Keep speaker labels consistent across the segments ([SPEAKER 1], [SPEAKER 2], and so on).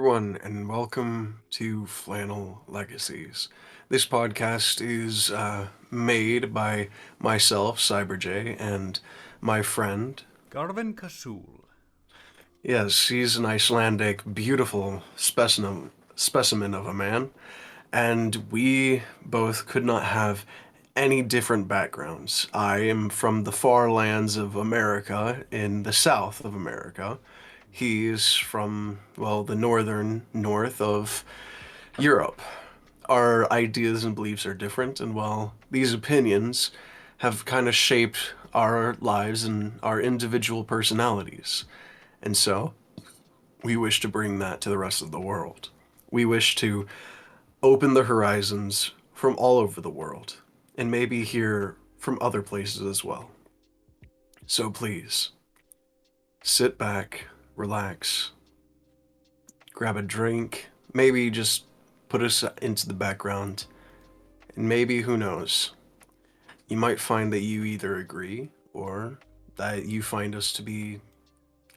[SPEAKER 1] everyone, and welcome to Flannel Legacies. This podcast is made by myself, CyberJ, and my friend.
[SPEAKER 2] Garvin Kasul.
[SPEAKER 1] Yes, he's an Icelandic, beautiful specimen of a man, and we both could not have any different backgrounds. I am from the far lands of America, in the south of America. He's from, well, the northern north of Europe. Our ideas and beliefs are different, and while these opinions have kind of shaped our lives and our individual personalities. And so, we wish to bring that to the rest of the world. We wish to open the horizons from all over the world, and maybe hear from other places as well. So please, sit back, relax, grab a drink, maybe just put us into the background, and maybe, who knows, you might find that you either agree or that you find us to be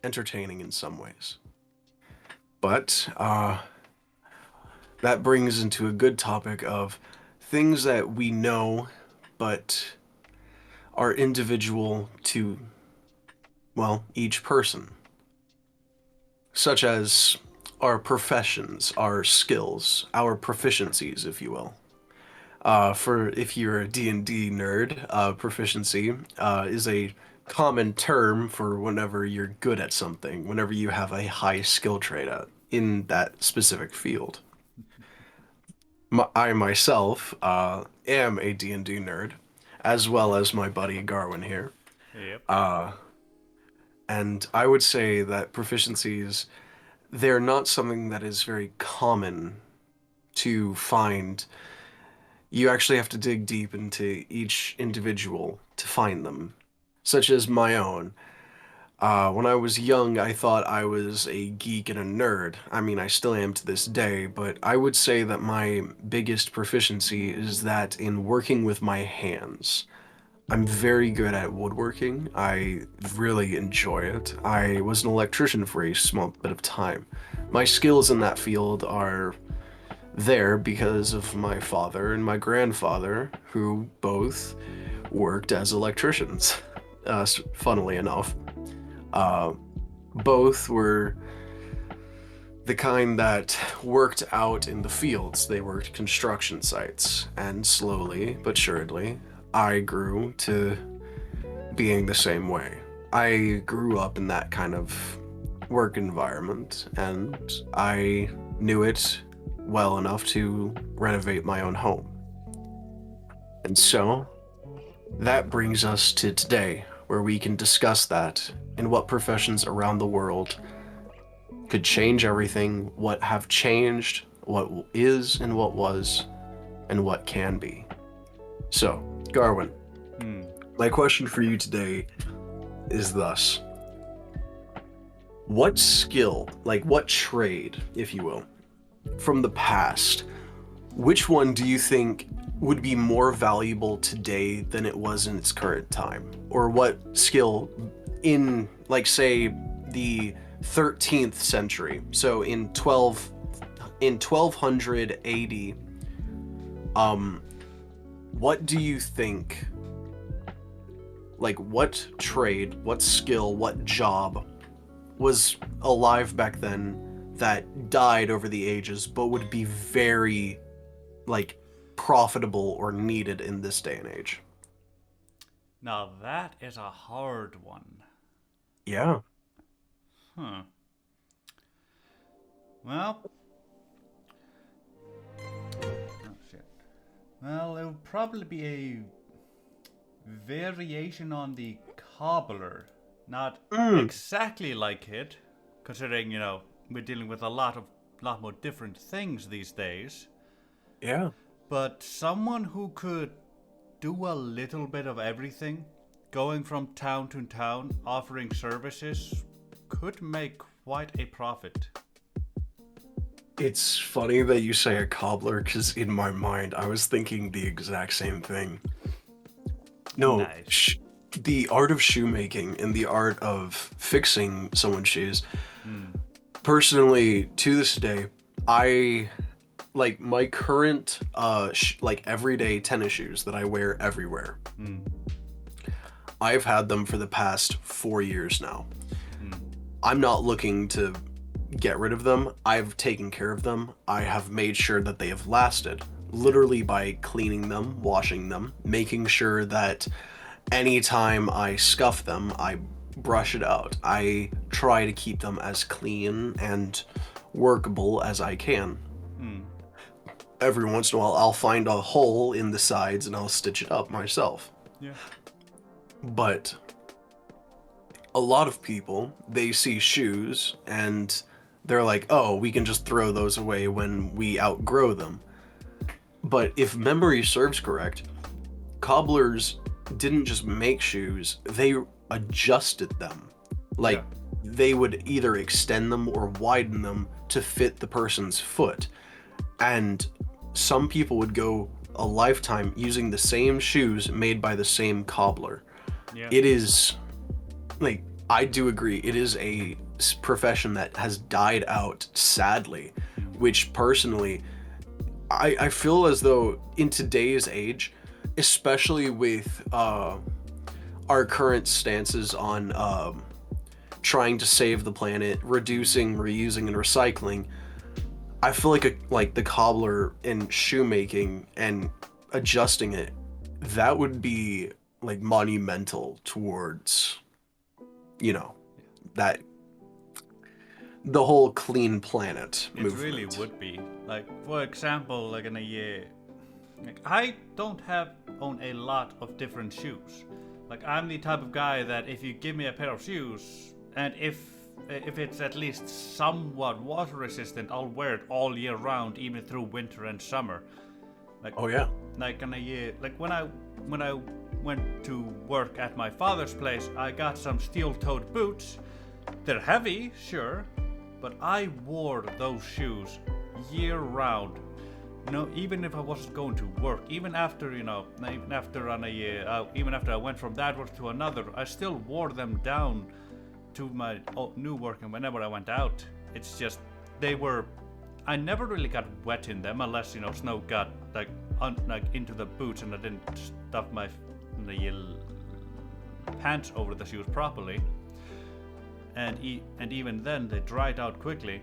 [SPEAKER 1] entertaining in some ways. But that brings into a good topic of things that we know but are individual to, well, each person, such as our professions, our skills, our proficiencies, if you will. For if you're a D&D nerd, proficiency is a common term for whenever you're good at something, whenever you have a high skill trait in that specific field. I myself am a D&D nerd, as well as my buddy Garwin here.
[SPEAKER 2] Yep.
[SPEAKER 1] And I would say that proficiencies, they're not something that is very common to find. You actually have to dig deep into each individual to find them, such as my own. When I was young, I thought I was a geek and a nerd. I mean, I still am to this day, but I would say that my biggest proficiency is that in working with my hands. I'm very good at woodworking. I really enjoy it. I was an electrician for a small bit of time. My skills in that field are there because of my father and my grandfather, who both worked as electricians, funnily enough. Uh, Both were the kind that worked out in the fields. They worked construction sites, and slowly but surely, I grew to being the same way. I grew up in that kind of work environment, and I knew it well enough to renovate my own home. And so, that brings us to today, where we can discuss that and what professions around the world could change everything, what have changed, what is and what was, and what can be. So, Garwin,
[SPEAKER 2] Hmm.
[SPEAKER 1] my question for you today is thus. What skill, like what trade, if you will, from the past, which one do you think would be more valuable today than it was in its current time? Or what skill in, like, say, the 13th century, so in 1200 AD, what do you think, like, what trade, what skill, what job was alive back then that died over the ages but would be very, like, profitable or needed in this day and age?
[SPEAKER 2] Now that is a hard one.
[SPEAKER 1] Yeah.
[SPEAKER 2] Huh. Well. Oh shit. Well, it would probably be a variation on the cobbler. Not
[SPEAKER 1] Mm,
[SPEAKER 2] exactly like it, considering we're dealing with a lot more different things these days.
[SPEAKER 1] yeah.
[SPEAKER 2] But someone who could do a little bit of everything, going from town to town, offering services, could make quite a profit.
[SPEAKER 1] It's funny that you say a cobbler, because in my mind, I was thinking the exact same thing. No,
[SPEAKER 2] Nice.
[SPEAKER 1] the art of shoemaking and the art of fixing someone's shoes,
[SPEAKER 2] Hmm.
[SPEAKER 1] Personally, to this day, I like my current like everyday tennis shoes that I wear everywhere.
[SPEAKER 2] Mm,
[SPEAKER 1] I've had them for the past 4 years now.
[SPEAKER 2] mm,
[SPEAKER 1] I'm not looking to get rid of them. I've taken care of them. I have made sure that they have lasted,
[SPEAKER 2] yeah.
[SPEAKER 1] literally by cleaning them, washing them, making sure that anytime I scuff them, I brush it out. I try to keep them as clean and workable as I can.
[SPEAKER 2] Mm,
[SPEAKER 1] Every once in a while, I'll find a hole in the sides and I'll stitch it up myself.
[SPEAKER 2] yeah.
[SPEAKER 1] But a lot of people, they see shoes and they're like, oh, we can just throw those away when we outgrow them. But if memory serves correct, cobblers didn't just make shoes, they adjusted them.
[SPEAKER 2] Yeah.
[SPEAKER 1] Like, they would either extend them or widen them to fit the person's foot. And some people would go a lifetime using the same shoes made by the same cobbler.
[SPEAKER 2] Yeah.
[SPEAKER 1] It is like I do agree. It is a profession that has died out sadly, which personally I feel as though in today's age, especially with our current stances on trying to save the planet, reducing, reusing, and recycling, I feel like the cobbler and shoemaking and adjusting it, that would be like monumental towards, you know, that the whole clean planet
[SPEAKER 2] It really
[SPEAKER 1] movement.
[SPEAKER 2] would be. Like, for example, like in a year, like I don't have own a lot of different shoes. Like I'm the type of guy that if you give me a pair of shoes and if it's at least somewhat water resistant, I'll wear it all year round, even through winter and summer. Like
[SPEAKER 1] Oh yeah.
[SPEAKER 2] like in a year, like when I went to work at my father's place, I got some steel-toed boots. They're heavy, sure, but I wore those shoes year round. You know, even if I wasn't going to work, even after even after on a year, even after I went from that work to another, I still wore them down to my new work, and whenever I went out, it's just they were. I never really got wet in them unless snow got like into the boots and I didn't stuff my pants over the shoes properly. And even then they dried out quickly.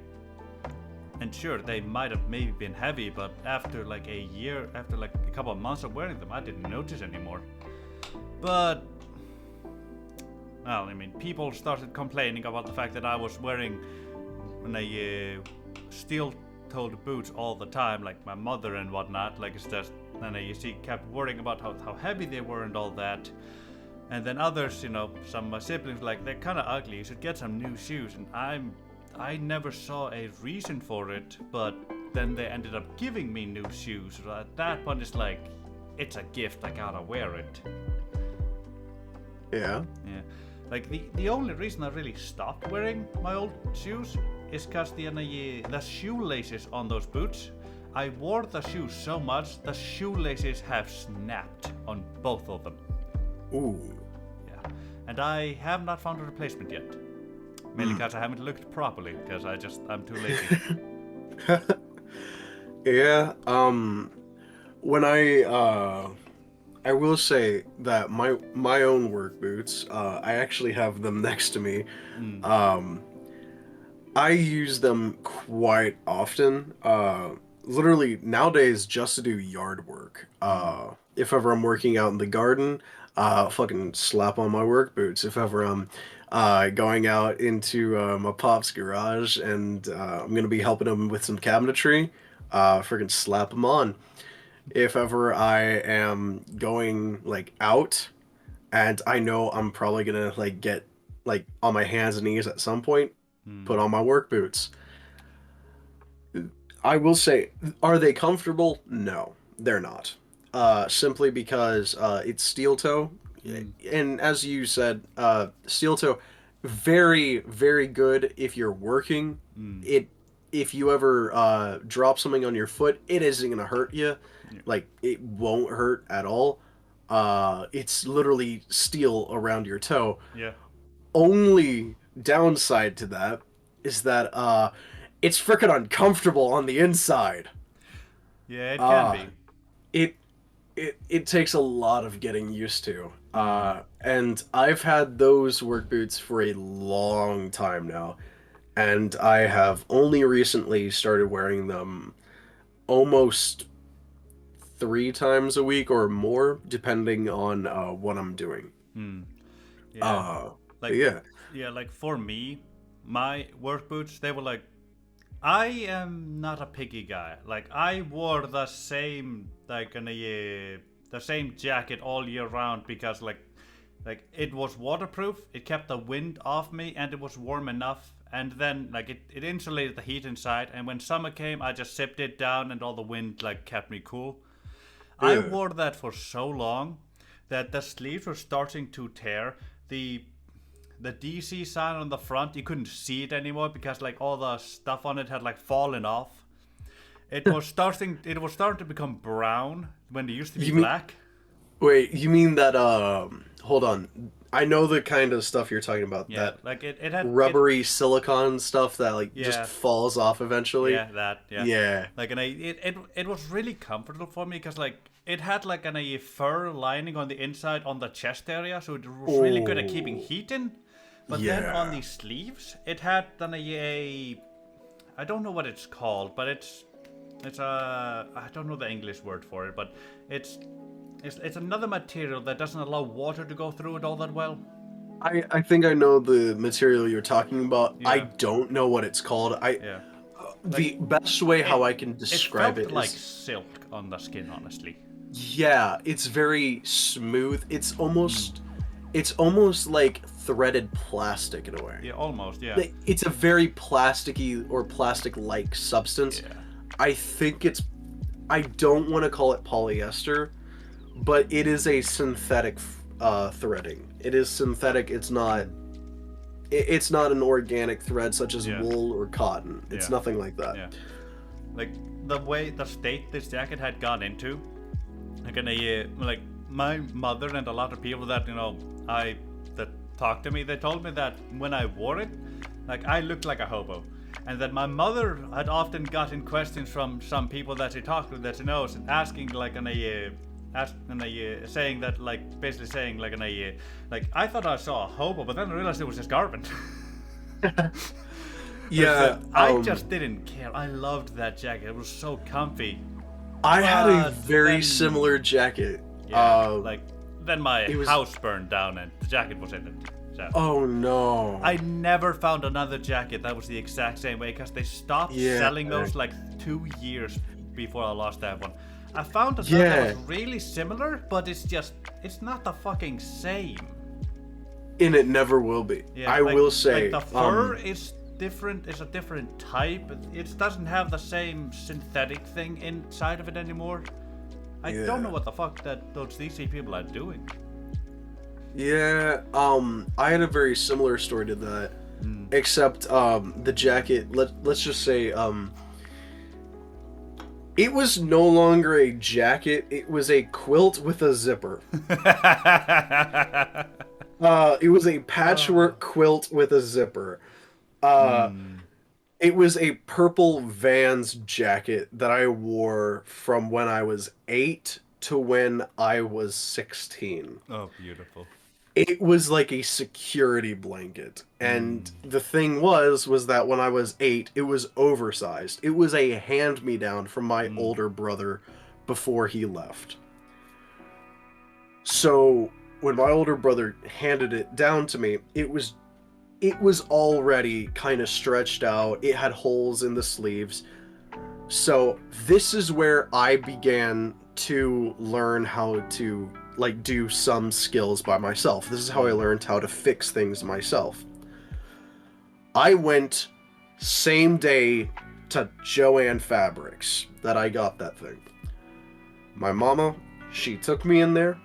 [SPEAKER 2] And sure, they might have maybe been heavy, but after like a year, after like a couple of months of wearing them, I didn't notice anymore. But well, I mean, people started complaining about the fact that I was wearing steel-toed boots all the time, like my mother and whatnot. Like it's just, and you see, kept worrying about how heavy they were and all that. And then others, some of my siblings, like they're kind of ugly. You should get some new shoes. And I never saw a reason for it, but then they ended up giving me new shoes. So at that point, it's like, it's a gift. I gotta wear it.
[SPEAKER 1] Yeah.
[SPEAKER 2] Yeah. Like the only reason I really stopped wearing my old shoes is because the shoelaces on those boots. I wore the shoes so much, the shoelaces have snapped on both of them.
[SPEAKER 1] Ooh.
[SPEAKER 2] Yeah. And I have not found a replacement yet. Mainly because I haven't looked properly, because I'm too lazy.
[SPEAKER 1] Yeah. When I will say that my own work boots, I actually have them next to me.
[SPEAKER 2] Mm.
[SPEAKER 1] Um, I use them quite often. Literally nowadays just to do yard work.
[SPEAKER 2] Mm.
[SPEAKER 1] If ever I'm working out in the garden, fucking slap on my work boots. If ever I'm going out into my pop's garage and I'm gonna be helping him with some cabinetry, freaking slap them on. If ever I am going like out and I know I'm probably gonna like get like on my hands and knees at some point,
[SPEAKER 2] Mm.
[SPEAKER 1] put on my work boots. I will say, are they comfortable? No, they're not. Simply because it's steel toe,
[SPEAKER 2] Mm.
[SPEAKER 1] and as you said, steel toe, very very good if you're working.
[SPEAKER 2] Mm.
[SPEAKER 1] It if you ever drop something on your foot, it isn't gonna hurt you.
[SPEAKER 2] Yeah.
[SPEAKER 1] Like it won't hurt at all. It's literally steel around your toe.
[SPEAKER 2] Yeah.
[SPEAKER 1] Only downside to that is that it's freaking uncomfortable on the inside.
[SPEAKER 2] Yeah, it can
[SPEAKER 1] Uh
[SPEAKER 2] be.
[SPEAKER 1] it it takes a lot of getting used to.
[SPEAKER 2] Hmm.
[SPEAKER 1] And I've had those work boots for a long time now, and I have only recently started wearing them almost 3 times a week or more, depending on what I'm doing.
[SPEAKER 2] Hmm. Yeah.
[SPEAKER 1] Uh,
[SPEAKER 2] Like,
[SPEAKER 1] yeah.
[SPEAKER 2] yeah, like for me, my work boots, they were like, I am not a picky guy. Like, I wore the same, like, the same jacket all year round because, like it was waterproof, it kept the wind off me, and it was warm enough. And then, like, it insulated the heat inside. And when summer came, I just zipped it down, and all the wind, like, kept me cool. I
[SPEAKER 1] Yeah.
[SPEAKER 2] wore that for so long that the sleeves were starting to tear. The the DC sign on the front, you couldn't see it anymore because like all the stuff on it had like fallen off. It was starting to become brown when it used to be
[SPEAKER 1] You mean
[SPEAKER 2] black.
[SPEAKER 1] wait? You mean that? Hold on. I know the kind of stuff you're talking about.
[SPEAKER 2] Yeah,
[SPEAKER 1] That
[SPEAKER 2] like it had it
[SPEAKER 1] rubbery silicone stuff that like just
[SPEAKER 2] yeah,
[SPEAKER 1] falls off eventually.
[SPEAKER 2] yeah.
[SPEAKER 1] Yeah.
[SPEAKER 2] Like and it was really comfortable for me because like it had like a fur lining on the inside on the chest area, so it was really good at keeping
[SPEAKER 1] Oh,
[SPEAKER 2] heat in. But then on
[SPEAKER 1] yeah.
[SPEAKER 2] the sleeves, it had then a I don't know what it's called, but it's a I don't know the English word for it, but it's it's another material that doesn't allow water to go through it all that well.
[SPEAKER 1] I think I know the material you're talking about. I
[SPEAKER 2] Yeah,
[SPEAKER 1] don't know what it's called. I
[SPEAKER 2] yeah. Like
[SPEAKER 1] The best way how
[SPEAKER 2] it
[SPEAKER 1] I can
[SPEAKER 2] it
[SPEAKER 1] describe
[SPEAKER 2] felt
[SPEAKER 1] it
[SPEAKER 2] like
[SPEAKER 1] is,
[SPEAKER 2] silk on the skin, honestly.
[SPEAKER 1] yeah, it's very smooth.
[SPEAKER 2] Mm.
[SPEAKER 1] It's almost like threaded plastic in a way.
[SPEAKER 2] Yeah, almost. Yeah,
[SPEAKER 1] It's a very plasticky or plastic-like substance.
[SPEAKER 2] yeah,
[SPEAKER 1] I think it's I don't want to call it polyester, but it is a synthetic threading. It is synthetic. It's not an organic thread such as
[SPEAKER 2] yeah,
[SPEAKER 1] wool or cotton. It's
[SPEAKER 2] yeah,
[SPEAKER 1] nothing like that.
[SPEAKER 2] yeah. Like the state this jacket had gone into, like like my mother and a lot of people that I that talked to me, they told me that when I wore it, like I looked like a hobo, and that my mother had often gotten questions from some people that she talked to that she knows, and asking like saying that like basically saying like like I thought I saw a hobo, but then I realized it was just Garvin. But
[SPEAKER 1] Yeah,
[SPEAKER 2] I just didn't care. I loved that jacket. It was so comfy.
[SPEAKER 1] I had a
[SPEAKER 2] But
[SPEAKER 1] very
[SPEAKER 2] then,
[SPEAKER 1] similar jacket.
[SPEAKER 2] yeah, like then my
[SPEAKER 1] It was
[SPEAKER 2] house burned down and the jacket was in it. So
[SPEAKER 1] oh no.
[SPEAKER 2] I never found another jacket that was the exact same way because they stopped
[SPEAKER 1] Yeah.
[SPEAKER 2] selling those like 2 years before I lost that one. I found another that was
[SPEAKER 1] Yeah.
[SPEAKER 2] really similar, but it's not the fucking same.
[SPEAKER 1] And it never will be.
[SPEAKER 2] Yeah,
[SPEAKER 1] I will
[SPEAKER 2] like
[SPEAKER 1] say,
[SPEAKER 2] the fur is different. It's a different type. It doesn't have the same synthetic thing inside of it anymore. I don't know
[SPEAKER 1] yeah.
[SPEAKER 2] what the fuck that those DC people are doing.
[SPEAKER 1] Yeah, I had a very similar story to that.
[SPEAKER 2] Mm.
[SPEAKER 1] Except the jacket, let's just say it was no longer a jacket, it was a quilt with a zipper. It was a
[SPEAKER 2] Oh.
[SPEAKER 1] patchwork quilt with a zipper. Uh
[SPEAKER 2] Mm.
[SPEAKER 1] It was a purple Vans jacket that I wore from when I was 8 to when I was 16.
[SPEAKER 2] Oh, beautiful.
[SPEAKER 1] It was like a security blanket. And
[SPEAKER 2] Mm.
[SPEAKER 1] the thing was that when I was 8, it was oversized. It was a hand-me-down from my
[SPEAKER 2] Mm.
[SPEAKER 1] older brother before he left. So, when my older brother handed it down to me, it was already kind of stretched out. It had holes in the sleeves. So this is where I began to learn how to like do some skills by myself. This is how I
[SPEAKER 2] Mm.
[SPEAKER 1] learned how to fix things myself. I went same day to Joanne Fabrics that I got that thing. My mama, she took me in there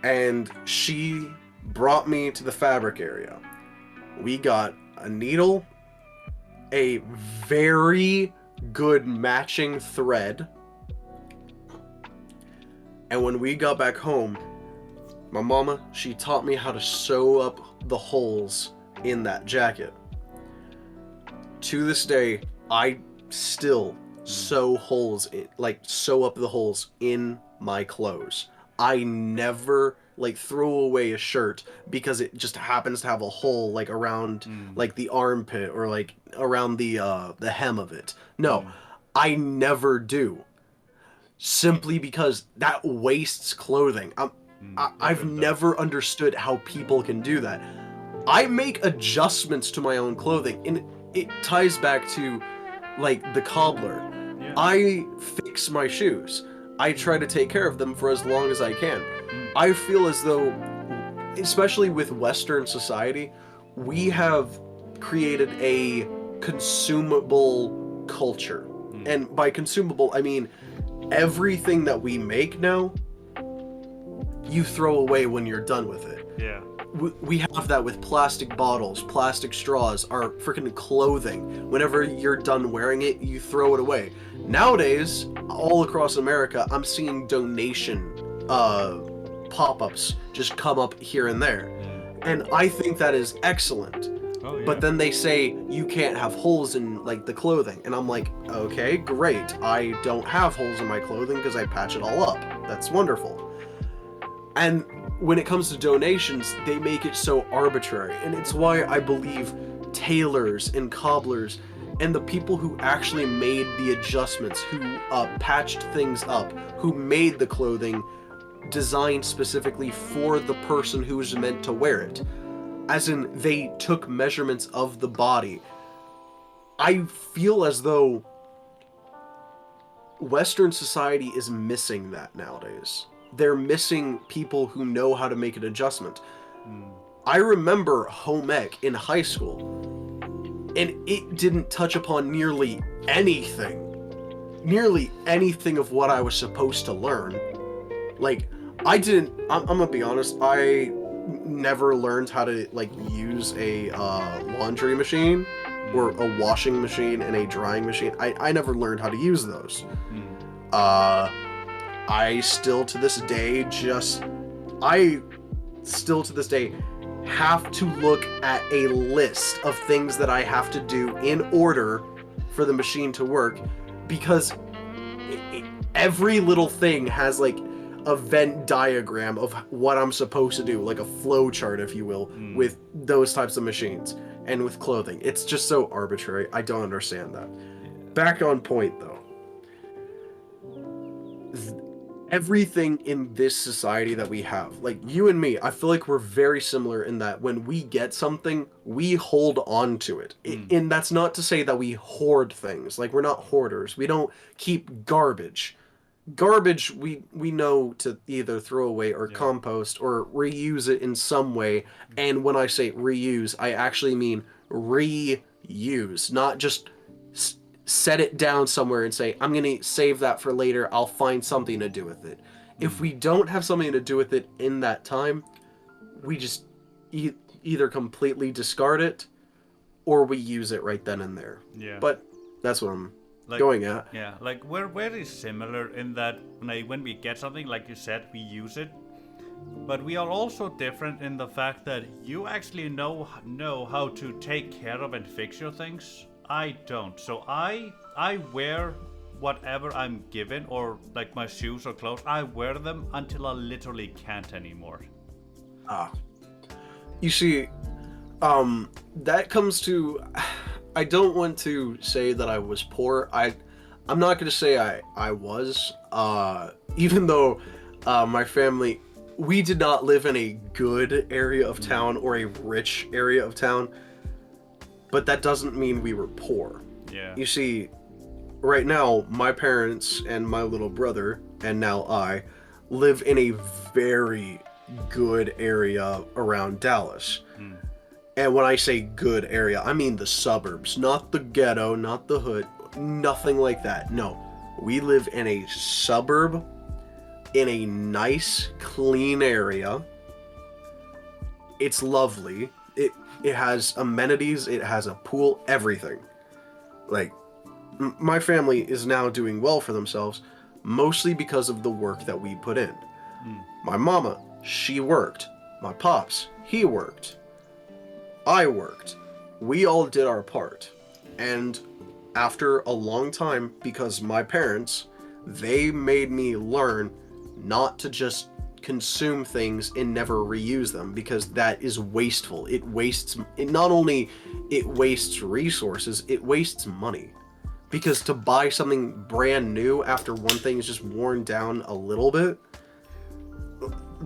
[SPEAKER 1] and she brought me to the fabric area. We got a needle, a very good matching thread, and when we got back home, my mama, she taught me how to sew up the holes in that jacket. To this day, I still sew holes in, like sew up the holes in my clothes. I never like throw away a shirt because it just happens to have a hole like around
[SPEAKER 2] Mm.
[SPEAKER 1] like the armpit or like around the hem of it. No,
[SPEAKER 2] Mm.
[SPEAKER 1] I never do. Simply because that wastes clothing.
[SPEAKER 2] It
[SPEAKER 1] I've
[SPEAKER 2] really does.
[SPEAKER 1] never understood how people can do that. I make adjustments to my own clothing, and it ties back to like the cobbler.
[SPEAKER 2] Yeah.
[SPEAKER 1] I fix my shoes. I try to take care of them for as long as I can.
[SPEAKER 2] Mm.
[SPEAKER 1] I feel as though, especially with Western society, we have created a consumable culture.
[SPEAKER 2] Mm.
[SPEAKER 1] And by consumable, I mean everything that we make now, you throw away when you're done with it.
[SPEAKER 2] Yeah.
[SPEAKER 1] We have that with plastic bottles, plastic straws, our freaking clothing. Whenever you're done wearing it, you throw it away. Nowadays, all across America, I'm seeing donation pop-ups just come up here and there. And I think that is excellent.
[SPEAKER 2] Oh yeah.
[SPEAKER 1] But then they say you can't have holes in like the clothing. And I'm like, okay, great. I don't have holes in my clothing because I patch it all up. That's wonderful. And when it comes to donations, they make it so arbitrary. And it's why I believe tailors and cobblers and the people who actually made the adjustments, who patched things up, who made the clothing designed specifically for the person who was meant to wear it. As in, they took measurements of the body. I feel as though Western society is missing that nowadays. They're missing people who know how to make an adjustment. I remember home ec in high school, and it didn't touch upon nearly anything of what I was supposed to learn. Like, I'm gonna be honest, I never learned how to like use a laundry machine or a washing machine and a drying machine. I never learned how to use those. I still to this day have to look at a list of things that I have to do in order for the machine to work, because every little thing has like a Venn diagram of what I'm supposed to do, like a flow chart, if you will, with those types of machines and with clothing. It's just so arbitrary. I don't understand that. Back on point though. Everything in this society that we have, like you and me, I feel like we're very similar in that when we get something, we hold on to it. And that's not to say that we hoard things. Like, we're not hoarders. We don't keep garbage. Garbage, we know to either throw away or compost or reuse it in some way. And when I say reuse, I actually mean reuse, not just set it down somewhere and say, I'm going to save that for later. I'll find something to do with it. If we don't have something to do with it in that time, we just either completely discard it or we use it right then and there.
[SPEAKER 2] Yeah.
[SPEAKER 1] But that's what I'm
[SPEAKER 2] Like,
[SPEAKER 1] going at.
[SPEAKER 2] Yeah, like we're very similar in that when we get something, like you said, we use it. But we are also different in the fact that you actually know how to take care of and fix your things. I don't. So I wear whatever I'm given, or like my shoes or clothes. I wear them until I literally can't anymore.
[SPEAKER 1] You see, that comes to, I don't want to say that I was poor. I'm not going to say I was, even though my family, we did not live in a good area of town or a rich area of town, but that doesn't mean we were poor.
[SPEAKER 2] Yeah.
[SPEAKER 1] You see, right now, my parents and my little brother, and now I, live in a very good area around Dallas. And when I say good area, I mean the suburbs, not the ghetto, not the hood, nothing like that. No, we live in a suburb, in a nice, clean area. It's lovely. It has amenities, it has a pool, everything. Like, my family is now doing well for themselves, mostly because of the work that we put in. My mama, she worked. My pops, he worked. I worked. We all did our part. And after a long time, because my parents, they made me learn not to just consume things and never reuse them, because that is wasteful. It not only it wastes resources, it wastes money. Because to buy something brand new after one thing is just worn down a little bit,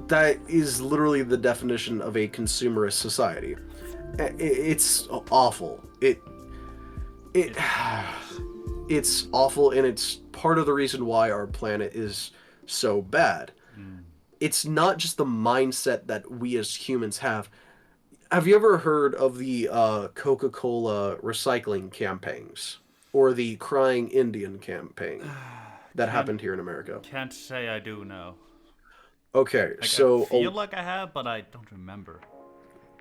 [SPEAKER 1] that is literally the definition of a consumerist society. It's awful. It it's awful, and it's part of the reason why our planet is so bad. It's not just the mindset that we as humans have. Have you ever heard of the Coca-Cola recycling campaigns or the Crying Indian campaign that
[SPEAKER 2] Can't
[SPEAKER 1] happened here in America?
[SPEAKER 2] can't say I do know.
[SPEAKER 1] Okay,
[SPEAKER 2] Like I
[SPEAKER 1] so
[SPEAKER 2] feel like I have, but I don't remember.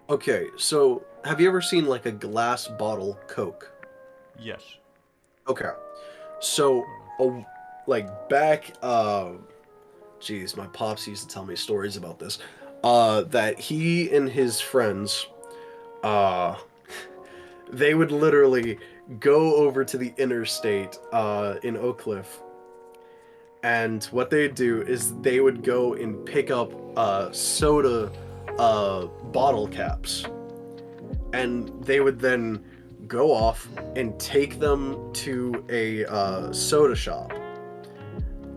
[SPEAKER 1] have you ever seen like a glass bottle Coke?
[SPEAKER 2] Yes.
[SPEAKER 1] Okay. So, like back, geez, my pops used to tell me stories about this. That he and his friends, uh, they would literally go over to the interstate, in Oak Cliff, and what they'd do is they would go and pick up, soda, bottle caps, and they would then go off and take them to a soda shop,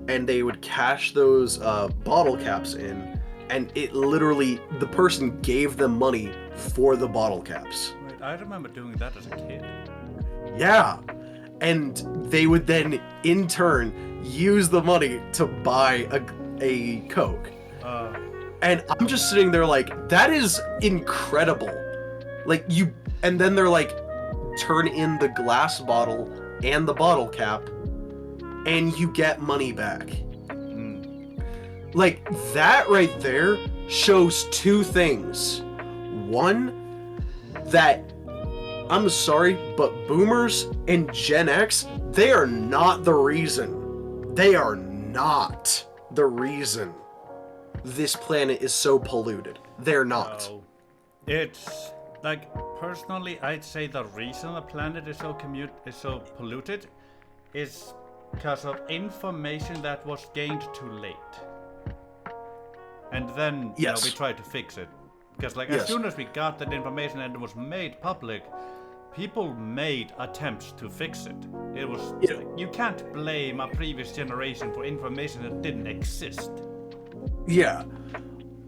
[SPEAKER 1] and they would cash those bottle caps in, and it literally the person gave them money for the bottle caps.
[SPEAKER 2] Wait, I remember doing that as a kid.
[SPEAKER 1] Yeah, and they would then in turn use the money to buy a Coke. And I'm just sitting there like, that is incredible. Like and then they're like, turn in the glass bottle and the bottle cap, and you get money back. Like, that right there shows two things. One, that I'm sorry, but boomers and Gen X, they are not the reason. They are not the reason this planet is so polluted. They're not.
[SPEAKER 2] No. It's like personally, I'd say the reason the planet is so polluted is because of information that was gained too late. And then
[SPEAKER 1] Yes.
[SPEAKER 2] we tried to fix it. Because as
[SPEAKER 1] Yes.
[SPEAKER 2] soon as we got that information and it was made public, people made attempts to fix it. It was
[SPEAKER 1] Yeah.
[SPEAKER 2] you can't blame a previous generation for information that didn't exist.
[SPEAKER 1] Yeah.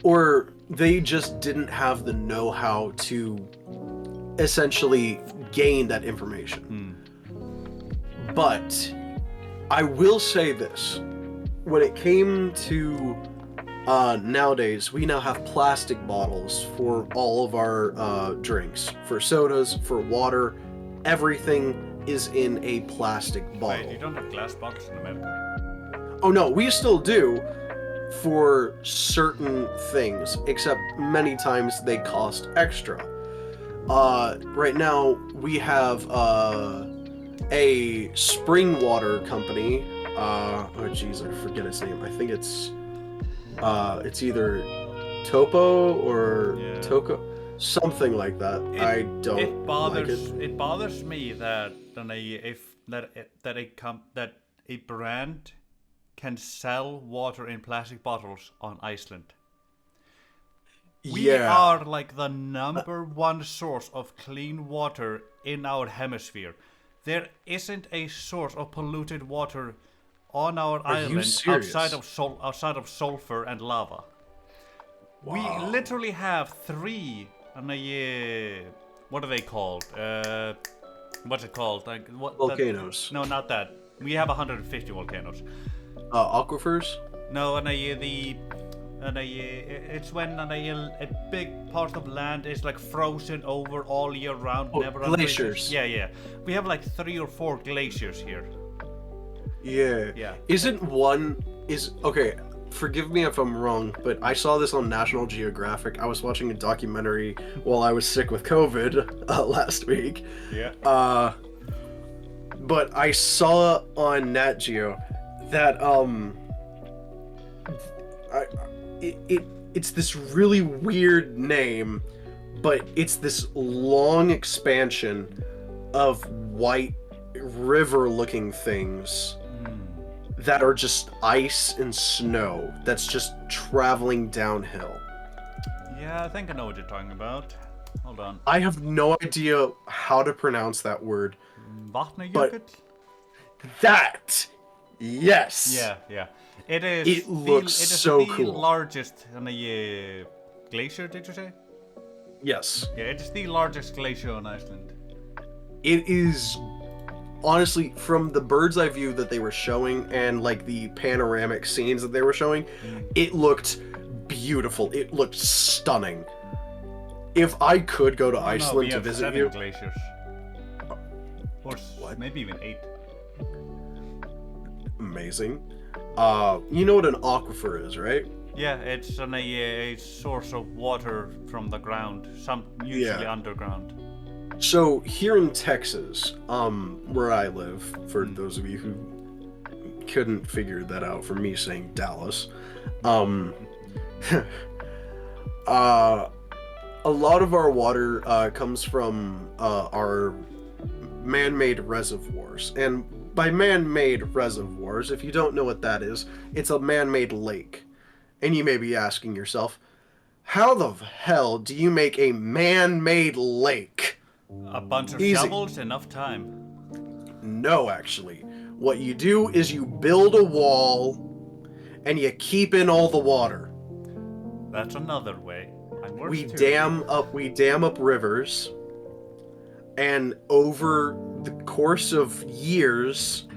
[SPEAKER 1] Or they just didn't have the know-how to essentially gain that information. But I will say this. When it came to nowadays, we now have plastic bottles for all of our drinks. For sodas, for water, everything is in a plastic bottle.
[SPEAKER 2] Wait, you don't have glass bottles in America?
[SPEAKER 1] Oh no, we still do for certain things, except many times they cost extra. Right now we have a spring water company. Oh jeez, I forget its name. I think it's either Topo or Toko, something like that. I don't like it.
[SPEAKER 2] It bothers me that that a brand can sell water in plastic bottles on Iceland. We are like the number one source of clean water in our hemisphere. There isn't a source of polluted water on our island outside of sulfur and lava.
[SPEAKER 1] Wow.
[SPEAKER 2] We literally have three. What are they called? What's it called? Like what?
[SPEAKER 1] Volcanoes.
[SPEAKER 2] No, not that. We have 150 volcanoes.
[SPEAKER 1] Aquifers?
[SPEAKER 2] No, it's when a big part of land is like frozen over all year round.
[SPEAKER 1] Oh,
[SPEAKER 2] never
[SPEAKER 1] glaciers.
[SPEAKER 2] Yeah. We have like 3 or 4 glaciers here.
[SPEAKER 1] Yeah. Isn't one okay? Forgive me if I'm wrong, but I saw this on National Geographic. I was watching a documentary while I was sick with COVID last week.
[SPEAKER 2] Yeah.
[SPEAKER 1] But I saw on Nat Geo that it's this really weird name, but it's this long expansion of white river-looking things that are just ice and snow that's just traveling downhill.
[SPEAKER 2] Yeah, I think I know what you're talking about. Hold on.
[SPEAKER 1] I have no idea how to pronounce that word, but
[SPEAKER 2] Vatnajökull?
[SPEAKER 1] that, yes,
[SPEAKER 2] Yeah, yeah. It is
[SPEAKER 1] it looks
[SPEAKER 2] it is
[SPEAKER 1] so
[SPEAKER 2] the
[SPEAKER 1] cool.
[SPEAKER 2] largest glacier, did you say?
[SPEAKER 1] Yes,
[SPEAKER 2] Yeah, it is the largest glacier on Iceland.
[SPEAKER 1] it is honestly from the bird's eye view that they were showing and like the panoramic scenes that they were showing, it looked beautiful. It looked stunning. If I could go to
[SPEAKER 2] Oh no, we
[SPEAKER 1] Iceland to
[SPEAKER 2] have
[SPEAKER 1] visit
[SPEAKER 2] 7
[SPEAKER 1] you,
[SPEAKER 2] glaciers. Or
[SPEAKER 1] what?
[SPEAKER 2] maybe even 8.
[SPEAKER 1] Amazing. You know what an aquifer is, right?
[SPEAKER 2] Yeah, it's a source of water from the ground, some usually
[SPEAKER 1] Yeah.
[SPEAKER 2] underground.
[SPEAKER 1] So here in Texas, where I live, for those of you who couldn't figure that out from me saying Dallas, um, a lot of our water comes from our man-made reservoirs. And by man-made reservoirs, if you don't know what that is, it's a man-made lake. And you may be asking yourself, how the hell do you make a man-made lake?
[SPEAKER 2] A bunch of
[SPEAKER 1] Easy.
[SPEAKER 2] shovels, enough time.
[SPEAKER 1] No, actually. What you do is you build a wall and you keep in all the water.
[SPEAKER 2] That's another way. I'm worse
[SPEAKER 1] We
[SPEAKER 2] too.
[SPEAKER 1] dam up rivers, and over the course of years,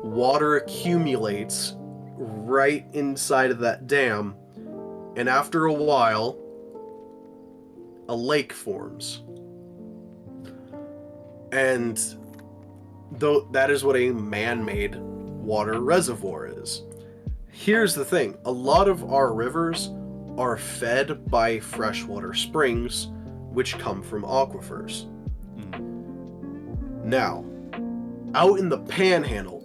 [SPEAKER 1] water accumulates right inside of that dam, and after a while, a lake forms. And though that is what a man-made water reservoir is. Here's the thing, a lot of our rivers are fed by freshwater springs, which come from aquifers. Now, out in the panhandle,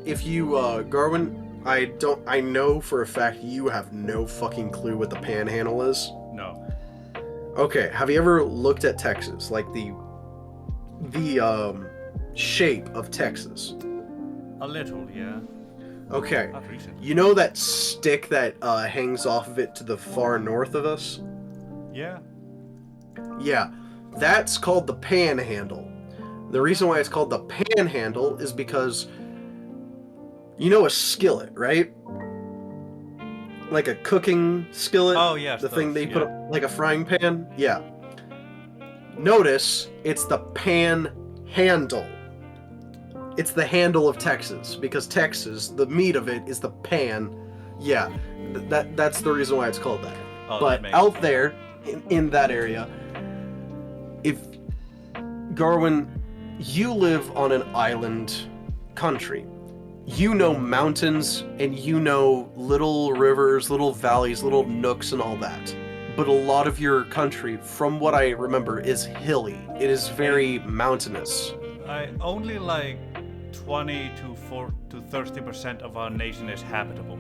[SPEAKER 1] if you, Garwin, I know for a fact you have no fucking clue what the panhandle is.
[SPEAKER 2] No.
[SPEAKER 1] Okay, have you ever looked at Texas? Like the shape of Texas?
[SPEAKER 2] A little, yeah.
[SPEAKER 1] Okay.
[SPEAKER 2] Not recent.
[SPEAKER 1] You know that stick that hangs off of it to the far north of us?
[SPEAKER 2] Yeah.
[SPEAKER 1] Yeah, that's called the panhandle. The reason why it's called the panhandle is because you know a skillet, right? Like a cooking skillet?
[SPEAKER 2] Oh, yes,
[SPEAKER 1] The thing
[SPEAKER 2] those,
[SPEAKER 1] they
[SPEAKER 2] yeah.
[SPEAKER 1] put up, like a frying pan? Yeah. Notice it's the panhandle. It's the handle of Texas, because Texas, the meat of it is the pan. Yeah, that's the reason why it's called that.
[SPEAKER 2] Oh, that
[SPEAKER 1] But
[SPEAKER 2] makes
[SPEAKER 1] out
[SPEAKER 2] sense.
[SPEAKER 1] there, in that area, if Garwin, you live on an island country, you know mountains and you know little rivers, little valleys, little nooks and all that. But a lot of your country, from what I remember, is hilly. It is very mountainous.
[SPEAKER 2] I only like 20 to 30% of our nation is habitable.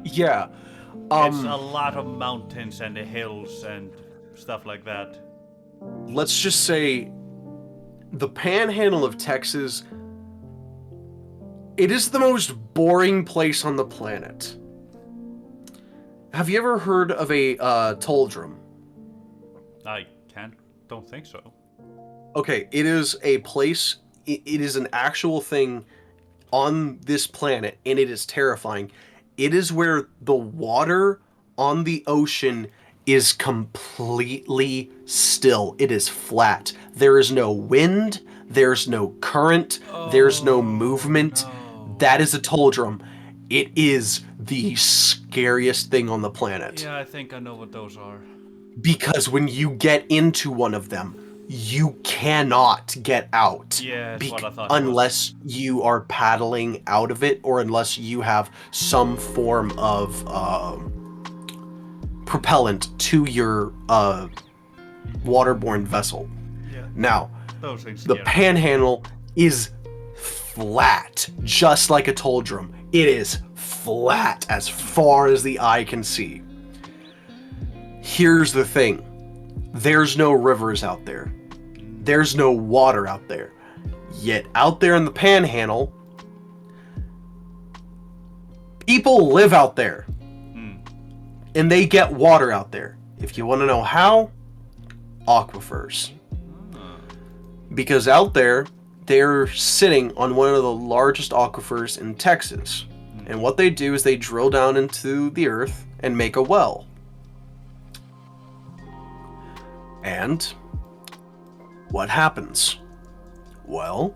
[SPEAKER 1] Yeah.
[SPEAKER 2] It's a lot of mountains and the hills and stuff like that.
[SPEAKER 1] Let's just say the panhandle of Texas, it is the most boring place on the planet. Have you ever heard of a toldrum?
[SPEAKER 2] I don't think so.
[SPEAKER 1] Okay, it is a place, it is an actual thing on this planet, and it is terrifying. It is where the water on the ocean is completely still. It is flat. There is no wind, there's no current, there's no movement.
[SPEAKER 2] No.
[SPEAKER 1] That is a toldrum. It is the scariest thing on the planet.
[SPEAKER 2] Yeah, I think I know what those are.
[SPEAKER 1] Because when you get into one of them, you cannot get out.
[SPEAKER 2] Yeah, that's what I thought it was.
[SPEAKER 1] Unless you are paddling out of it, or unless you have some form of propellant to your waterborne vessel.
[SPEAKER 2] Yeah.
[SPEAKER 1] Now,
[SPEAKER 2] Those things
[SPEAKER 1] the
[SPEAKER 2] scare me.
[SPEAKER 1] panhandle is flat, just like a toldrum. It is flat as far as the eye can see. Here's the thing. There's no rivers out there. There's no water out there. Yet out there in the panhandle, people live out there. And they get water out there. If you want to know how, aquifers. Because out there, they're sitting on one of the largest aquifers in Texas. And what they do is they drill down into the earth and make a well. And what happens? Well,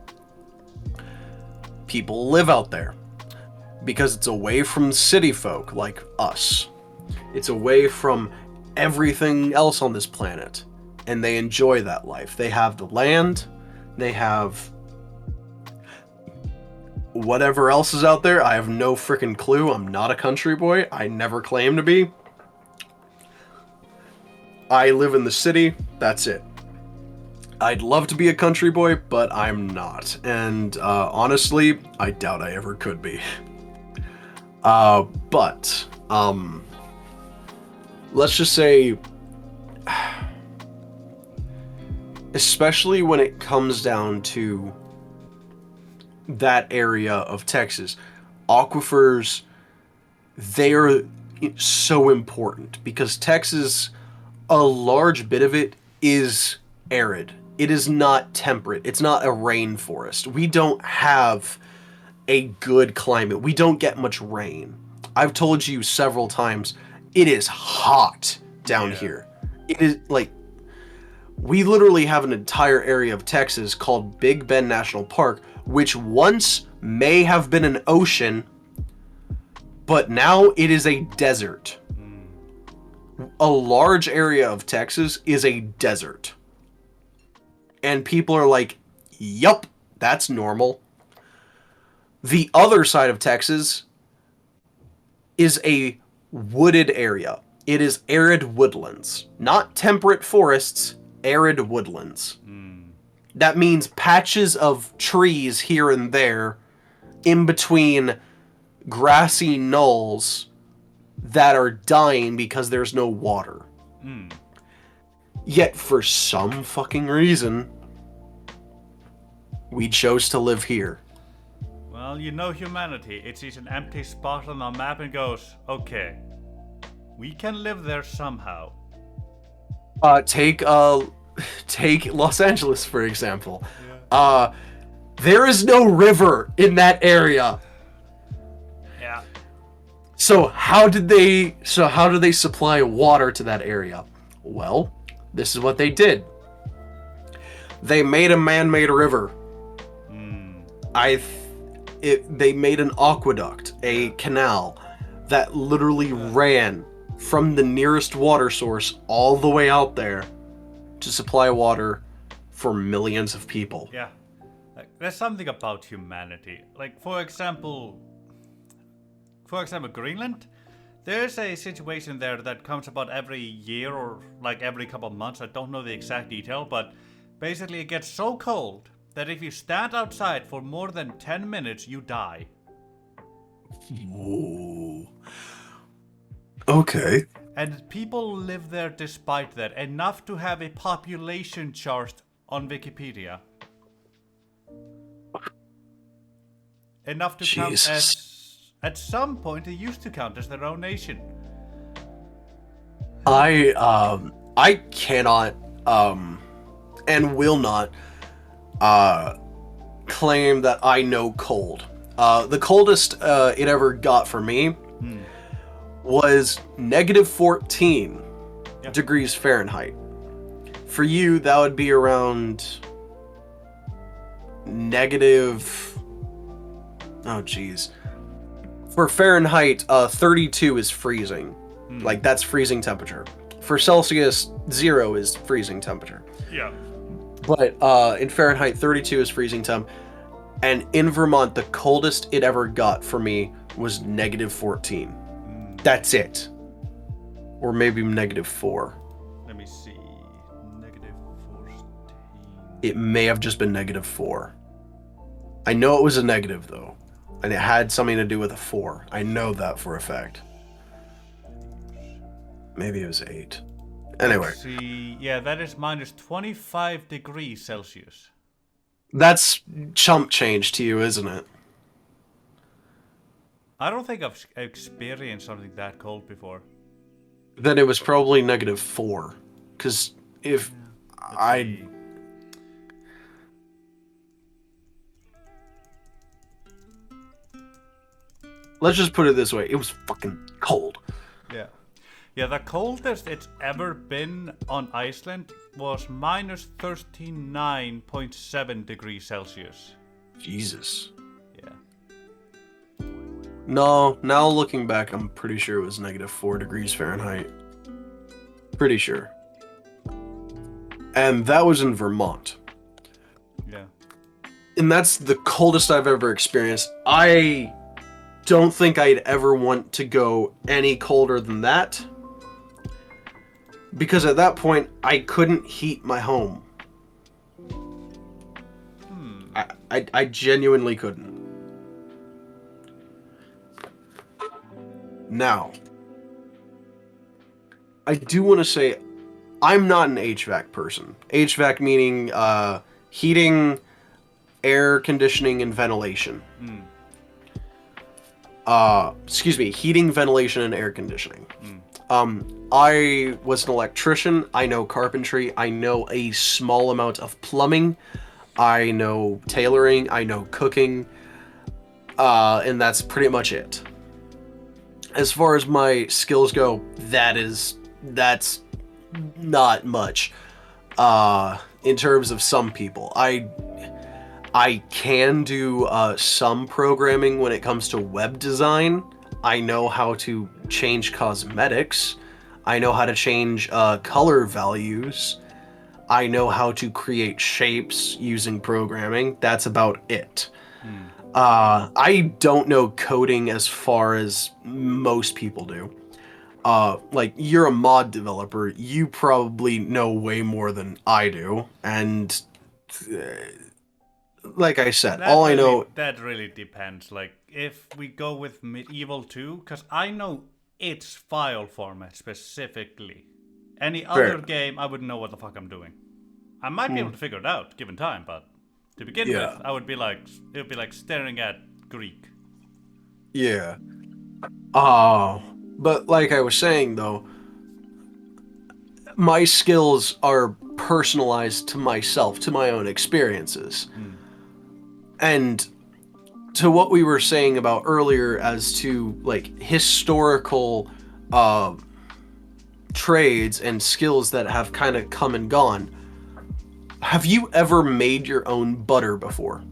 [SPEAKER 1] people live out there because it's away from city folk like us. It's away from everything else on this planet. And they enjoy that life. They have the land, they have whatever else is out there. I have no freaking clue. I'm not a country boy. I never claim to be. I live in the city. That's it. I'd love to be a country boy, but I'm not. And honestly, I doubt I ever could be. But let's just say, especially when it comes down to that area of Texas, aquifers, they're so important because Texas, a large bit of it is arid. It is not temperate. It's not a rainforest. We don't have a good climate. We don't get much rain. I've told you several times, it is hot down here. It is like, we literally have an entire area of Texas called Big Bend National Park, which once may have been an ocean, but now it is a desert. A large area of Texas is a desert. And people are like, yup, that's normal. The other side of Texas is a wooded area. It is arid woodlands. Not temperate forests, arid woodlands. That means patches of trees here and there in between grassy knolls that are dying because there's no water. Yet for some fucking reason, we chose to live here.
[SPEAKER 2] Well, you know humanity. It sees an empty spot on the map and goes, okay, we can live there somehow.
[SPEAKER 1] Take Los Angeles, for example. There is no river in that area.
[SPEAKER 2] Yeah.
[SPEAKER 1] So how did they supply water to that area? Well, this is what they did. They made a man-made river. They made an aqueduct, a canal that literally ran from the nearest water source all the way out there to supply water for millions of people.
[SPEAKER 2] Yeah. Like, there's something about humanity. Like, for example, Greenland. There's a situation there that comes about every year or like every couple of months. I don't know the exact detail, but basically it gets so cold that if you stand outside for more than 10 minutes, you die.
[SPEAKER 1] Whoa. Okay.
[SPEAKER 2] And people live there despite that, enough to have a population chart on Wikipedia. Enough to count as... At some point, they used to count as their own nation.
[SPEAKER 1] I cannot, and will not, claim that I know cold. The coldest it ever got for me was -14 degrees Fahrenheit. For you, that would be around negative... Oh, jeez. For Fahrenheit, 32 is freezing. Like, that's freezing temperature. For Celsius, 0 is freezing temperature.
[SPEAKER 2] Yeah.
[SPEAKER 1] But in Fahrenheit, 32 is freezing temp. And in Vermont, the coldest it ever got for me was -14. That's it. Or maybe -4.
[SPEAKER 2] Let me see. -14.
[SPEAKER 1] It may have just been -4. I know it was a negative, though. And it had something to do with a 4. I know that for a fact. Maybe it was 8. Anyway,
[SPEAKER 2] Let's see. Yeah, that is minus 25 degrees Celsius.
[SPEAKER 1] that's chump change to you, isn't it?
[SPEAKER 2] I don't think I've experienced something that cold before.
[SPEAKER 1] Then it was probably -4. Because if
[SPEAKER 2] Let's
[SPEAKER 1] I
[SPEAKER 2] see.
[SPEAKER 1] let's just put it this way, it was fucking cold.
[SPEAKER 2] Yeah. Yeah, the coldest it's ever been on Iceland was minus 39.7 degrees Celsius.
[SPEAKER 1] Jesus.
[SPEAKER 2] Yeah.
[SPEAKER 1] No, now looking back, I'm pretty sure it was -4 degrees Fahrenheit. Pretty sure. And that was in Vermont.
[SPEAKER 2] Yeah.
[SPEAKER 1] And that's the coldest I've ever experienced. I don't think I'd ever want to go any colder than that. Because at that point, I couldn't heat my home. I genuinely couldn't. Now, I do want to say, I'm not an HVAC person. HVAC meaning heating, air conditioning, and ventilation. Excuse me, heating, ventilation, and air conditioning. I was an electrician. I know carpentry. I know a small amount of plumbing. I know tailoring. I know cooking. And that's pretty much it. As far as my skills go, that's not much. In terms of some people, I can do some programming when it comes to web design. I know how to change cosmetics. I know how to change color values. I know how to create shapes using programming. That's about it. I don't know coding as far as most people do. Like, you're a mod developer. You probably know way more than I do. And like I said, all I know...
[SPEAKER 2] That really depends. Like, if we go with Medieval 2, because I know its file format specifically. Any other game, I wouldn't know what the fuck I'm doing. I might be able to figure it out, given time, but to begin with, I would be like, it would be like staring at Greek.
[SPEAKER 1] Yeah. But like I was saying, though, my skills are personalized to myself, to my own experiences. And to what we were saying about earlier as to, like, historical trades and skills that have kind of come and gone, have you ever made your own butter before?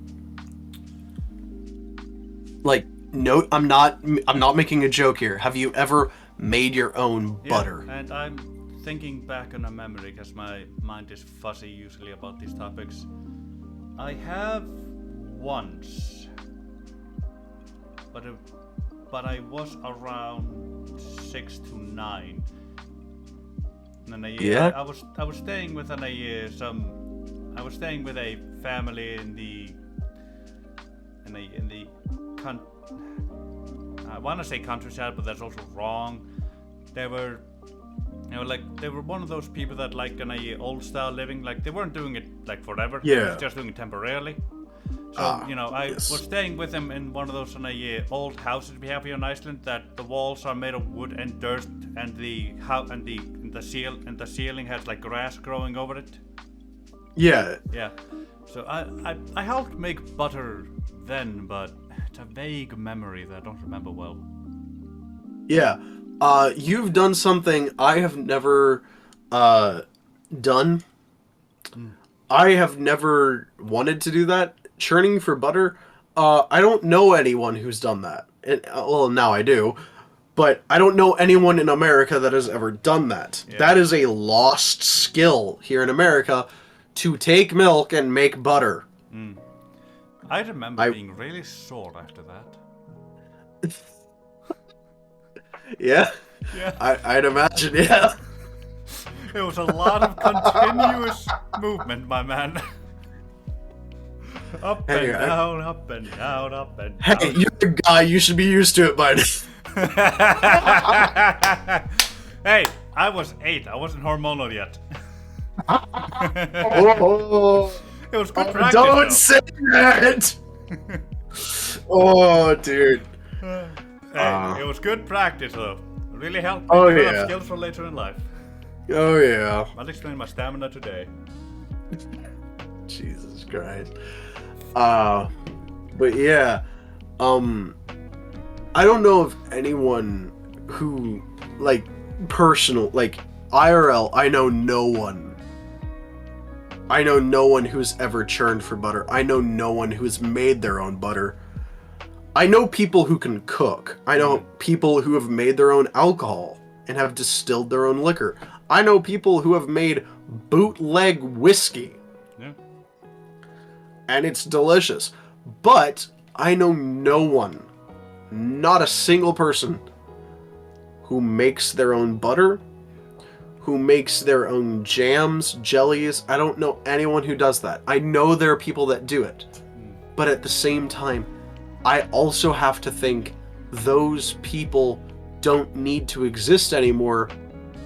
[SPEAKER 1] Like, no, I'm not making a joke here. Have you ever made your own butter?
[SPEAKER 2] Yeah, and I'm thinking back on a memory because my mind is fuzzy usually about these topics. I have once, but I was around 6 to 9. And I was staying with I was staying with a family in the I want to say countryside, but that's also wrong. They were one of those people that like an old style living. Like, they weren't doing it like forever.
[SPEAKER 1] Yeah.
[SPEAKER 2] They were just doing it temporarily. So I was staying with them in one of those old houses we have here in Iceland that the walls are made of wood and dirt, and the ceiling has like grass growing over it.
[SPEAKER 1] Yeah.
[SPEAKER 2] Yeah. So I helped make butter then, but it's a vague memory that I don't remember well.
[SPEAKER 1] Yeah. You've done something I have never done. I have never wanted to do that. Churning for butter. I don't know anyone who's done that. Well, now I do. But I don't know anyone in America that has ever done that.
[SPEAKER 2] Yeah.
[SPEAKER 1] That is a lost skill here in America, to take milk and make butter.
[SPEAKER 2] I remember being really sore after that.
[SPEAKER 1] Yeah?
[SPEAKER 2] Yeah.
[SPEAKER 1] I'd imagine, yeah.
[SPEAKER 2] It was a lot of continuous movement, my man. Up and down, up and down, up and down.
[SPEAKER 1] Hey, you're a guy, you should be used to it by now.
[SPEAKER 2] Hey, I was 8. I wasn't hormonal yet.
[SPEAKER 1] Oh,
[SPEAKER 2] It was good practice,
[SPEAKER 1] don't
[SPEAKER 2] though.
[SPEAKER 1] say that. Oh, dude.
[SPEAKER 2] Hey, it was good practice, though. It really helped me
[SPEAKER 1] Oh
[SPEAKER 2] develop
[SPEAKER 1] yeah.
[SPEAKER 2] skills for later in life.
[SPEAKER 1] Oh yeah.
[SPEAKER 2] I'll explain my stamina today.
[SPEAKER 1] Jesus Christ. But yeah. Um, I don't know of anyone who, like, personal, like, IRL, I know no one. I know no one who's ever churned for butter. I know no one who's made their own butter. I know people who can cook. I know people who have made their own alcohol and have distilled their own liquor. I know people who have made bootleg whiskey.
[SPEAKER 2] Yeah.
[SPEAKER 1] And it's delicious. But I know no one, not a single person, who makes their own butter, who makes their own jams, jellies. I don't know anyone who does that. I know there are people that do it. But at the same time, I also have to think those people don't need to exist anymore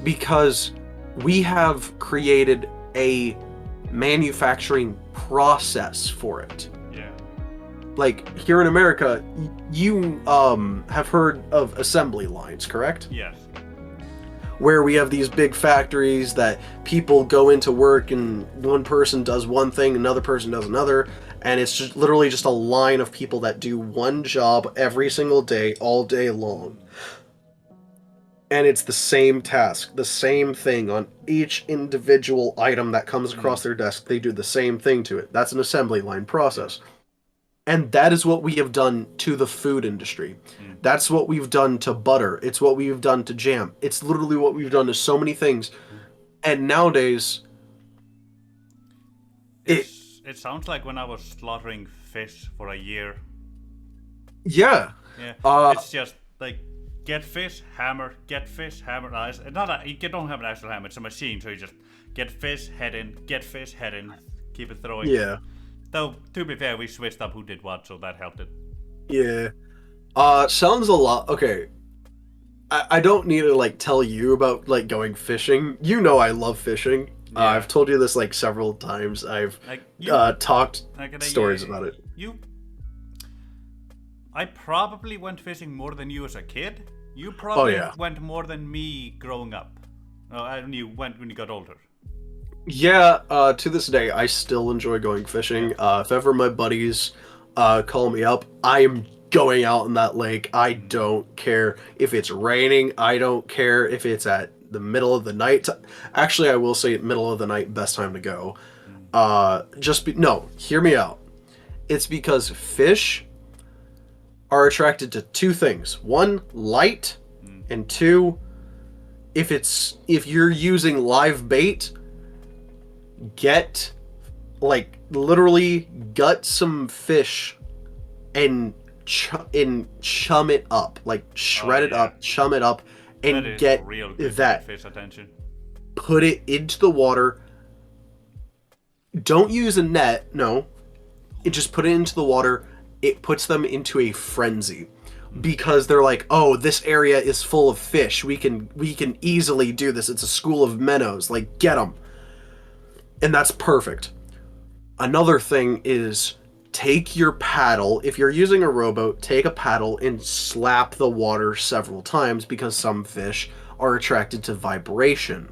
[SPEAKER 1] because we have created a manufacturing process for it.
[SPEAKER 2] Yeah.
[SPEAKER 1] Like here in America, you have heard of assembly lines, correct?
[SPEAKER 2] Yes.
[SPEAKER 1] Where we have these big factories that people go into work and one person does one thing, another person does another, and it's just literally just a line of people that do one job every single day, all day long. And it's the same task, the same thing on each individual item that comes across their desk. They do the same thing to it. That's an assembly line process. And that is what we have done to the food industry. That's what we've done to butter. It's what we've done to jam. It's literally what we've done to so many things. And nowadays,
[SPEAKER 2] It sounds like when I was slaughtering fish for a year.
[SPEAKER 1] yeah.
[SPEAKER 2] Yeah. It's just like get fish, hammer, get fish, hammer, ice. You don't have an actual hammer, it's a machine, so you just get fish, head in, get fish, head in, keep it throwing.
[SPEAKER 1] Yeah.
[SPEAKER 2] Though, to be fair, we switched up who did what, so that helped it.
[SPEAKER 1] Yeah. Sounds a lot. Okay. I don't need to like tell you about like going fishing. You know I love fishing.
[SPEAKER 2] Yeah.
[SPEAKER 1] I've told you this like several times. I've talked stories about it.
[SPEAKER 2] I probably went fishing more than you as a kid. You probably
[SPEAKER 1] yeah.
[SPEAKER 2] went more than me growing up. And you went when you got older.
[SPEAKER 1] Yeah, to this day, I still enjoy going fishing. If ever my buddies call me up, I'm going out in that lake. I don't care if it's raining. I don't care if it's at the middle of the night. Actually, I will say middle of the night, best time to go. No, hear me out. It's because fish are attracted to two things. One, light, and two, if you're using live bait, literally gut some fish and chum it up, like shred it up, chum it up, and get
[SPEAKER 2] real good
[SPEAKER 1] that
[SPEAKER 2] fish attention.
[SPEAKER 1] Put it into the water. Don't use a net, no. Just put it into the water. It puts them into a frenzy because they're like, oh, this area is full of fish. We can easily do this. It's a school of minnows. Like, get them. And that's perfect. Another thing is take your paddle. If you're using a rowboat, take a paddle and slap the water several times because some fish are attracted to vibration.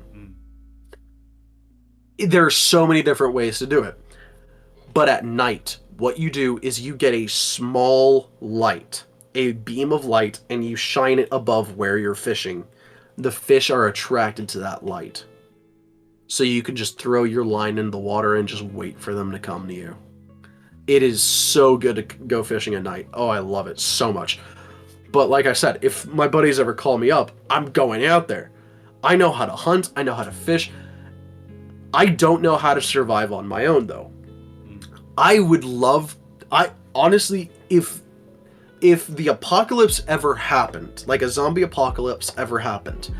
[SPEAKER 1] There are so many different ways to do it. But at night, what you do is you get a small light, a beam of light, and you shine it above where you're fishing. The fish are attracted to that light. So you can just throw your line in the water and just wait for them to come to you. It is so good to go fishing at night. Oh, I love it so much. But like I said, if my buddies ever call me up, I'm going out there. I know how to hunt. I know how to fish. I don't know how to survive on my own, though. Honestly, if the apocalypse ever happened, like a zombie apocalypse ever happened,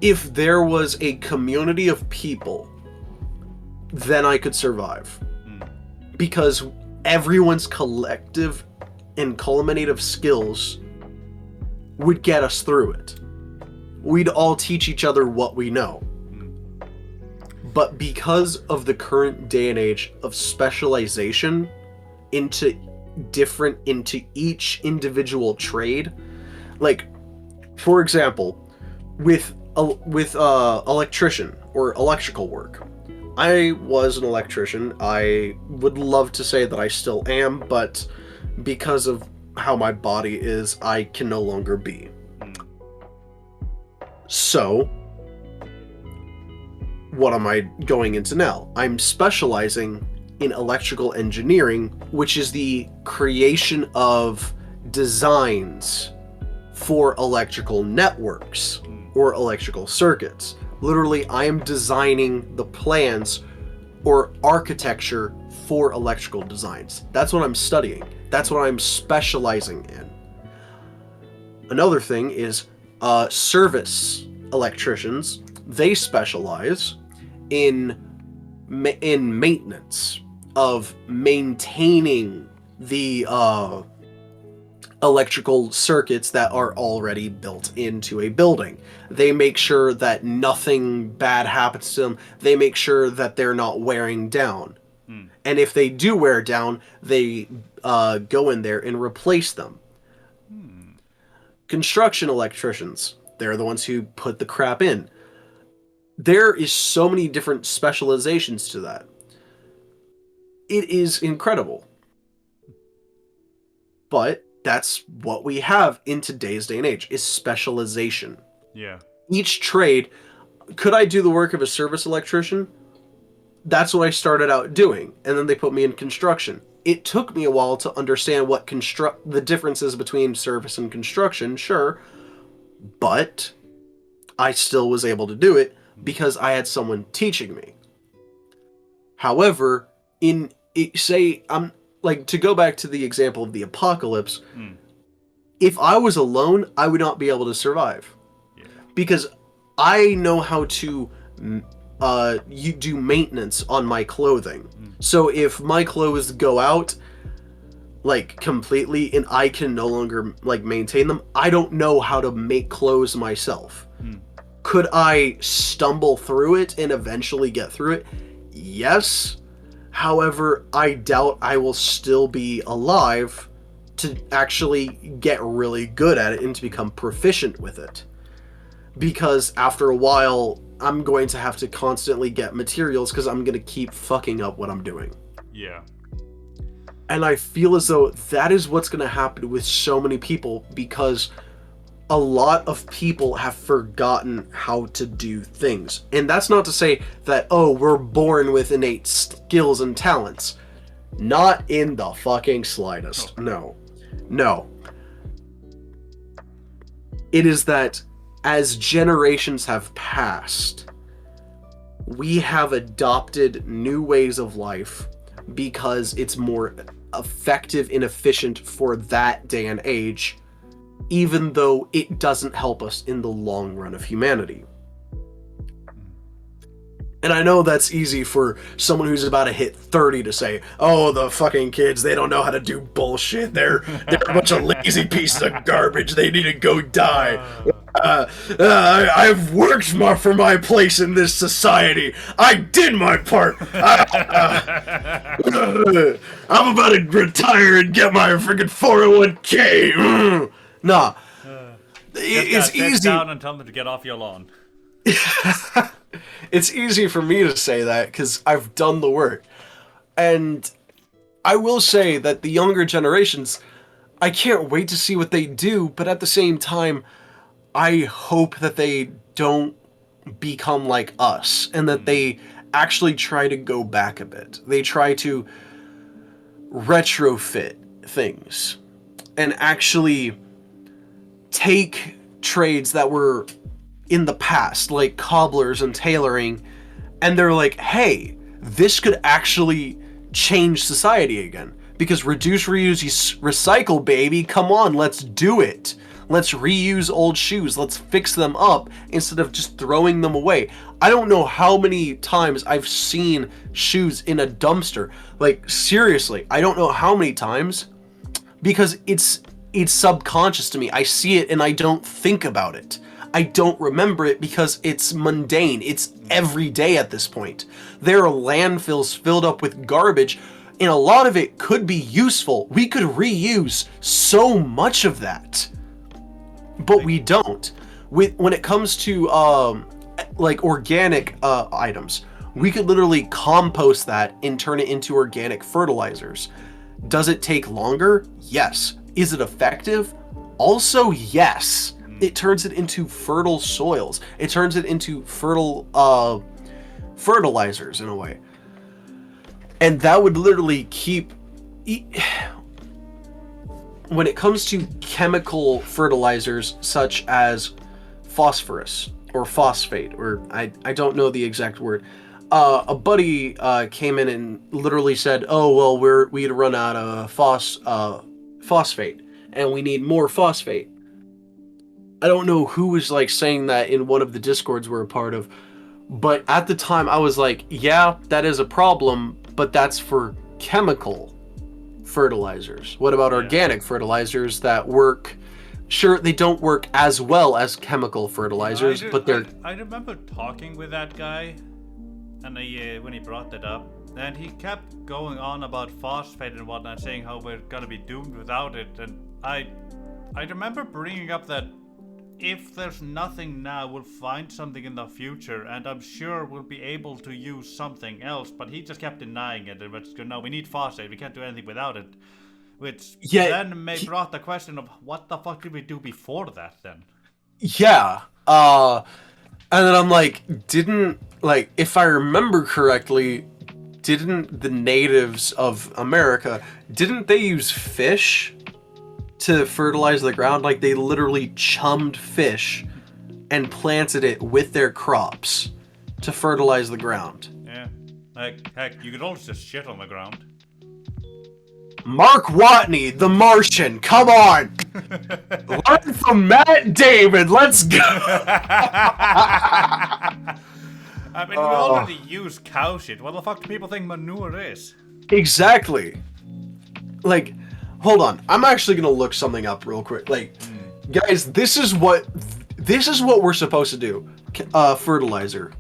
[SPEAKER 1] if there was a community of people, then I could survive. Because everyone's collective and culminative skills would get us through it. We'd all teach each other what we know. But because of the current day and age of specialization into each individual trade, like, for example, with electrician or electrical work, I was an electrician. I would love to say that I still am, but because of how my body is, I can no longer be. So, what am I going into now? I'm specializing in electrical engineering, which is the creation of designs for electrical networks or electrical circuits. Literally, I am designing the plans or architecture for electrical designs. That's what I'm studying. That's what I'm specializing in. Another thing is service electricians. They specialize in maintenance of maintaining the electrical circuits that are already built into a building. They make sure that nothing bad happens to them. They make sure that they're not wearing down. And if they do wear down, they go in there and replace them. Construction electricians, they're the ones who put the crap in. There is so many different specializations to that. It is incredible. But that's what we have in today's day and age, is specialization.
[SPEAKER 2] Yeah.
[SPEAKER 1] Each trade, could I do the work of a service electrician? That's what I started out doing, and then they put me in construction. It took me a while to understand what the differences between service and construction, sure, but I still was able to do it because I had someone teaching me. However, to go back to the example of the apocalypse, if I was alone, I would not be able to survive. Yeah. Because I know how to do maintenance on my clothing. So if my clothes go out, like, completely, and I can no longer, like, maintain them, I don't know how to make clothes myself. Could I stumble through it and eventually get through it? Yes. However, I doubt I will still be alive to actually get really good at it and to become proficient with it. Because after a while, I'm going to have to constantly get materials because I'm going to keep fucking up what I'm doing.
[SPEAKER 2] Yeah.
[SPEAKER 1] And I feel as though that is what's going to happen with so many people, because a lot of people have forgotten how to do things. And that's not to say that, oh, we're born with innate skills and talents. Not in the fucking slightest. No. It is that as generations have passed, we have adopted new ways of life because it's more effective and efficient for that day and age, even though it doesn't help us in the long run of humanity. And I know that's easy for someone who's about to hit 30 to say, oh, the fucking kids, they don't know how to do bullshit. They're a bunch of lazy pieces of garbage. They need to go die. I've worked for my place in this society. I did my part. I'm about to retire and get my freaking 401k. Nah. It's easy.
[SPEAKER 2] Down and tell them to get off your lawn.
[SPEAKER 1] It's easy for me to say that because I've done the work. And I will say that the younger generations, I can't wait to see what they do, but at the same time, I hope that they don't become like us and that they actually try to go back a bit. They try to retrofit things and actually take trades that were in the past, like cobblers and tailoring, and they're like, hey, this could actually change society again. Because reduce, reuse, recycle, baby. Come on, let's do it. Let's reuse old shoes. Let's fix them up instead of just throwing them away. I don't know how many times I've seen shoes in a dumpster. Like, seriously, I don't know how many times. Because it's subconscious to me. I see it and I don't think about it. I don't remember it because it's mundane. It's every day at this point. There are landfills filled up with garbage, and a lot of it could be useful. We could reuse so much of that, but we don't. When it comes to like organic items, we could literally compost that and turn it into organic fertilizers. Does it take longer? Yes. Is it effective? Also, yes. It turns it into fertile soils. It turns it into fertile fertilizers in a way. And that would literally keep... When it comes to chemical fertilizers such as phosphorus or phosphate, or I don't know the exact word, a buddy came in and literally said, "Oh well, we'd run out of phosphate, and we need more phosphate." I don't know who was like saying that in one of the discords we're a part of, but at the time I was like, "Yeah, that is a problem, but that's for chemical fertilizers. What about organic fertilizers that work?" Sure, they don't work as well as chemical fertilizers, but they're...
[SPEAKER 2] I remember talking with that guy, and when he brought that up, and he kept going on about phosphate and whatnot, saying how we're gonna be doomed without it. And I remember bringing up that if there's nothing now, we'll find something in the future, and I'm sure we'll be able to use something else. But he just kept denying it. And no, we need phosphate. We can't do anything without it. Which then brought the question of what the fuck did we do before that then?
[SPEAKER 1] Yeah. And then I'm like, if I remember correctly, didn't the natives of America, didn't they use fish to fertilize the ground? Like, they literally chummed fish and planted it with their crops to fertilize the ground.
[SPEAKER 2] Yeah. Like, heck, you could also just shit on the ground.
[SPEAKER 1] Mark Watney, the Martian, come on! Learn from Matt Damon, let's go!
[SPEAKER 2] I mean, we already use cow shit. What the fuck do people think manure is?
[SPEAKER 1] Exactly. Like, hold on. I'm actually gonna look something up real quick. Like, guys, this is what we're supposed to do. Fertilizer.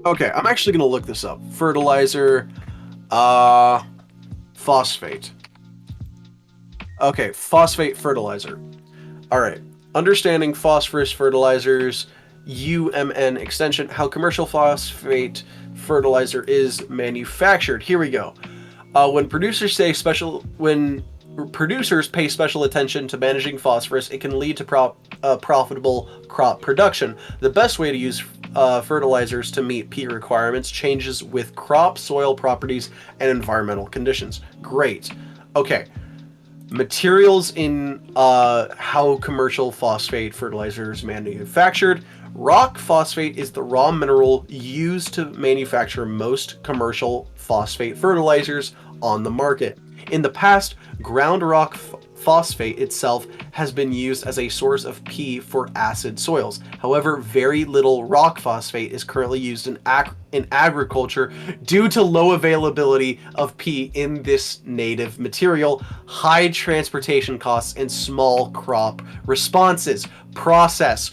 [SPEAKER 1] Okay, I'm actually gonna look this up. Fertilizer. Phosphate. Okay, phosphate fertilizer. Alright. Understanding phosphorus fertilizers, UMN extension, how commercial phosphate fertilizer is manufactured. Here we go. When producers pay special attention to managing phosphorus, it can lead to profitable crop production. The best way to use fertilizers to meet peak requirements changes with crop, soil properties, and environmental conditions. Great. Okay. Materials in how commercial phosphate fertilizer is manufactured. Rock phosphate is the raw mineral used to manufacture most commercial phosphate fertilizers on the market. In the past, ground rock phosphate itself has been used as a source of P for acid soils. However, very little rock phosphate is currently used in agriculture due to low availability of P in this native material, high transportation costs, and small crop responses. Process.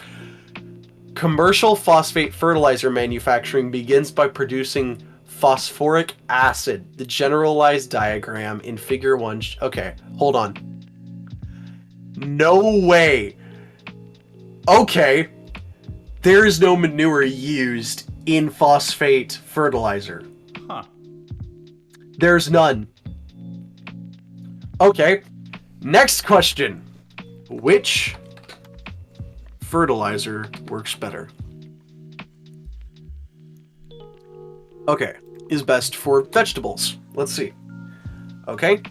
[SPEAKER 1] Commercial phosphate fertilizer manufacturing begins by producing phosphoric acid. The generalized diagram in figure 1... Okay, hold on. No way. Okay. There is no manure used in phosphate fertilizer.
[SPEAKER 2] Huh.
[SPEAKER 1] There's none. Okay. Next question. Which fertilizer works better? Okay. Is best for vegetables. Let's see. Okay.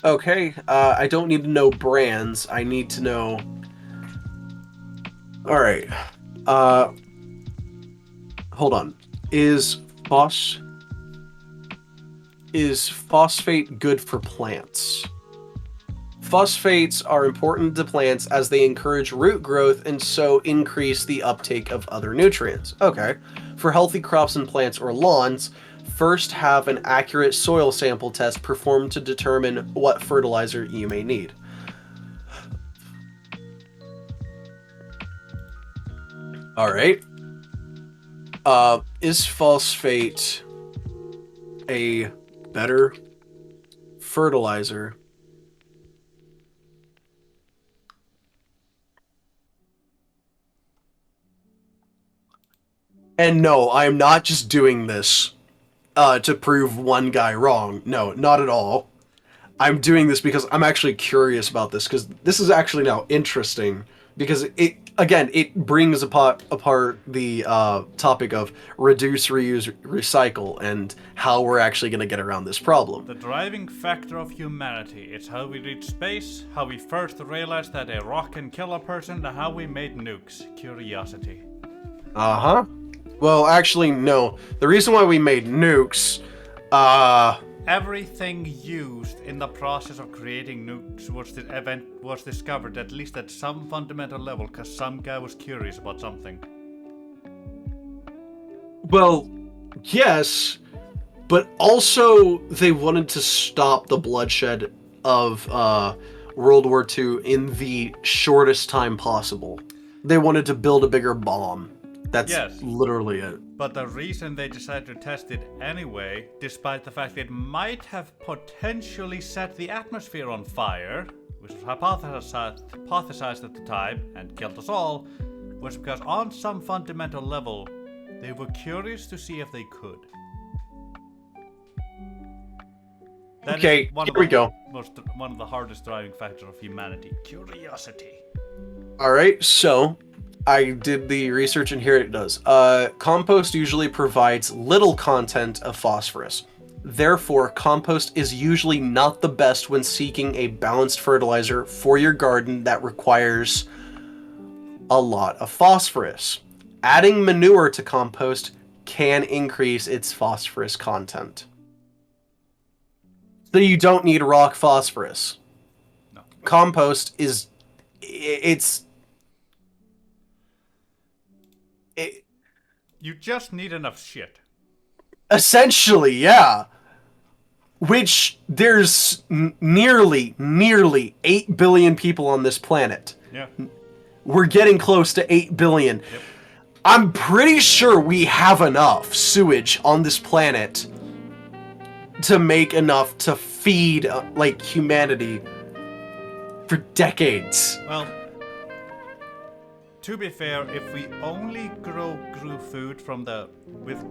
[SPEAKER 1] Okay, I don't need to know brands. I need to know... Alright. Hold on. Is phosphate good for plants? Phosphates are important to plants as they encourage root growth and so increase the uptake of other nutrients. Okay. For healthy crops and plants or lawns, first have an accurate soil sample test performed to determine what fertilizer you may need. All right. Is phosphate a better fertilizer? And no, I am not just doing this to prove one guy wrong. No, not at all. I'm doing this because I'm actually curious about this because this is actually now interesting because it brings apart the topic of reduce, reuse, recycle and how we're actually going to get around this problem.
[SPEAKER 2] The driving factor of humanity. It's how we reached space, how we first realized that a rock can kill a person, and how we made nukes. Curiosity.
[SPEAKER 1] Uh-huh. Well, actually, no. The reason why we made nukes,
[SPEAKER 2] Everything used in the process of creating nukes was discovered at least at some fundamental level because some guy was curious about something.
[SPEAKER 1] well, yes, but also they wanted to stop the bloodshed of World War II in the shortest time possible. They wanted to build a bigger bomb. That's
[SPEAKER 2] Yes,
[SPEAKER 1] literally it.
[SPEAKER 2] but the reason they decided to test it anyway, despite the fact it might have potentially set the atmosphere on fire, which was hypothesized at the time and killed us all, was because on some fundamental level, they were curious to see if they could. That
[SPEAKER 1] Okay,
[SPEAKER 2] is
[SPEAKER 1] here we go.
[SPEAKER 2] one of the hardest driving factors of humanity. Curiosity.
[SPEAKER 1] All right, so I did the research and here it does. Compost usually provides little content of phosphorus. Therefore, compost is usually not the best when seeking a balanced fertilizer for your garden that requires a lot of phosphorus. Adding manure to compost can increase its phosphorus content. So you don't need rock phosphorus.
[SPEAKER 2] No.
[SPEAKER 1] Compost is it's it,
[SPEAKER 2] You just need enough shit.
[SPEAKER 1] essentially, yeah. Which there's nearly 8 billion people on this planet.
[SPEAKER 2] Yeah.
[SPEAKER 1] We're getting close to 8 billion.
[SPEAKER 2] Yep.
[SPEAKER 1] I'm pretty sure we have enough sewage on this planet to make enough to feed like humanity for decades.
[SPEAKER 2] Well, to be fair, if we only grew food from the with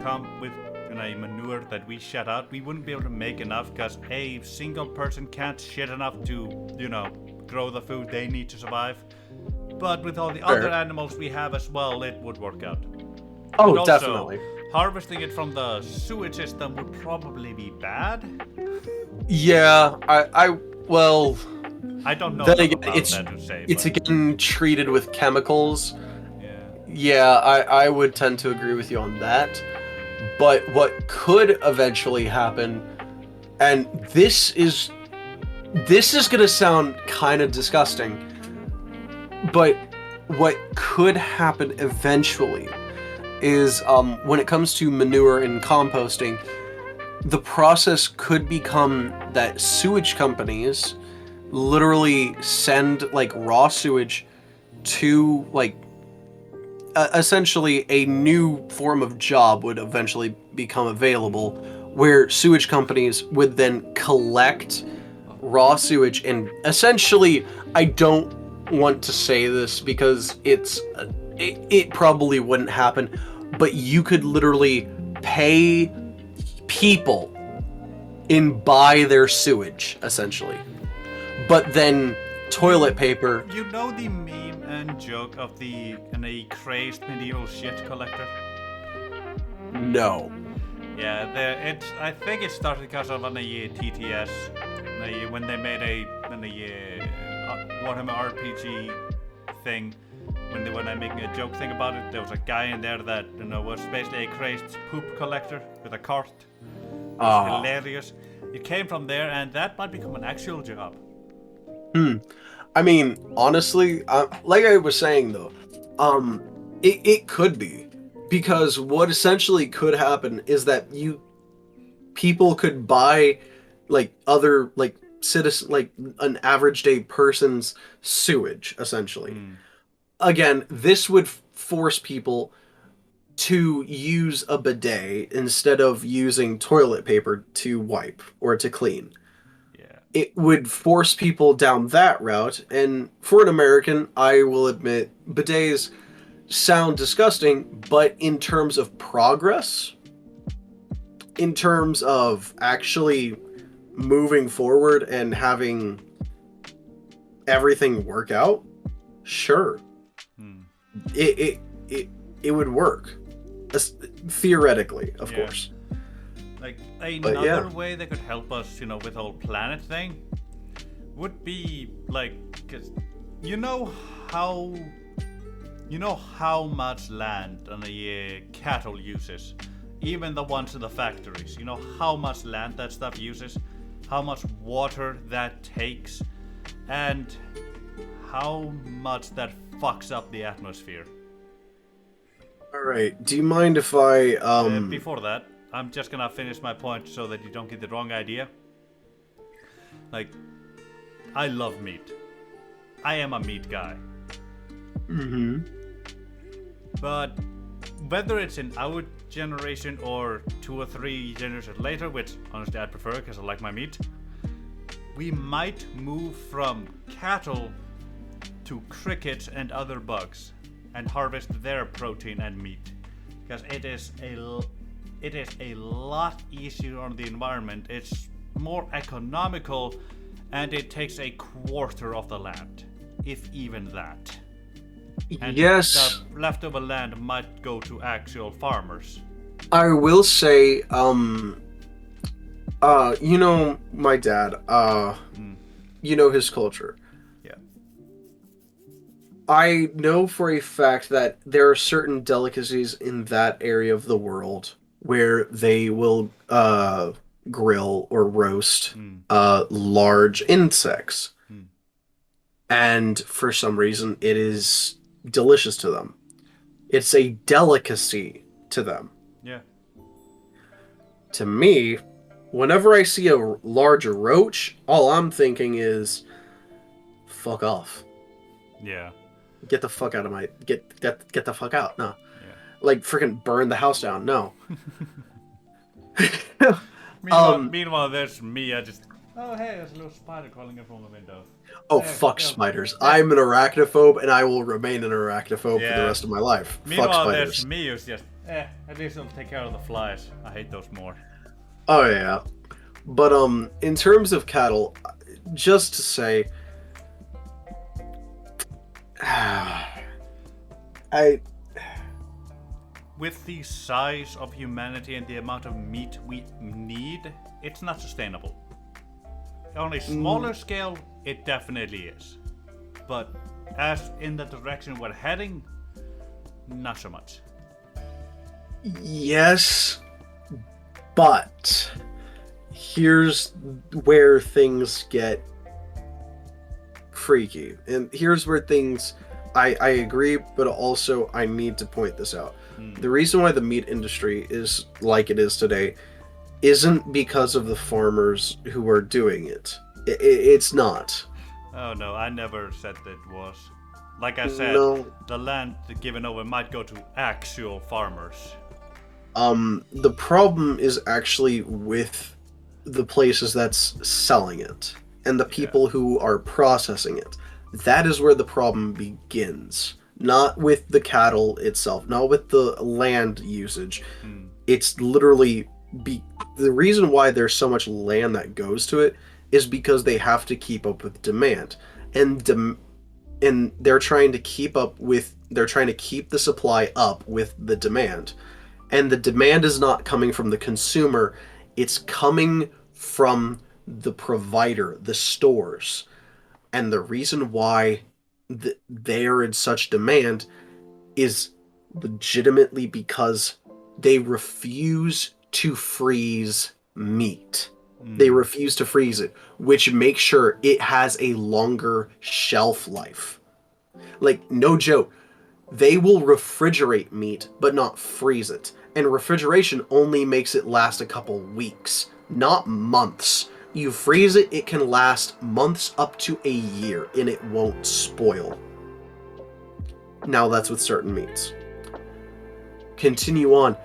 [SPEAKER 2] manure that we shed out, we wouldn't be able to make enough because a single person can't shit enough to grow the food they need to survive. But with all the other animals we have as well, it would work out.
[SPEAKER 1] Oh,
[SPEAKER 2] But also,
[SPEAKER 1] definitely.
[SPEAKER 2] harvesting it from the sewage system would probably be bad.
[SPEAKER 1] Yeah, well,
[SPEAKER 2] I don't know
[SPEAKER 1] then
[SPEAKER 2] enough
[SPEAKER 1] again,
[SPEAKER 2] about
[SPEAKER 1] it's
[SPEAKER 2] that to say.
[SPEAKER 1] it's
[SPEAKER 2] but,
[SPEAKER 1] again treated with chemicals.
[SPEAKER 2] yeah.
[SPEAKER 1] Yeah, I would tend to agree with you on that. But what could eventually happen, and this is gonna sound kind of disgusting, but what could happen eventually is when it comes to manure and composting, the process could become that sewage companies literally send like raw sewage to like essentially a new form of job would eventually become available where sewage companies would then collect raw sewage and essentially I don't want to say this because it probably wouldn't happen, but you could literally pay people and buy their sewage essentially, but then toilet paper.
[SPEAKER 2] You know the meme and joke of a crazed medieval shit collector?
[SPEAKER 1] No.
[SPEAKER 2] Yeah, I think it started because of an TTS when they made a Warhammer RPG thing. When I'm making a joke thing about it, there was a guy in there that was basically a crazed poop collector with a cart. It was hilarious. It came from there, and that might become an actual job.
[SPEAKER 1] Hmm. I mean, honestly, like I was saying though, um, it could be because what essentially could happen is that you people could buy like other like citizen like an average day person's sewage essentially.
[SPEAKER 2] Hmm.
[SPEAKER 1] Again, this would force people to use a bidet instead of using toilet paper to wipe or to clean.
[SPEAKER 2] Yeah.
[SPEAKER 1] It would force people down that route, and for an American, I will admit bidets sound disgusting, but in terms of progress, in terms of actually moving forward and having everything work out, sure,
[SPEAKER 2] Hmm.
[SPEAKER 1] it it it, it would work. Theoretically, of
[SPEAKER 2] Yeah.
[SPEAKER 1] course.
[SPEAKER 2] Like
[SPEAKER 1] But yeah.
[SPEAKER 2] another way that could help us, with the whole planet thing, would be like, cause you know how, how much land a cattle uses, even the ones in the factories. You know how much land that stuff uses, how much water that takes, and how much that fucks up the atmosphere.
[SPEAKER 1] All right. Do you mind if I
[SPEAKER 2] Before that, I'm just gonna finish my point so that you don't get the wrong idea. Like, I love meat. I am a meat guy.
[SPEAKER 1] mhm.
[SPEAKER 2] But whether it's in our generation or 2 or 3 generations later, which honestly I prefer because I like my meat, we might move from cattle to crickets and other bugs and harvest their protein and meat because it is a lot easier on the environment. It's more economical and it takes a quarter of the land, if even that. And the
[SPEAKER 1] Yes,
[SPEAKER 2] leftover land might go to actual farmers.
[SPEAKER 1] I will say my dad,
[SPEAKER 2] Mm,
[SPEAKER 1] his culture.
[SPEAKER 2] yeah.
[SPEAKER 1] I know for a fact that there are certain delicacies in that area of the world where they will grill or roast
[SPEAKER 2] Mm,
[SPEAKER 1] large insects,
[SPEAKER 2] mm,
[SPEAKER 1] and for some reason it is delicious to them. It's a delicacy to them.
[SPEAKER 2] yeah.
[SPEAKER 1] To me, whenever I see a large roach, all I'm thinking is fuck off.
[SPEAKER 2] Yeah.
[SPEAKER 1] Get the fuck out of my get the fuck out. No.
[SPEAKER 2] Yeah.
[SPEAKER 1] Like freaking burn the house down. No.
[SPEAKER 2] Meanwhile,
[SPEAKER 1] um
[SPEAKER 2] meanwhile, there's me. I just. Oh, hey, there's a little spider crawling in from the window.
[SPEAKER 1] oh
[SPEAKER 2] Eh,
[SPEAKER 1] fuck
[SPEAKER 2] eh,
[SPEAKER 1] spiders.
[SPEAKER 2] eh,
[SPEAKER 1] I'm an arachnophobe and I will remain an arachnophobe for the
[SPEAKER 2] yeah.
[SPEAKER 1] rest of my life. Fuck
[SPEAKER 2] Meanwhile, there's
[SPEAKER 1] spiders.
[SPEAKER 2] me who's just. At least I'll take care of the flies. I hate those more.
[SPEAKER 1] Oh yeah. But in terms of cattle, just to say I
[SPEAKER 2] With the size of humanity and the amount of meat we need, it's not sustainable. On a
[SPEAKER 1] mm,
[SPEAKER 2] smaller scale, it definitely is. But as in the direction we're heading, not so much.
[SPEAKER 1] yes, but here's where things get freaky. And here's where things I agree, but also I need to point this out.
[SPEAKER 2] Hmm.
[SPEAKER 1] The reason why the meat industry is like it is today isn't because of the farmers who are doing it. It's not.
[SPEAKER 2] Oh no, I never said that it was. Like I said,
[SPEAKER 1] No.
[SPEAKER 2] the land given over might go to actual farmers.
[SPEAKER 1] The problem is actually with the places that's selling it and the
[SPEAKER 2] Yeah.
[SPEAKER 1] people who are processing it. That is where the problem begins. Not with the cattle itself, not with the land usage.
[SPEAKER 2] Hmm.
[SPEAKER 1] It's literally be the reason why there's so much land that goes to it is because they have to keep up with demand. And and they're trying to keep the supply up with the demand, and the demand is not coming from the consumer, it's coming from the provider, the stores. And the reason why they are in such demand is legitimately because they refuse to freeze meat. They refuse to freeze it, which makes sure it has a longer shelf life. Like, no joke, they will refrigerate meat, but not freeze it. And refrigeration only makes it last a couple weeks, not months. You freeze it, it can last months up to a year, and it won't spoil. Now that's with certain meats. Continue on.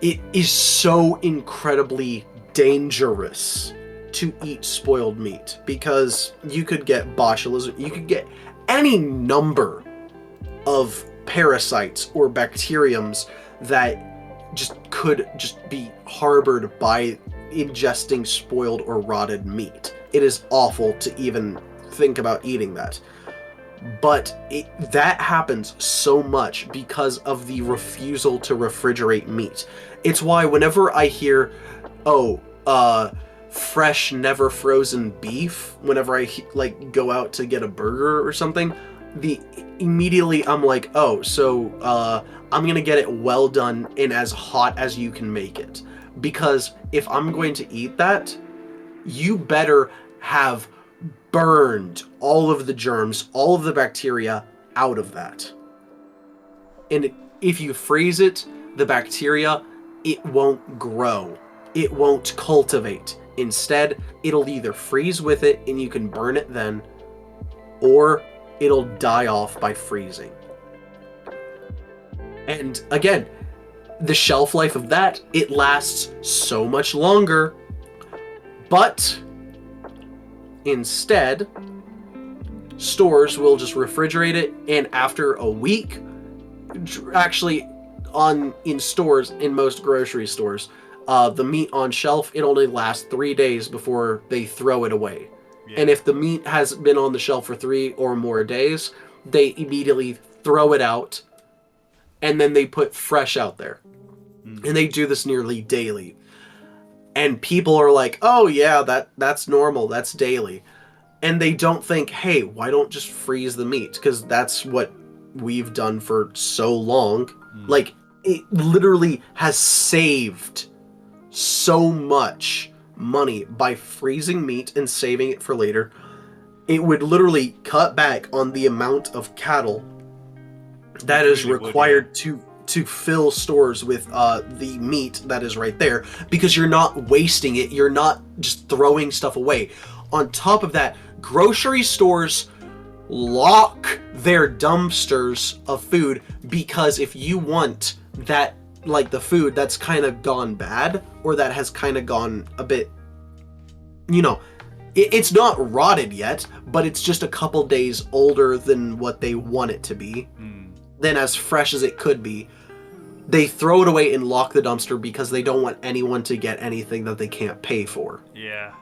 [SPEAKER 1] It is so incredibly dangerous to eat spoiled meat because you could get botulism, you could get any number of parasites or bacteriums that could just be harbored by ingesting spoiled or rotted meat. It is awful to even think about eating that. But that happens so much because of the refusal to refrigerate meat. It's why whenever I hear, fresh, never frozen beef, whenever I go out to get a burger or something, immediately I'm like, I'm gonna get it well done and as hot as you can make it. Because if I'm going to eat that, you better have burned all of the germs, all of the bacteria out of that. And if you freeze it, the bacteria, it won't grow. It won't cultivate. Instead, it'll either freeze with it and you can burn it then, or it'll die off by freezing. And again, the shelf life of that, it lasts so much longer, but instead, stores will just refrigerate it, and after a week, actually, in stores, in most grocery stores, the meat on shelf, it only lasts 3 days before they throw it away. Yeah. And if the meat has been on the shelf for 3 or more days, they immediately throw it out, and then they put fresh out there. And they do this nearly daily. And people are like, oh yeah, that's normal, that's daily. And they don't think, hey, why don't just freeze the meat? Because that's what we've done for so long. Like, it literally has saved so much money by freezing meat and saving it for later. It would literally cut back on the amount of cattle that is required to fill stores with the meat that is right there, because you're not wasting it, you're not just throwing stuff away. On top of that, grocery stores lock their dumpsters of food, because if you want that, like the food that's kind of gone bad or that has kind of gone a bit, it's not rotted yet, but it's just a couple days older than what they want it to be, than as fresh as it could be, they throw it away and lock the dumpster because they don't want anyone to get anything that they can't pay for. Yeah.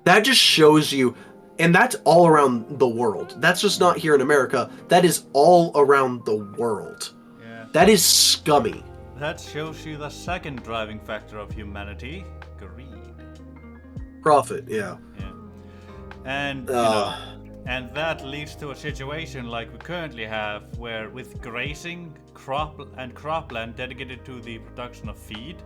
[SPEAKER 1] That just shows you, and that's all around the world. That's just not here in America. That is all around the world. Yeah. That is scummy.
[SPEAKER 2] That shows you the second driving factor of humanity, greed.
[SPEAKER 1] Profit, yeah.
[SPEAKER 2] And, and that leads to a situation like we currently have, where with grazing, cropland dedicated to the production of feed,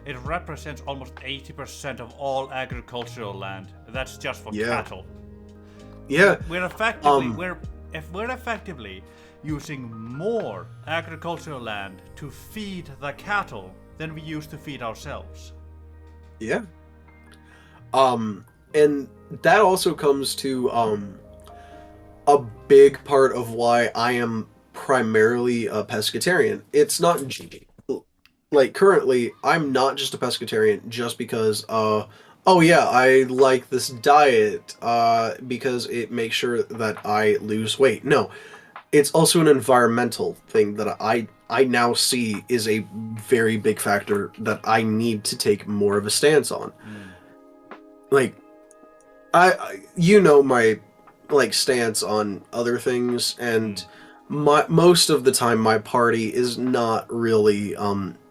[SPEAKER 2] it represents almost 80% of all agricultural land. That's just for cattle.
[SPEAKER 1] Yeah.
[SPEAKER 2] We're effectively using more agricultural land to feed the cattle than we used to feed ourselves.
[SPEAKER 1] Yeah. And that also comes to a big part of why I am primarily a pescatarian. It's not like currently I'm not just a pescatarian just because I like this diet because it makes sure that I lose weight. No, it's also an environmental thing that I now see is a very big factor that I need to take more of a stance on. Like, I my stance on other things, and most of the time my party is not really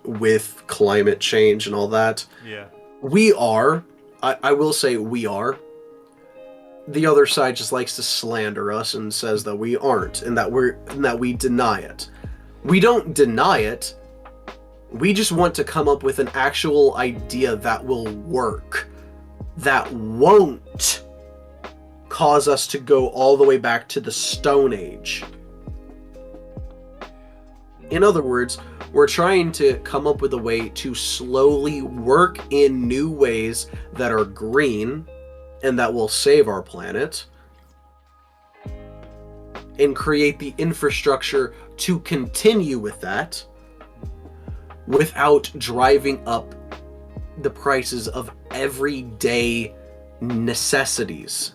[SPEAKER 1] with climate change and all that. Yeah. We are. I will say we are. The other side just likes to slander us and says that we aren't, and that we deny it. We don't deny it. We just want to come up with an actual idea that will work. that won't cause us to go all the way back to the Stone Age. In other words, we're trying to come up with a way to slowly work in new ways that are green and that will save our planet, and create the infrastructure to continue with that without driving up the prices of everyday necessities,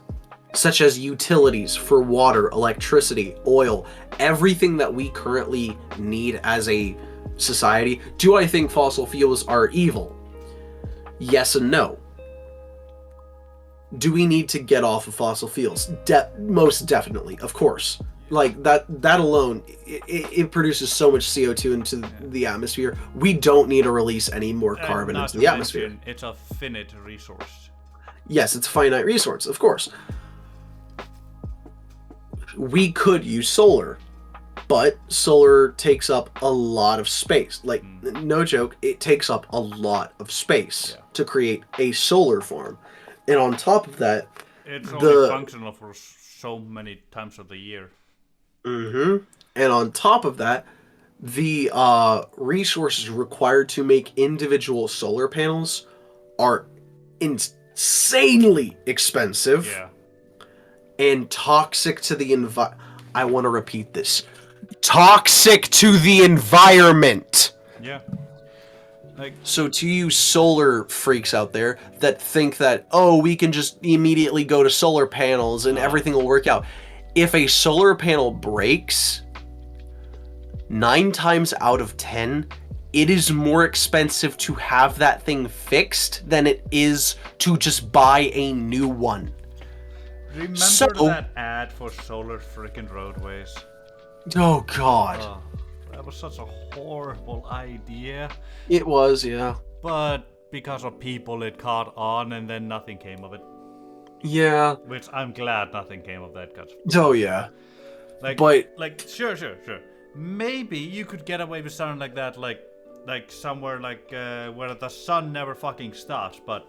[SPEAKER 1] such as utilities for water, electricity, oil, everything that we currently need as a society. Do I think fossil fuels are evil? Yes and no. Do we need to get off of fossil fuels? Most definitely, of course. Like that alone, it produces so much CO2 into the atmosphere. We don't need to release any more carbon into the atmosphere.
[SPEAKER 2] It's a finite resource.
[SPEAKER 1] Yes, it's a finite resource, of course. We could use solar, but solar takes up a lot of space. Like, no joke, it takes up a lot of space to create a solar farm. And on top of that,
[SPEAKER 2] it's only functional for so many times of the year.
[SPEAKER 1] And on top of that, the resources required to make individual solar panels are insanely expensive.
[SPEAKER 2] Yeah.
[SPEAKER 1] And toxic to the I want to repeat this. Toxic to the environment.
[SPEAKER 2] Yeah.
[SPEAKER 1] So to you solar freaks out there that think that, oh, we can just immediately go to solar panels and everything will work out. If a solar panel breaks, 9 times out of 10, it is more expensive to have that thing fixed than it is to just buy a new one.
[SPEAKER 2] Remember that ad for solar freaking roadways?
[SPEAKER 1] Oh, God.
[SPEAKER 2] That was such a horrible idea.
[SPEAKER 1] It was, yeah.
[SPEAKER 2] But because of people, it caught on, and then nothing came of it.
[SPEAKER 1] Yeah.
[SPEAKER 2] Which I'm glad nothing came of that.
[SPEAKER 1] Oh, yeah.
[SPEAKER 2] Sure. Maybe you could get away with something like that, like somewhere where the sun never fucking stops. But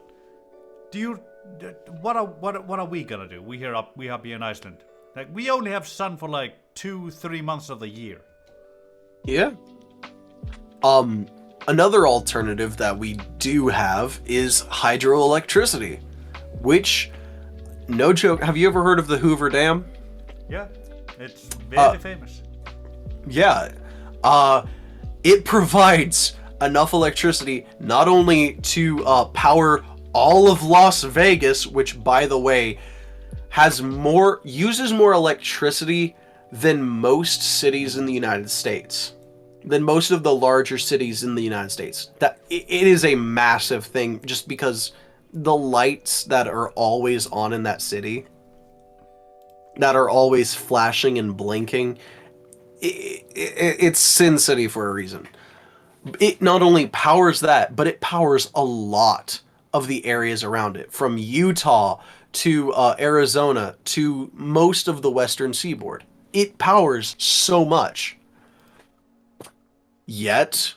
[SPEAKER 2] what are we gonna do? We up here in Iceland. Like, we only have sun for 2-3 months of the year.
[SPEAKER 1] Yeah. Another alternative that we do have is hydroelectricity, which, no joke, have you ever heard of the Hoover Dam?
[SPEAKER 2] Yeah, it's very famous.
[SPEAKER 1] Yeah. It provides enough electricity not only to power all of Las Vegas, which, by the way, uses more electricity than most cities in the United States, than most of the larger cities in the United States. That it is a massive thing, just because the lights that are always on in that city, that are always flashing and blinking, it's Sin City for a reason. It not only powers that, but it powers a lot of the areas around it, from Utah to Arizona to most of the western seaboard. It powers so much. Yet,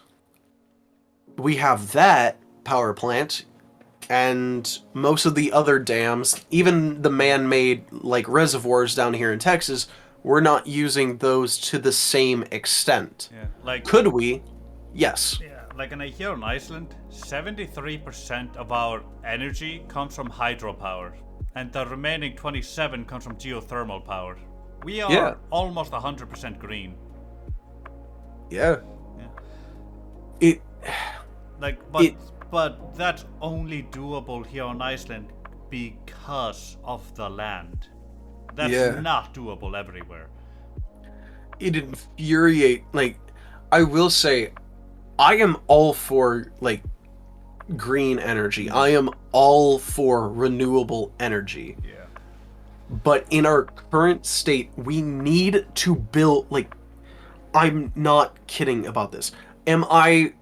[SPEAKER 1] we have that power plant, and most of the other dams, even the man-made reservoirs down here in Texas, we're not using those to the same extent.
[SPEAKER 2] Yeah,
[SPEAKER 1] could we? Yes.
[SPEAKER 2] Yeah, here in Iceland, 73% of our energy comes from hydropower, and the remaining 27% comes from geothermal power. We are almost 100% green.
[SPEAKER 1] Yeah.
[SPEAKER 2] But that's only doable here on Iceland because of the land. That's not doable everywhere.
[SPEAKER 1] It infuriates. I will say, I am all for green energy. I am all for renewable energy.
[SPEAKER 2] Yeah.
[SPEAKER 1] But in our current state, we need to build, I'm not kidding about this. I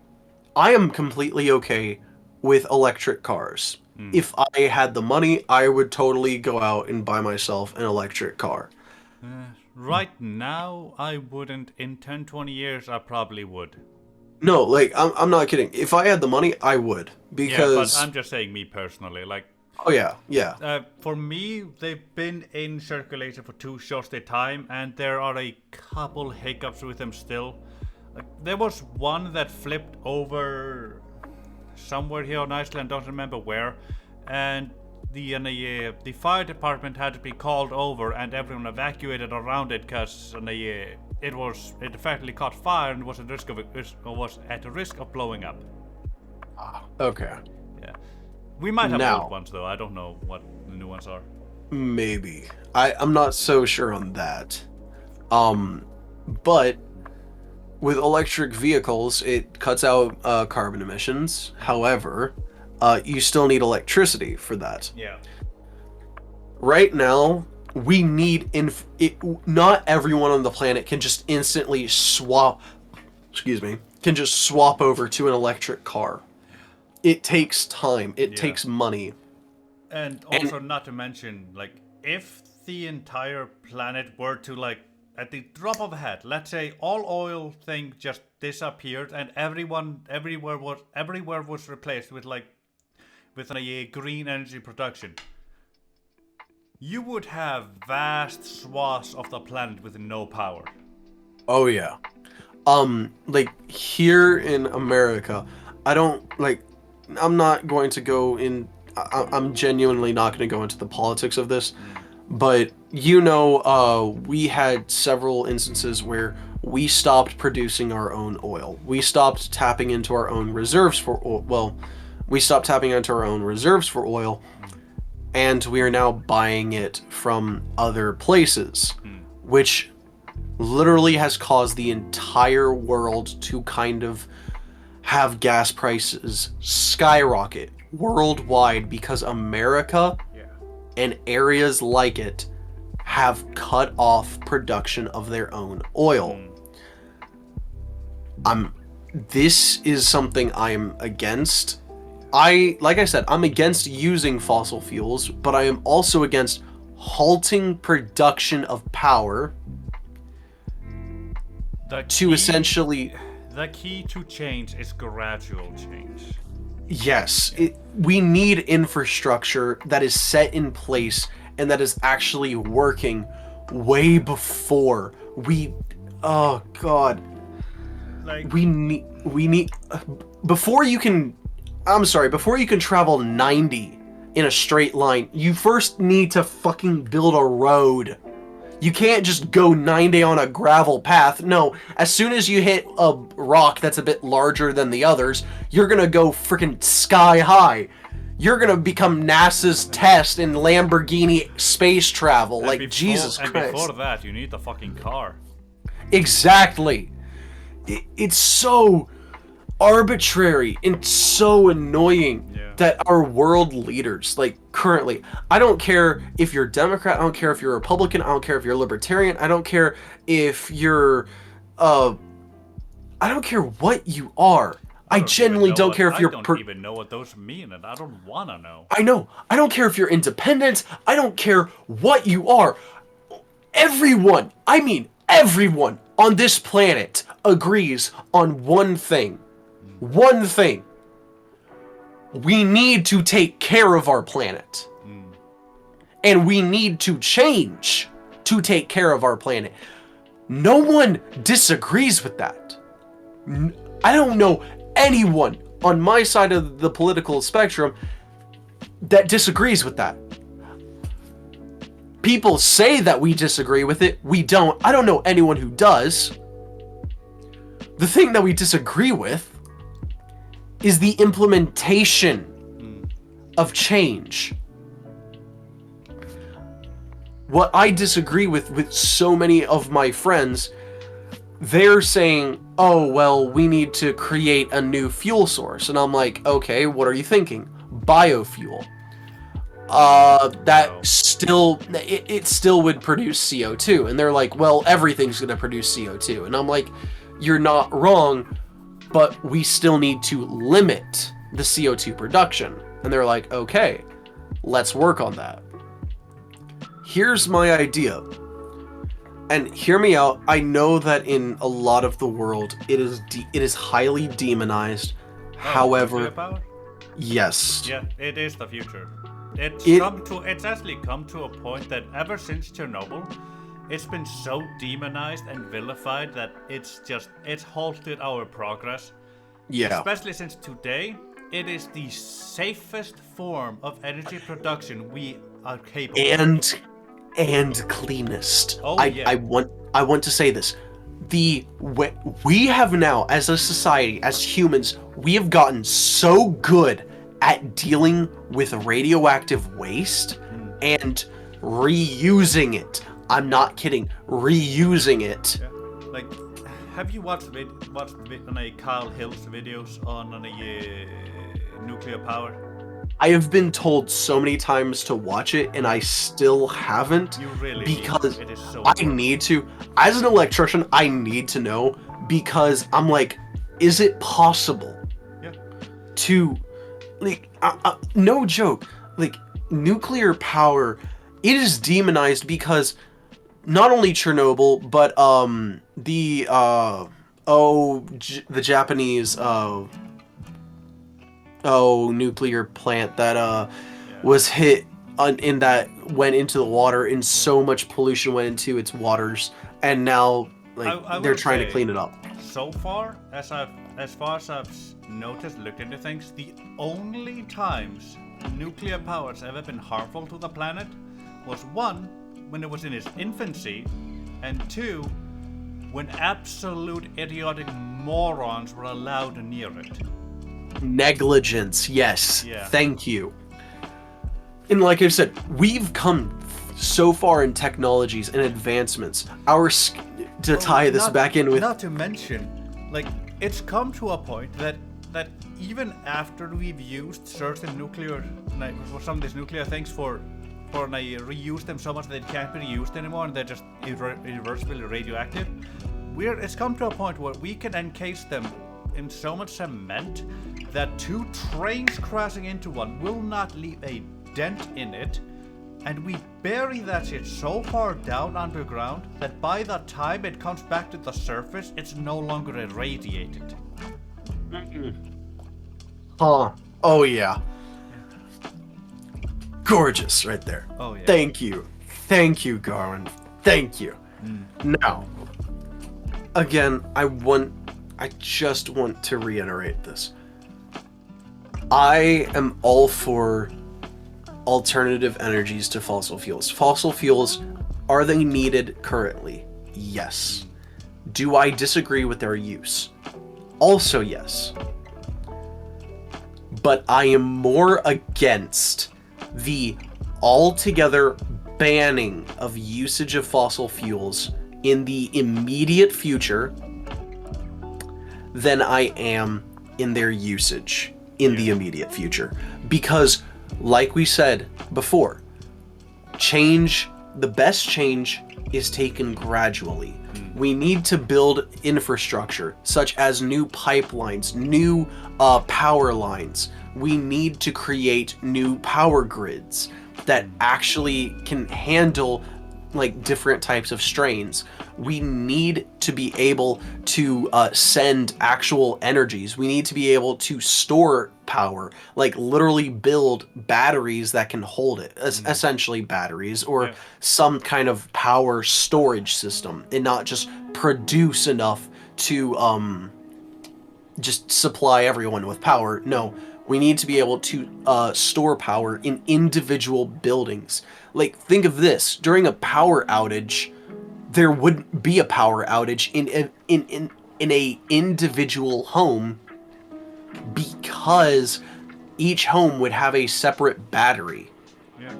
[SPEAKER 1] am completely okay with electric cars. If I had the money, I would totally go out and buy myself an electric car.
[SPEAKER 2] Right now, I wouldn't. In 10-20 years, I probably would.
[SPEAKER 1] No, I'm not kidding. If I had the money, I would. Because...
[SPEAKER 2] Yeah, but I'm just saying me personally.
[SPEAKER 1] Oh yeah, yeah.
[SPEAKER 2] For me, they've been in circulation for too short a time, and there are a couple hiccups with them still. Like, there was one that flipped over somewhere here on Iceland, don't remember where, and the fire department had to be called over and everyone evacuated around it because it effectively caught fire and was at risk of blowing up.
[SPEAKER 1] Okay.
[SPEAKER 2] Yeah, we might have old
[SPEAKER 1] Now,
[SPEAKER 2] ones though. I don't know what the new ones are.
[SPEAKER 1] maybe. I'm not so sure on that. But with electric vehicles, it cuts out carbon emissions. However, you still need electricity for that.
[SPEAKER 2] Yeah.
[SPEAKER 1] Right now, we need not everyone on the planet can just instantly swap, excuse me, can just swap over to an electric car. It takes time, it
[SPEAKER 2] Yeah.
[SPEAKER 1] takes money.
[SPEAKER 2] And
[SPEAKER 1] And
[SPEAKER 2] also, not to mention, like, if the entire planet were to, like, at the drop of a hat, let's say all oil thing just disappeared and everywhere was replaced with a green energy production, you would have vast swaths of the planet with no power.
[SPEAKER 1] oh yeah. Like here in America, I don't like I'm not going to go in I'm genuinely not going to go into the politics of this, but we had several instances where we stopped producing our own oil. We stopped tapping into our own reserves for oil. Well, we stopped tapping into our own reserves for oil, and we are now buying it from other places, which literally has caused the entire world to kind of have gas prices skyrocket worldwide because America
[SPEAKER 2] Yeah.
[SPEAKER 1] and areas like it have cut off production of their own oil. This is something I'm against. Like I said, I'm against using fossil fuels, but I am also against halting production of power to essentially.
[SPEAKER 2] The key to change is gradual change.
[SPEAKER 1] Yes, we need infrastructure that is set in place and that is actually working way before we. Oh God,
[SPEAKER 2] Like,
[SPEAKER 1] we need before you can. I'm sorry, before you can travel 90 in a straight line, you first need to fucking build a road. You can't just go 90 on a gravel path. No, as soon as you hit a rock that's a bit larger than the others, you're gonna go freaking sky high. You're gonna become NASA's test in Lamborghini space travel. Like, Jesus
[SPEAKER 2] and
[SPEAKER 1] Christ.
[SPEAKER 2] before that, you need the fucking car.
[SPEAKER 1] Exactly. It's so arbitrary and so annoying that our world leaders, like currently, I don't care if you're Democrat, I don't care if you're Republican, I don't care if you're Libertarian, I don't care if you're I don't care what you are. I genuinely don't care if you're
[SPEAKER 2] I don't even know what those mean, and I don't wanna know.
[SPEAKER 1] I know. I don't care if you're independent. I don't care what you are. Everyone, I mean everyone on this planet agrees on one thing. One thing. We need to take care of our planet. And we need to change to take care of our planet. No one disagrees with that. I don't know anyone on my side of the political spectrum that disagrees with that. People say that we disagree with it. We don't. I don't know anyone who does. The thing that we disagree with is the implementation of change. What I disagree with so many of my friends, they're saying, oh, well, we need to create a new fuel source. And I'm like, okay, what are you thinking? Biofuel. That still, it still would produce CO2. And they're like, well, everything's going to produce CO2. And I'm like, you're not wrong, but we still need to limit the CO2 production. And they're like, okay, let's work on that. Here's my idea. And hear me out. I know that in a lot of the world, it is highly demonized. However,
[SPEAKER 2] Power?
[SPEAKER 1] yes.
[SPEAKER 2] Yeah, it is the future.
[SPEAKER 1] It
[SPEAKER 2] it's actually come to a point that ever since Chernobyl, it's been so demonized and vilified that it's halted our progress.
[SPEAKER 1] yeah,
[SPEAKER 2] Especially since today, it is the safest form of energy production we are capable of.
[SPEAKER 1] and cleanest.
[SPEAKER 2] Oh yeah.
[SPEAKER 1] I want to say this. We have now, as a society, as humans, we have gotten so good at dealing with radioactive waste and reusing it. I'm not kidding. Reusing it.
[SPEAKER 2] Yeah. Like, have you watched on a Kyle Hill's videos on a nuclear power?
[SPEAKER 1] I have been told so many times to watch it, and I still haven't
[SPEAKER 2] You really need
[SPEAKER 1] because
[SPEAKER 2] to. It is so
[SPEAKER 1] I
[SPEAKER 2] important.
[SPEAKER 1] need to. As an electrician, I need to know because I'm like, is it possible
[SPEAKER 2] Yeah.
[SPEAKER 1] to, like, no joke, like, nuclear power, it is demonized because not only Chernobyl, but the Japanese nuclear plant that
[SPEAKER 2] Yeah.
[SPEAKER 1] was hit in that went into the water, and so much pollution went into its waters, and now like
[SPEAKER 2] I
[SPEAKER 1] they're
[SPEAKER 2] will
[SPEAKER 1] trying to
[SPEAKER 2] say,
[SPEAKER 1] clean it up.
[SPEAKER 2] so far as far as I've noticed, looked into things, the only times nuclear power has ever been harmful to the planet was one, when it was in its infancy, and two, when absolute idiotic morons were allowed near it.
[SPEAKER 1] Negligence, yes.
[SPEAKER 2] Yeah.
[SPEAKER 1] Thank you. And like I said, we've come so far in technologies and advancements. To tie this back in with
[SPEAKER 2] Not to mention, like, it's come to a point that even after we've used certain nuclear, like, for some of these nuclear things for like, reuse them so much that they can't be reused anymore and they're just irreversibly radioactive, it's come to a point where we can encase them in so much cement that two trains crashing into one will not leave a dent in it, and we bury that shit so far down underground that by the time it comes back to the surface, it's no longer irradiated.
[SPEAKER 1] huh. Oh yeah. Gorgeous right there.
[SPEAKER 2] Oh yeah.
[SPEAKER 1] Thank you. Thank you, Garwin. Thank you. Now, again, I just want to reiterate this. I am all for alternative energies to fossil fuels. Fossil fuels, are they needed currently? Yes. Do I disagree with their use? Also, yes. But I am more against the altogether banning of usage of fossil fuels in the immediate future than I am in their usage in the immediate future. Because, like we said before, the best change is taken gradually. We need to build infrastructure, such as new pipelines, new power lines. We need to create new power grids that actually can handle like different types of strains. We need to be able to send actual energies. We need to be able to store power, like literally build batteries that can hold it, essentially batteries, or some kind of power storage system, and not just produce enough to just supply everyone with power. No, we need to be able to store power in individual buildings. Like, think of this: during a power outage, there wouldn't be a power outage in a individual home, because each home would have a separate battery.
[SPEAKER 2] Yeah.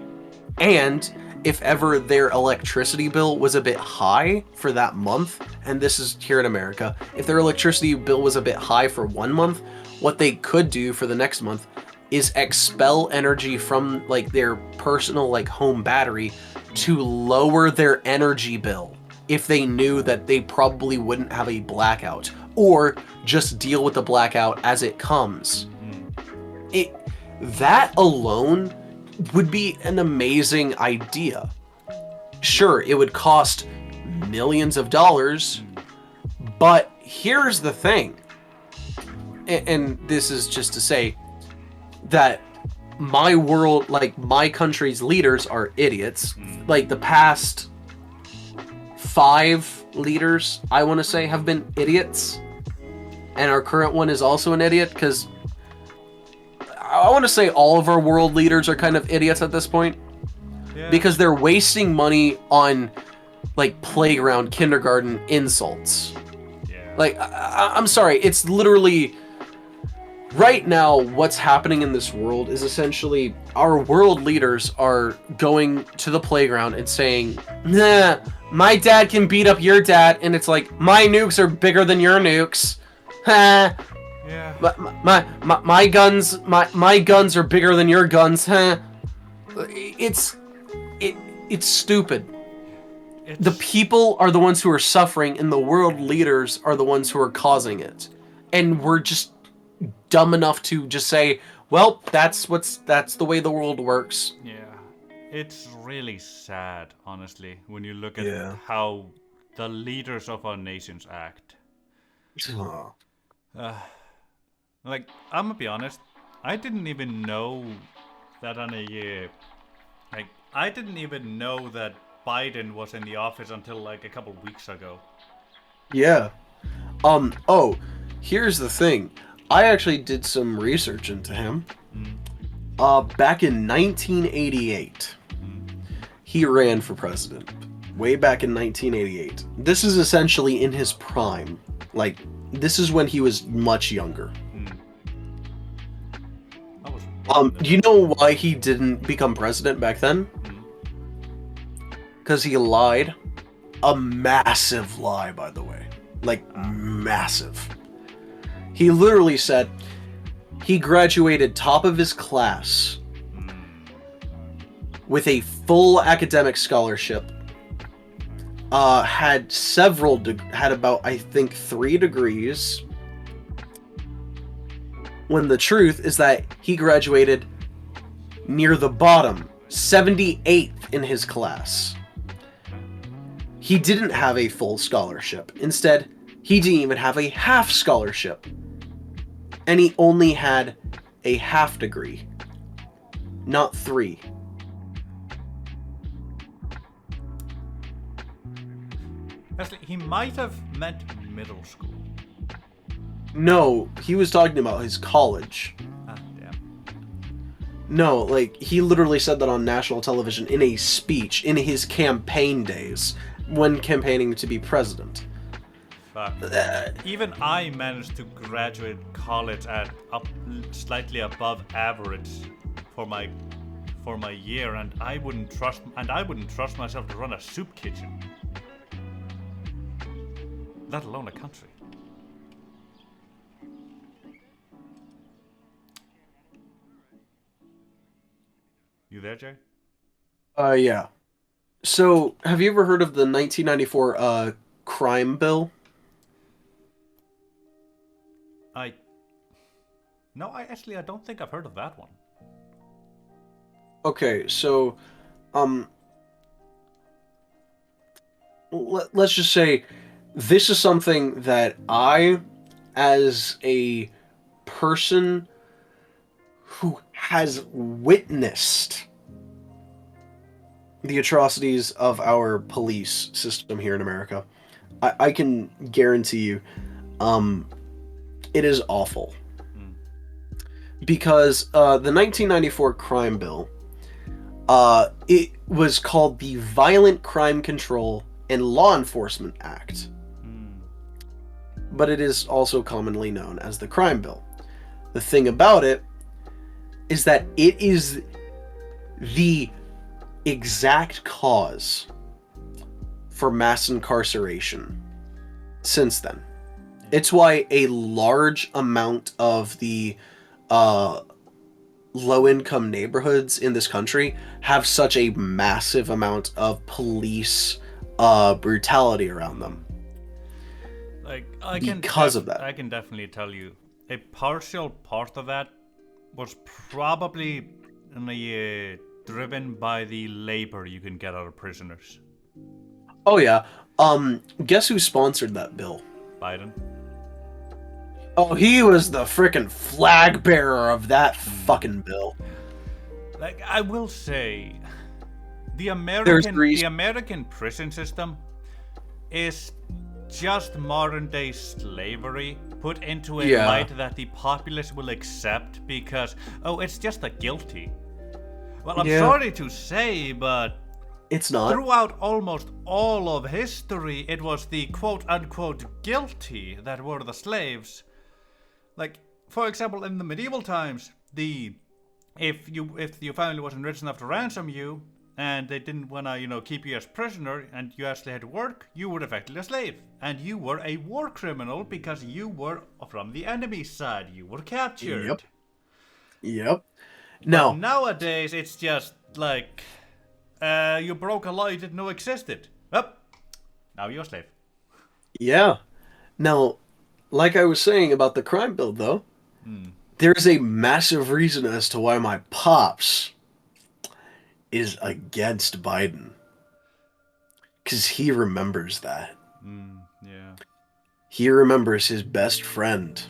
[SPEAKER 1] And if ever their electricity bill was a bit high for that month, and this is here in America, if their electricity bill was a bit high for 1 month, what they could do for the next month is expel energy from like their personal like home battery to lower their energy bill, if they knew that they probably wouldn't have a blackout, or just deal with the blackout as it comes. That alone would be an amazing idea. Sure, it would cost millions of dollars, but here's the thing, and this is just to say that my world, like my country's leaders are idiots. Like the past 5 leaders, I want to say, have been idiots, and our current one is also an idiot because I want to say all of our world leaders are kind of idiots at this point
[SPEAKER 2] Yeah.
[SPEAKER 1] because they're wasting money on like playground, kindergarten insults.
[SPEAKER 2] Yeah.
[SPEAKER 1] Like I'm sorry, it's literally right now what's happening in this world is essentially our world leaders are going to the playground and saying, nah, my dad can beat up your dad, and it's like my nukes are bigger than your nukes. Ha.
[SPEAKER 2] Yeah.
[SPEAKER 1] My guns my guns are bigger than your guns. Huh? It's it's stupid. The
[SPEAKER 2] It's
[SPEAKER 1] people are the ones who are suffering, and the world leaders are the ones who are causing it. And we're just dumb enough to just say, "Well, that's the way the world works."
[SPEAKER 2] yeah. It's really sad, honestly, when you look at
[SPEAKER 1] Yeah.
[SPEAKER 2] how the leaders of our nations act.
[SPEAKER 1] Oh.
[SPEAKER 2] Uh, like, I'm gonna be honest, I didn't even know that on a like I didn't even know that Biden was in the office until like a couple weeks ago.
[SPEAKER 1] Yeah. Oh, here's the thing. I actually did some research into him. Back in 1988, he ran for president. Way back in 1988. This is essentially in his prime. Like, this is when he was much younger.
[SPEAKER 2] I was born
[SPEAKER 1] Do you know why he didn't become president back then? Because he lied. A massive lie, by the way. Like, massive. He literally said he graduated top of his class with a full academic scholarship. Had about, I think, 3 degrees. When the truth is that he graduated near the bottom, 78th in his class. He didn't have a full scholarship. Instead, he didn't even have a half scholarship. And he only had a half degree, not 3.
[SPEAKER 2] Actually, he might have meant middle school.
[SPEAKER 1] No, he was talking about his college.
[SPEAKER 2] Ah, damn.
[SPEAKER 1] No, like, he literally said that on national television in a speech in his campaign days when campaigning to be president.
[SPEAKER 2] Fuck. Even I managed to graduate college at slightly above average for my year, and I wouldn't trust myself to run a soup kitchen, let alone a country. You there, Jay?
[SPEAKER 1] Yeah. So, have you ever heard of the 1994 crime bill?
[SPEAKER 2] I No, I don't think I've heard of that one.
[SPEAKER 1] Okay, so um let's just say this is something that I, as a person who has witnessed the atrocities of our police system here in America, I can guarantee you, it is awful. Because the 1994 crime bill, it was called the Violent Crime Control and Law Enforcement Act. But it is also commonly known as the crime bill. The thing about it is that it is the exact cause for mass incarceration since then. It's why a large amount of the low-income neighborhoods in this country have such a massive amount of police brutality around them.
[SPEAKER 2] Like
[SPEAKER 1] Because of that.
[SPEAKER 2] I can definitely tell you a partial part of that was probably driven by the labor you can get out of prisoners.
[SPEAKER 1] Oh yeah. Guess who sponsored that bill?
[SPEAKER 2] Biden.
[SPEAKER 1] Oh, he was the frickin' flag bearer of that fucking bill.
[SPEAKER 2] Like I will say, the
[SPEAKER 1] There's a
[SPEAKER 2] American the
[SPEAKER 1] reason.
[SPEAKER 2] American prison system is just modern day slavery put into a
[SPEAKER 1] Yeah.
[SPEAKER 2] light that the populace will accept because oh, it's just a guilty. Well, I'm
[SPEAKER 1] Yeah.
[SPEAKER 2] sorry to say, but
[SPEAKER 1] It's not.
[SPEAKER 2] throughout almost all of history, it was the quote unquote guilty that were the slaves. Like, for example, in the medieval times, the if your family wasn't rich enough to ransom you, and they didn't wanna, keep you as prisoner, and you actually had to work, you were effectively a slave, and you were a war criminal because you were from the enemy's side. You were
[SPEAKER 1] Yep.
[SPEAKER 2] captured.
[SPEAKER 1] Yep.
[SPEAKER 2] But
[SPEAKER 1] No.
[SPEAKER 2] nowadays, it's just like you broke a law you didn't know existed. Up, now you're a slave.
[SPEAKER 1] Yeah. Now, like I was saying about the crime bill, though, there's a massive reason as to why my pops is against Biden. Because he remembers that.
[SPEAKER 2] Yeah.
[SPEAKER 1] He remembers his best friend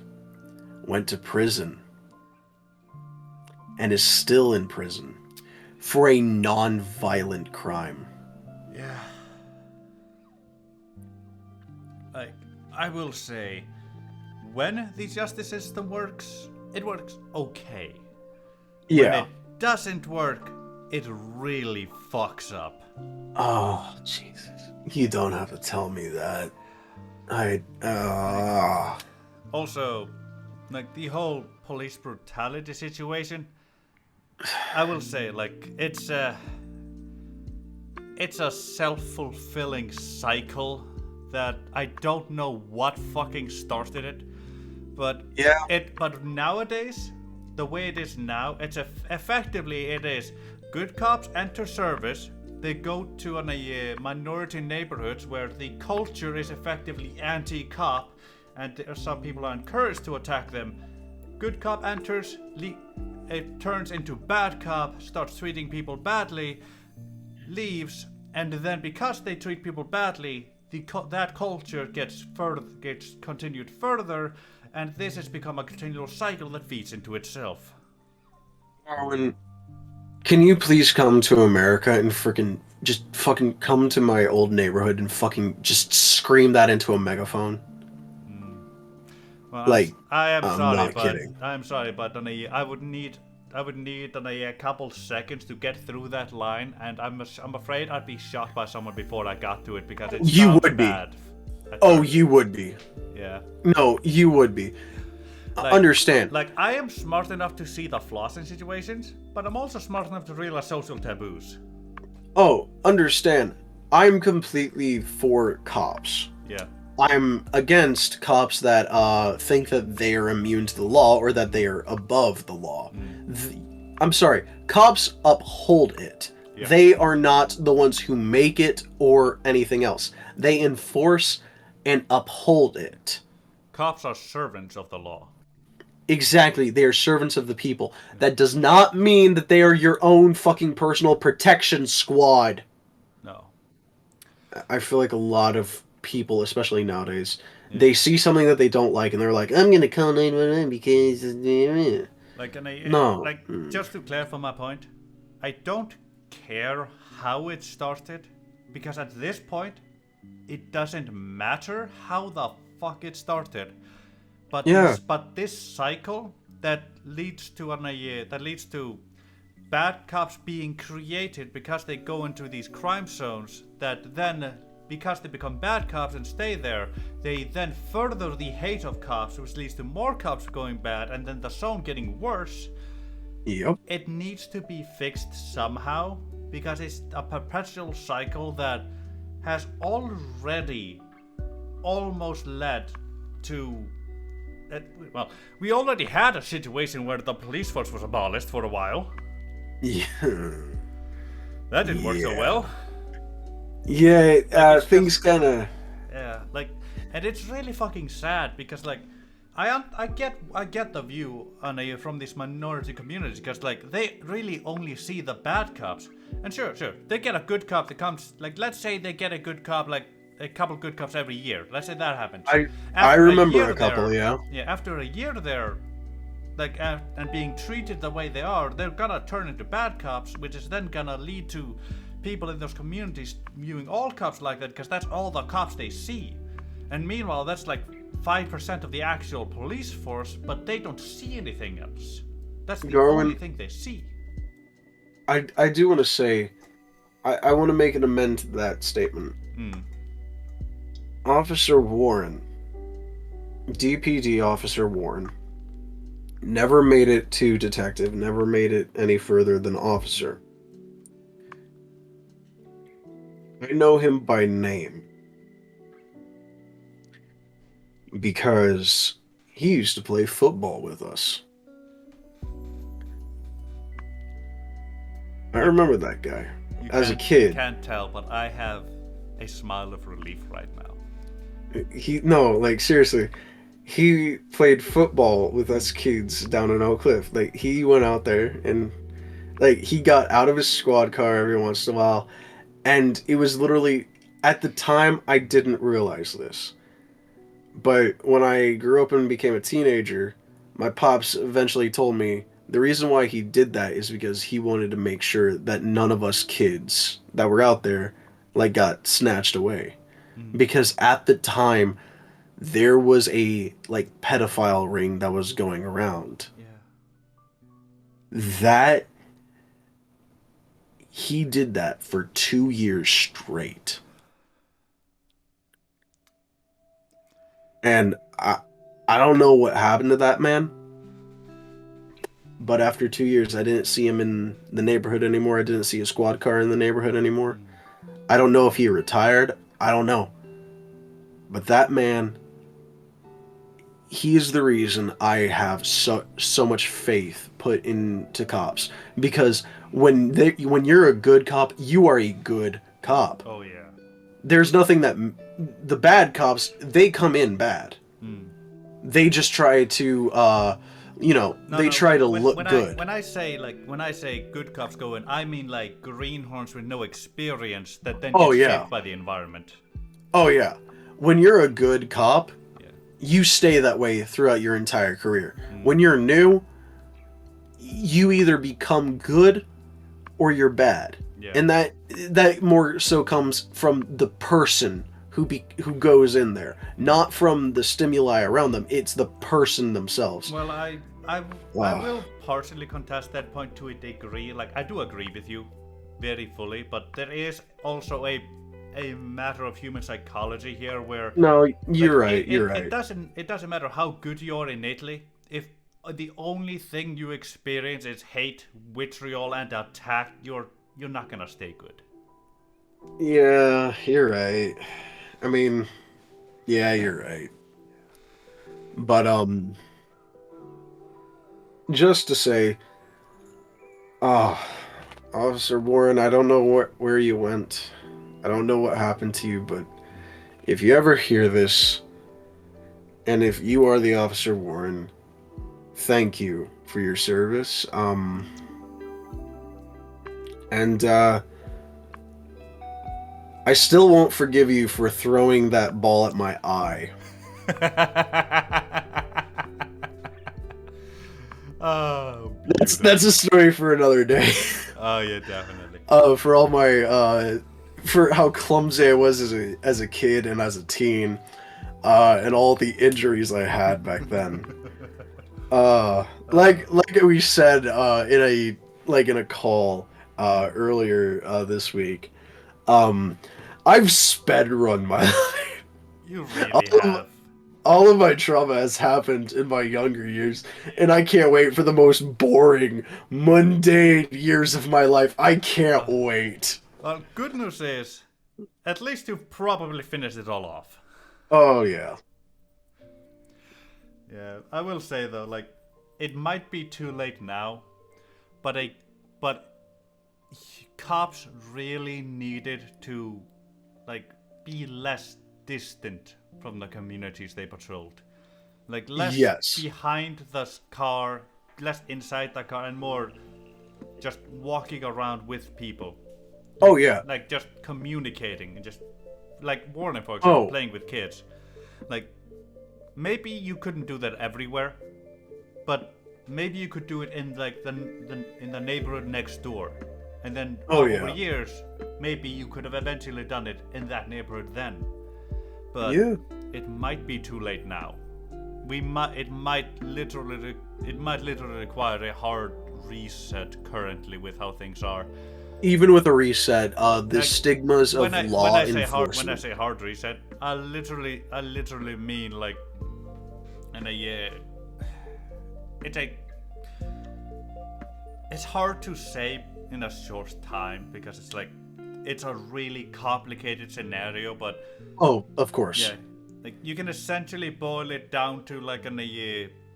[SPEAKER 1] went to prison and is still in prison for a non-violent crime.
[SPEAKER 2] Yeah. Like, I will say, when the justice system works, it works okay. When
[SPEAKER 1] Yeah.
[SPEAKER 2] it doesn't work, it really fucks up.
[SPEAKER 1] Oh, Jesus. You don't have to tell me that. I.
[SPEAKER 2] Also, like the whole police brutality situation, I will say, like, it's a self-fulfilling cycle that I don't know what fucking started it, but
[SPEAKER 1] Yeah.
[SPEAKER 2] but nowadays, the way it is now, it's effectively it is good cops enter service. They go to minority neighborhoods where the culture is effectively anti-cop, and some people are encouraged to attack them. Good cop enters, it turns into bad cop, starts treating people badly, leaves, and then because they treat people badly, that culture gets continued further, and this has become a continual cycle that feeds into itself.
[SPEAKER 1] Darwin, can you please come to America and just fucking come to my old neighborhood and fucking just scream that into a megaphone?
[SPEAKER 2] Well,
[SPEAKER 1] Like,
[SPEAKER 2] I am
[SPEAKER 1] I'm
[SPEAKER 2] sorry,
[SPEAKER 1] not
[SPEAKER 2] but
[SPEAKER 1] kidding.
[SPEAKER 2] I would need a couple seconds to get through that line, and I'm afraid I'd be shot by someone before I got to it because it
[SPEAKER 1] You
[SPEAKER 2] sounds
[SPEAKER 1] would be.
[SPEAKER 2] bad. At
[SPEAKER 1] Oh,
[SPEAKER 2] first.
[SPEAKER 1] you would be.
[SPEAKER 2] Yeah.
[SPEAKER 1] No, you would be.
[SPEAKER 2] Like,
[SPEAKER 1] Understand.
[SPEAKER 2] like I am smart enough to see the flaws in situations, but I'm also smart enough to realize social taboos.
[SPEAKER 1] Oh, understand. I'm completely for cops.
[SPEAKER 2] Yeah.
[SPEAKER 1] I'm against cops that think that they are immune to the law or that they are above the law. I'm sorry, cops uphold it.
[SPEAKER 2] Yeah.
[SPEAKER 1] They are not the ones who make it or anything else. They enforce and uphold it.
[SPEAKER 2] Cops are servants of the law.
[SPEAKER 1] Exactly, they are servants of the people. That does not mean that they are your own fucking personal protection squad.
[SPEAKER 2] No.
[SPEAKER 1] I feel like a lot of people, especially nowadays, they see something that they don't like and they're like, I'm gonna call 911 because.
[SPEAKER 2] Like,
[SPEAKER 1] No.
[SPEAKER 2] just to clarify my point, I don't care how it started, because at this point, it doesn't matter how the fuck it started. But
[SPEAKER 1] Yeah.
[SPEAKER 2] this cycle that leads to bad cops being created because they go into these crime zones that then, because they become bad cops and stay there, they then further the hate of cops, which leads to more cops going bad, and then the zone getting worse.
[SPEAKER 1] Yep.
[SPEAKER 2] It needs to be fixed somehow, because it's a perpetual cycle that has already almost led to. Well, we already had a situation where the police force was abolished for a while.
[SPEAKER 1] Yeah.
[SPEAKER 2] That didn't work so well.
[SPEAKER 1] Yeah,
[SPEAKER 2] Like,
[SPEAKER 1] things kind of.
[SPEAKER 2] Yeah, like, and it's really fucking sad because, like, I get the view from these minority communities, because like they really only see the bad cops, and sure they get a good cop that comes, like, let's say they get a good cop, like a couple good cops every year. Let's say that happens.
[SPEAKER 1] I
[SPEAKER 2] After
[SPEAKER 1] remember
[SPEAKER 2] year
[SPEAKER 1] a couple,
[SPEAKER 2] there,
[SPEAKER 1] yeah.
[SPEAKER 2] Yeah, after a year there, like and being treated the way they are, they're gonna turn into bad cops, which is then gonna lead to people in those communities viewing all cops like that because that's all the cops they see. And meanwhile, that's like 5% of the actual police force, but they don't see anything else. That's the only
[SPEAKER 1] Garwin,
[SPEAKER 2] thing they see.
[SPEAKER 1] I do want to say, I want to make an amend to that statement.
[SPEAKER 2] Mm.
[SPEAKER 1] Officer Warren, DPD Officer Warren, never made it to detective, never made it any further than officer. I know him by name because he used to play football with us. I
[SPEAKER 2] I,
[SPEAKER 1] remember that guy
[SPEAKER 2] you
[SPEAKER 1] as a
[SPEAKER 2] you
[SPEAKER 1] kid.
[SPEAKER 2] can't tell, but I have a smile of relief right now.
[SPEAKER 1] He no, like seriously, he played football with us kids down in Oak Cliff. Like he went out there and like he got out of his squad car every once in a while, and it was literally at the time I didn't realize this. But when I grew up and became a teenager, my pops eventually told me the reason why he did that is because he wanted to make sure that none of us kids that were out there like got snatched away.
[SPEAKER 2] Mm.
[SPEAKER 1] Because at the time there was a like pedophile ring that was going around.
[SPEAKER 2] Yeah.
[SPEAKER 1] That he did that for 2 years straight. And I don't know what happened to that man, but after 2 years, I didn't see him in the neighborhood anymore. I didn't see a squad car in the neighborhood anymore.
[SPEAKER 2] Mm.
[SPEAKER 1] I don't know if he retired. I don't know. But that man, he is the reason I have so much faith put into cops because when you're a good cop, you are a good cop.
[SPEAKER 2] Oh yeah.
[SPEAKER 1] There's nothing that the bad cops, they come in bad.
[SPEAKER 2] Mm.
[SPEAKER 1] They just try to
[SPEAKER 2] No,
[SPEAKER 1] they
[SPEAKER 2] no.
[SPEAKER 1] try to look good.
[SPEAKER 2] When I say good cops go in, I mean like greenhorns with no experience that then
[SPEAKER 1] Oh
[SPEAKER 2] get
[SPEAKER 1] yeah.
[SPEAKER 2] shaped by the environment.
[SPEAKER 1] Oh yeah. When you're a good cop,
[SPEAKER 2] Yeah.
[SPEAKER 1] you stay that way throughout your entire career.
[SPEAKER 2] Mm.
[SPEAKER 1] When you're new, you either become good or you're bad.
[SPEAKER 2] Yeah.
[SPEAKER 1] And that more so comes from the person who goes in there, not from the stimuli around them. It's the person themselves.
[SPEAKER 2] Well, I
[SPEAKER 1] Wow.
[SPEAKER 2] will partially contest that point to a degree. Like I do agree with you very fully, but there is also a matter of human psychology here where
[SPEAKER 1] No, you're
[SPEAKER 2] like,
[SPEAKER 1] right. You're right.
[SPEAKER 2] it doesn't matter how good you are innately if the only thing you experience is hate, vitriol, and attack. You're not gonna stay good.
[SPEAKER 1] Yeah, you're right. I mean, yeah, you're right. But just to say, ah, Officer Warren, I don't know where you went. I don't know what happened to you, but if you ever hear this, and if you are the Officer Warren, thank you for your service. And I still won't forgive you for throwing that ball at my eye.
[SPEAKER 2] Oh,
[SPEAKER 1] That's a story for another day.
[SPEAKER 2] oh yeah, definitely.
[SPEAKER 1] For all my for how clumsy I was as a kid and as a teen, and all the injuries I had back then. Like we said in a call earlier this week, I've sped run my life.
[SPEAKER 2] You
[SPEAKER 1] All
[SPEAKER 2] really
[SPEAKER 1] of,
[SPEAKER 2] have.
[SPEAKER 1] all of my trauma has happened in my younger years, and I can't wait for the most boring, mundane years of my life. I can't wait.
[SPEAKER 2] Well, good news is, at least you've probably finished it all off.
[SPEAKER 1] Oh yeah.
[SPEAKER 2] Yeah, I will say though, like, it might be too late now, but cops really needed to, like, be less distant from the communities they patrolled, like less
[SPEAKER 1] Yes.
[SPEAKER 2] behind the car, less inside the car, and more just walking around with people,
[SPEAKER 1] Oh yeah.
[SPEAKER 2] like just communicating and just like Warren, for example,
[SPEAKER 1] Oh.
[SPEAKER 2] playing with kids. Like maybe you couldn't do that everywhere, but maybe you could do it in like the in the neighborhood next door, and then
[SPEAKER 1] Oh
[SPEAKER 2] over
[SPEAKER 1] yeah.
[SPEAKER 2] years, maybe you could have eventually done it in that neighborhood then. But
[SPEAKER 1] Yeah.
[SPEAKER 2] it might be too late now. We might it might literally require a hard reset currently with how things are.
[SPEAKER 1] Even with a reset, the
[SPEAKER 2] Like
[SPEAKER 1] stigmas of
[SPEAKER 2] when
[SPEAKER 1] law
[SPEAKER 2] I
[SPEAKER 1] enforcement.
[SPEAKER 2] say hard reset, I literally mean like in a year. It's a it's hard to say in a short time because it's like it's a really complicated scenario, but
[SPEAKER 1] Oh, of course.
[SPEAKER 2] yeah, like you can essentially boil it down to like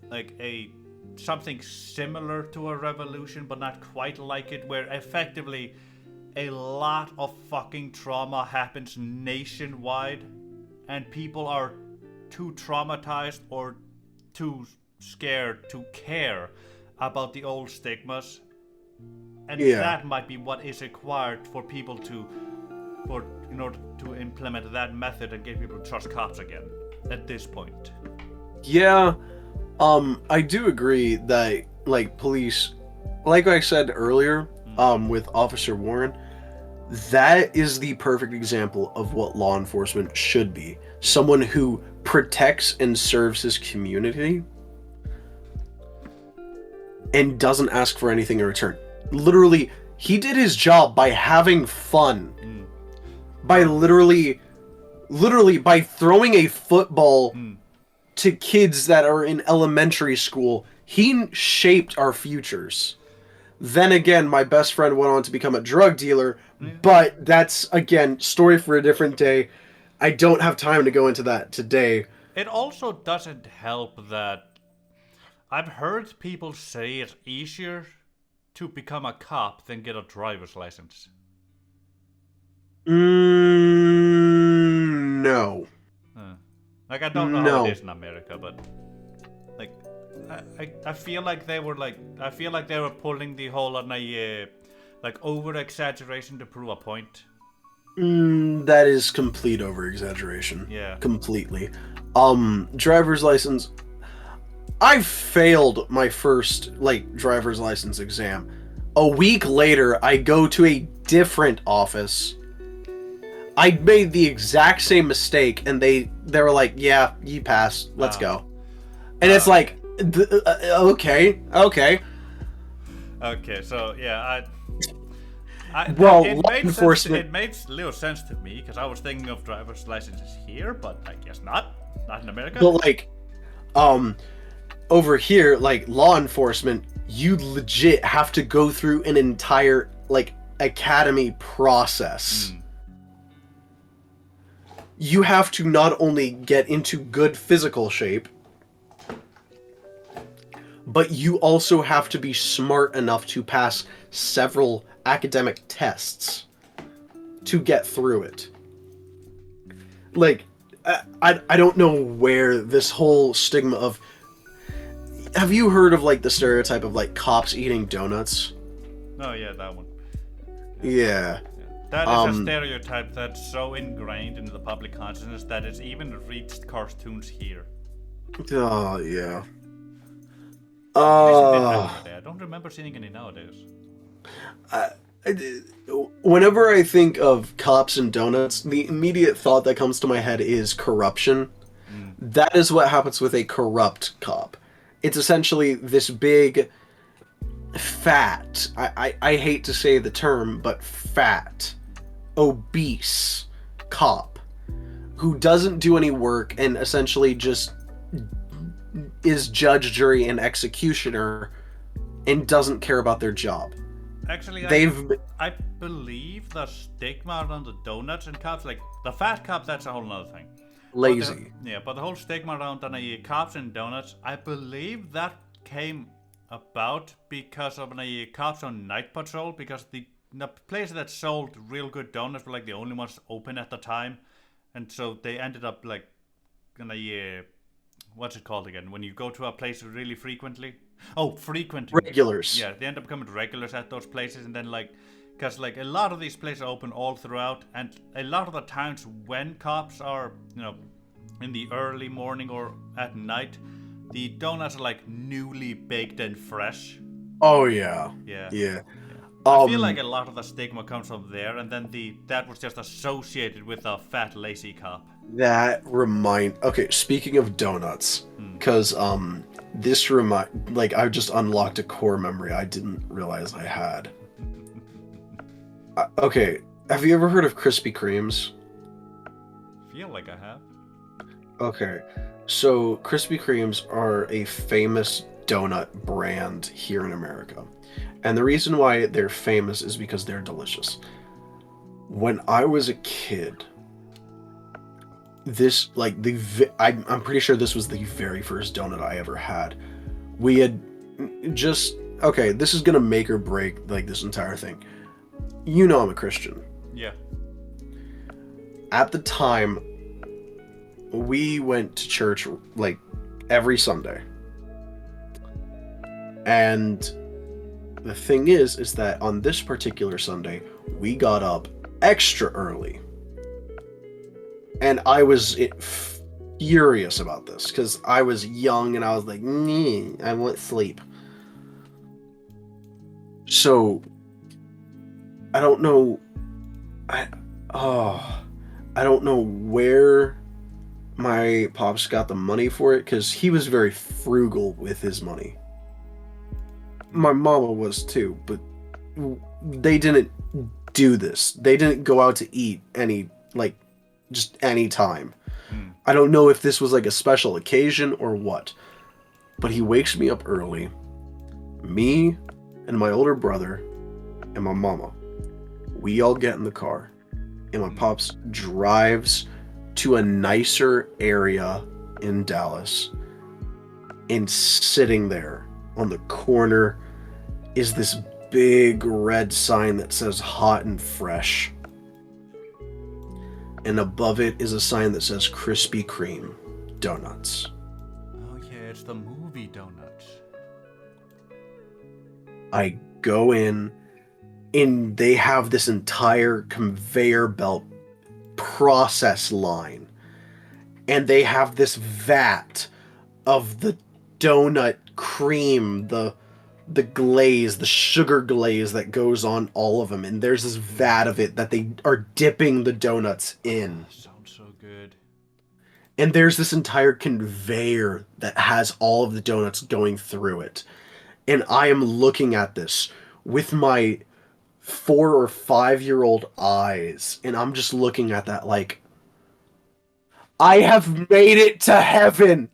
[SPEAKER 2] like a something similar to a revolution, but not quite like it, where effectively a lot of fucking trauma happens nationwide, and people are too traumatized or too scared to care about the old stigmas, and
[SPEAKER 1] Yeah.
[SPEAKER 2] that might be what is required for people to for in order to implement that method and get people to trust cops again at this point.
[SPEAKER 1] Yeah. I do agree that like police, like I said earlier, with Officer Warren, that is the perfect example of what law enforcement should be. Someone who protects and serves his community and doesn't ask for anything in return. Literally, he did his job by having fun. By literally by throwing a football to kids that are in elementary school. He shaped our futures. Then again, my best friend went on to become a drug dealer,
[SPEAKER 2] Yeah.
[SPEAKER 1] but that's again story for a different day. I don't have time to go into that today.
[SPEAKER 2] It also doesn't help that I've heard people say it's easier to become a cop than get a driver's license.
[SPEAKER 1] No.
[SPEAKER 2] Uh, like I don't know how it
[SPEAKER 1] No.
[SPEAKER 2] is in America, but like I feel like they were like I feel like they were pulling the whole on a like over exaggeration to prove a point.
[SPEAKER 1] That is complete over exaggeration.
[SPEAKER 2] Yeah.
[SPEAKER 1] Completely. Driver's license. I failed my first like driver's license exam. A week later, I go to a different office. I made the exact same mistake, and they were like, "Yeah, you passed. Let's
[SPEAKER 2] Oh.
[SPEAKER 1] go." And it's like, okay.
[SPEAKER 2] Okay, so yeah,
[SPEAKER 1] Well,
[SPEAKER 2] it
[SPEAKER 1] law
[SPEAKER 2] made sense.
[SPEAKER 1] enforcement.
[SPEAKER 2] It made little sense to me because I was thinking of driver's licenses here, but I guess not. Not in America.
[SPEAKER 1] But like, um, over here, like law enforcement, you legit have to go through an entire like academy process. You have to not only get into good physical shape, but you also have to be smart enough to pass several academic tests to get through it. Like, I don't know where this whole stigma of. Have you heard of like the stereotype of like cops eating donuts?
[SPEAKER 2] Oh yeah, that one.
[SPEAKER 1] Yeah.
[SPEAKER 2] That is a stereotype that's so ingrained into the public consciousness that it's even reached cartoons here.
[SPEAKER 1] Oh yeah.
[SPEAKER 2] At least it did back in the day. I don't remember seeing any nowadays.
[SPEAKER 1] Whenever I think of cops and donuts, the immediate thought that comes to my head is corruption. That is what happens with a corrupt cop. It's essentially this big, fat, I hate to say the term, but fat, obese cop who doesn't do any work and essentially just is judge, jury, and executioner and doesn't care about their job.
[SPEAKER 2] Actually,
[SPEAKER 1] They've
[SPEAKER 2] I believe the stigma around the donuts and cops, like the fat cop, that's a whole nother thing.
[SPEAKER 1] lazy.
[SPEAKER 2] But the whole stigma around cops and donuts, I believe that came about because of cops on night patrol, because the places that sold real good donuts were like the only ones open at the time, and so they ended up like what's it called again when you go to a place really frequently? Oh, frequenting.
[SPEAKER 1] Regulars.
[SPEAKER 2] Yeah, they end up becoming regulars at those places, and then like because like a lot of these places are open all throughout, and a lot of the times when cops are in the early morning or at night, The donuts are like newly baked and fresh.
[SPEAKER 1] Oh yeah.
[SPEAKER 2] Yeah.
[SPEAKER 1] Yeah.
[SPEAKER 2] Yeah. I feel like
[SPEAKER 1] Um
[SPEAKER 2] a lot of the stigma comes from there, and then the that was just associated with a fat, lazy cop.
[SPEAKER 1] okay, speaking of donuts,
[SPEAKER 2] Hmm.
[SPEAKER 1] cuz this remind like I just unlocked a core memory I didn't realize I had. Okay, have you ever heard of Krispy Kremes?
[SPEAKER 2] Feel like I have.
[SPEAKER 1] Okay. So Krispy Kremes are a famous donut brand here in America. And the reason why they're famous is because they're delicious. When I was a kid, this like I'm pretty sure this was the very first donut I ever had. We had just okay, this is gonna make or break like this entire thing. You know I'm a Christian.
[SPEAKER 2] Yeah.
[SPEAKER 1] At the time, we went to church like every Sunday. And the thing is that on this particular Sunday, we got up extra early. And I was furious about this because I was young and I was like, I want sleep. So I don't know. I oh, I don't know where my pops got the money for it because he was very frugal with his money. My mama was too, but they didn't do this. They didn't go out to eat just any time.
[SPEAKER 2] Hmm.
[SPEAKER 1] I don't know if this was like a special occasion or what, but he wakes me up early. Me and my older brother and my mama, we all get in the car, and my pops drives to a nicer area in Dallas, and sitting there on the corner is this big red sign that says hot and fresh. And above it is a sign that says Krispy Kreme donuts.
[SPEAKER 2] Oh yeah, it's the movie donuts.
[SPEAKER 1] I go in, and they have this entire conveyor belt process line. And they have this vat of the donut cream, the glaze, the sugar glaze that goes on all of them. And there's this vat of it that they are dipping the donuts in.
[SPEAKER 2] Sounds so good.
[SPEAKER 1] And there's this entire conveyor that has all of the donuts going through it. And I am looking at this with my 4 or 5 year old eyes. And I'm just looking at that like, I have made it to heaven.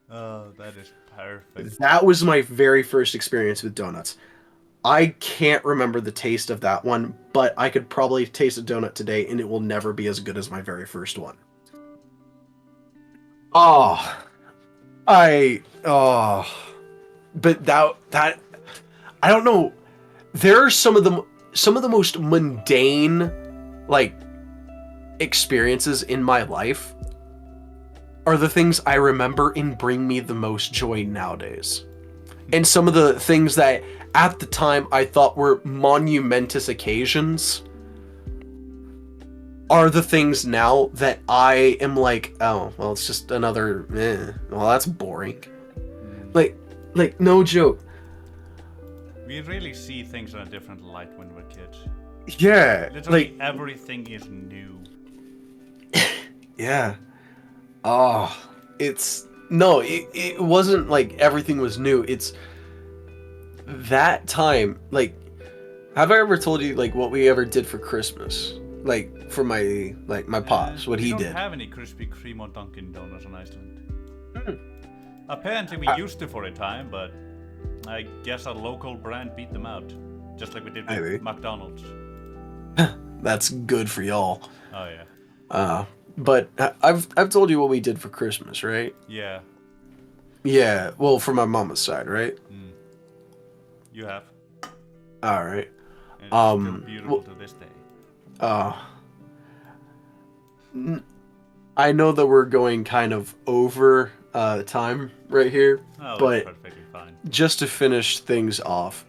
[SPEAKER 2] Oh, that is perfect.
[SPEAKER 1] That was my very first experience with donuts. I can't remember the taste of that one, but I could probably taste a donut today and it will never be as good as my very first one. Oh, oh, but that I don't know. There are some of the most mundane like experiences in my life are the things I remember and bring me the most joy nowadays. And some of the things that at the time I thought were monumentous occasions are the things now that I am like, oh, well, it's just another, well, that's boring. Like, no joke.
[SPEAKER 2] We really see things in a different light when we're kids.
[SPEAKER 1] Yeah,
[SPEAKER 2] Literally
[SPEAKER 1] like,
[SPEAKER 2] everything is new.
[SPEAKER 1] yeah. Oh, it wasn't like everything was new. It's that time, like, have I ever told you, like, what we ever did for Christmas? Like, for my pops, what
[SPEAKER 2] We
[SPEAKER 1] he
[SPEAKER 2] don't
[SPEAKER 1] did.
[SPEAKER 2] have any Krispy Kreme or Dunkin' Donuts in Iceland.
[SPEAKER 1] Hmm.
[SPEAKER 2] Apparently we used to for a time, but I guess a local brand beat them out. Just like we did with
[SPEAKER 1] Maybe.
[SPEAKER 2] McDonald's.
[SPEAKER 1] That's good for y'all.
[SPEAKER 2] Oh yeah.
[SPEAKER 1] But I've told you what we did for Christmas, right?
[SPEAKER 2] Yeah.
[SPEAKER 1] Yeah, well, for my mama's side, right?
[SPEAKER 2] Mm. You have.
[SPEAKER 1] All right.
[SPEAKER 2] And it's still beautiful
[SPEAKER 1] Well,
[SPEAKER 2] to this day.
[SPEAKER 1] I know that we're going kind of over time right here,
[SPEAKER 2] Oh,
[SPEAKER 1] but
[SPEAKER 2] that's perfectly fine.
[SPEAKER 1] just to finish things off,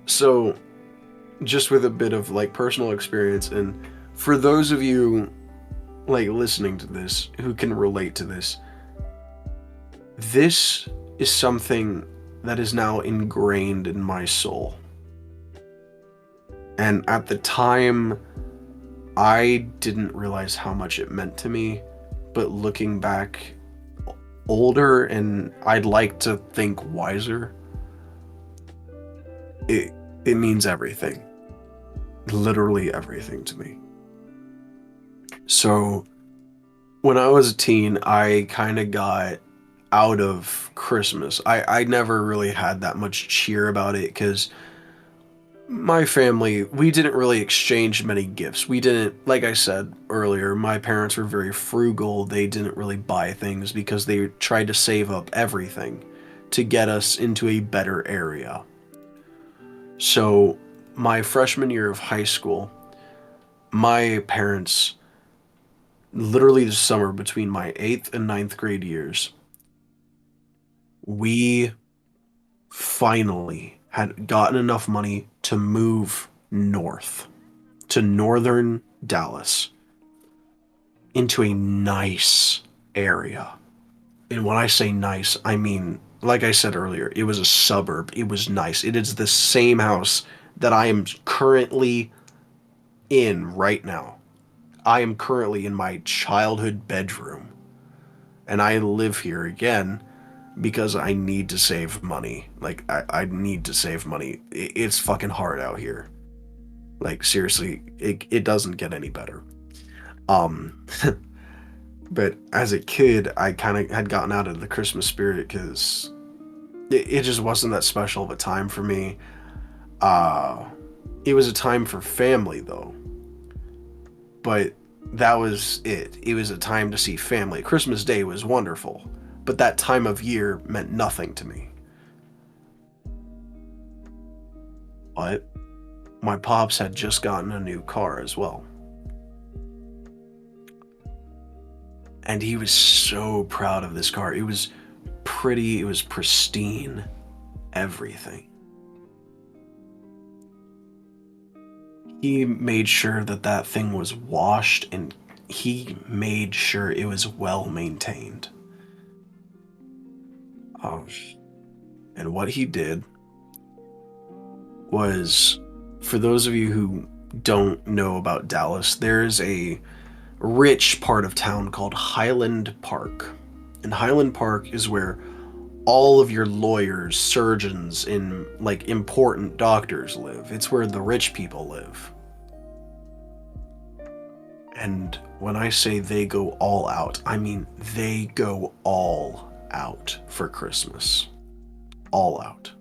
[SPEAKER 1] so just with a bit of like personal experience, and for those of you like listening to this who can relate to this, This is something that is now ingrained in my soul. And at the time, I didn't realize how much it meant to me. But looking back older, and I'd like to think wiser, it, it means everything. Literally everything to me. So when I was a teen, I kind of got out of Christmas. I never really had that much cheer about it because my family, we didn't really exchange many gifts. We didn't, like I said earlier, my parents were very frugal. They didn't really buy things because they tried to save up everything to get us into a better area. So, my freshman year of high school, my parents, literally the summer between my 8th and ninth grade years, we finally had gotten enough money to move north to northern Dallas into a nice area. And when I say nice, I mean, like I said earlier, it was a suburb. It was nice. It is the same house that I am currently in right now. I am currently in my childhood bedroom, and I live here again because I need to save money. Like, I need to save money. It's fucking hard out here. Like, seriously, it doesn't get any better. Um, but as a kid, I kind of had gotten out of the Christmas spirit because it just wasn't that special of a time for me. Uh, it was a time for family, though. But that was it. It was a time to see family. Christmas Day was wonderful, but that time of year meant nothing to me. But my pops had just gotten a new car as well. And he was so proud of this car. It was pretty, it was pristine, everything. He made sure that that thing was washed and he made sure it was well maintained. Um, and what he did was, for those of you who don't know about Dallas, there's a rich part of town called Highland Park. And Highland Park is where all of your lawyers, surgeons, and like important doctors live. It's where the rich people live. And when I say they go all out, I mean they go all out for Christmas. All out.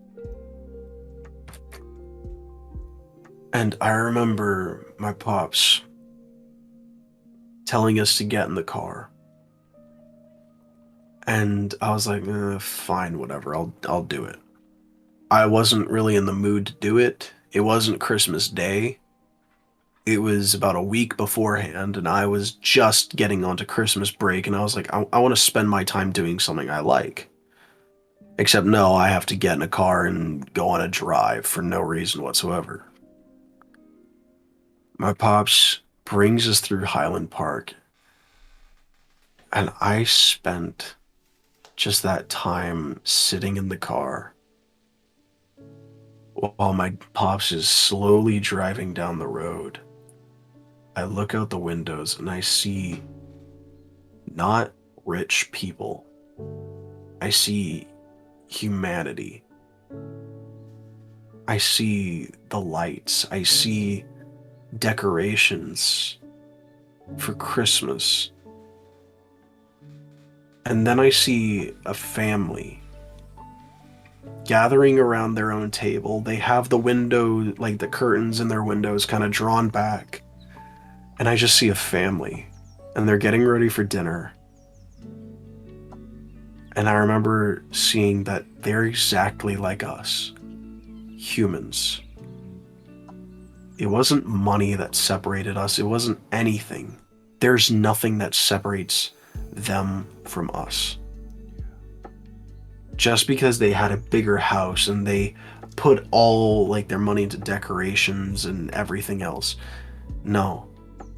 [SPEAKER 1] And I remember my pops telling us to get in the car. And I was like, fine, whatever, I'll do it. I wasn't really in the mood to do it. It wasn't Christmas Day. It was about a week beforehand, and I was just getting onto Christmas break, and I was like, I want to spend my time doing something I like. Except, no, I have to get in a car and go on a drive for no reason whatsoever. My pops brings us through Highland Park, and I spent just that time sitting in the car while my pops is slowly driving down the road. I look out the windows and I see not rich people. I see humanity. I see the lights. I see decorations for Christmas. And then I see a family gathering around their own table. They have the window, like the curtains in their windows, kind of drawn back. And I just see a family. And they're getting ready for dinner. And I remember seeing that they're exactly like us, humans. It wasn't money that separated us, it wasn't anything. There's nothing that separates them from us. Just because they had a bigger house and they put all like their money into decorations and everything else. No,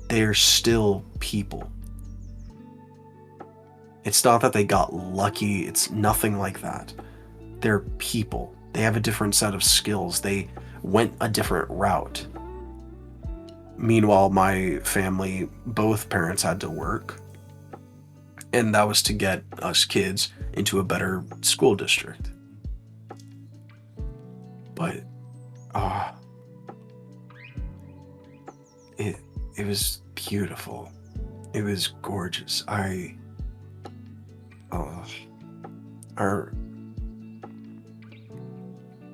[SPEAKER 1] they're still people. It's not that they got lucky, it's nothing like that. They're people. They have a different set of skills. They went a different route. Meanwhile, my family, both parents had to work, and that was to get us kids into a better school district. But ah, it it was beautiful. It was gorgeous. Uh, our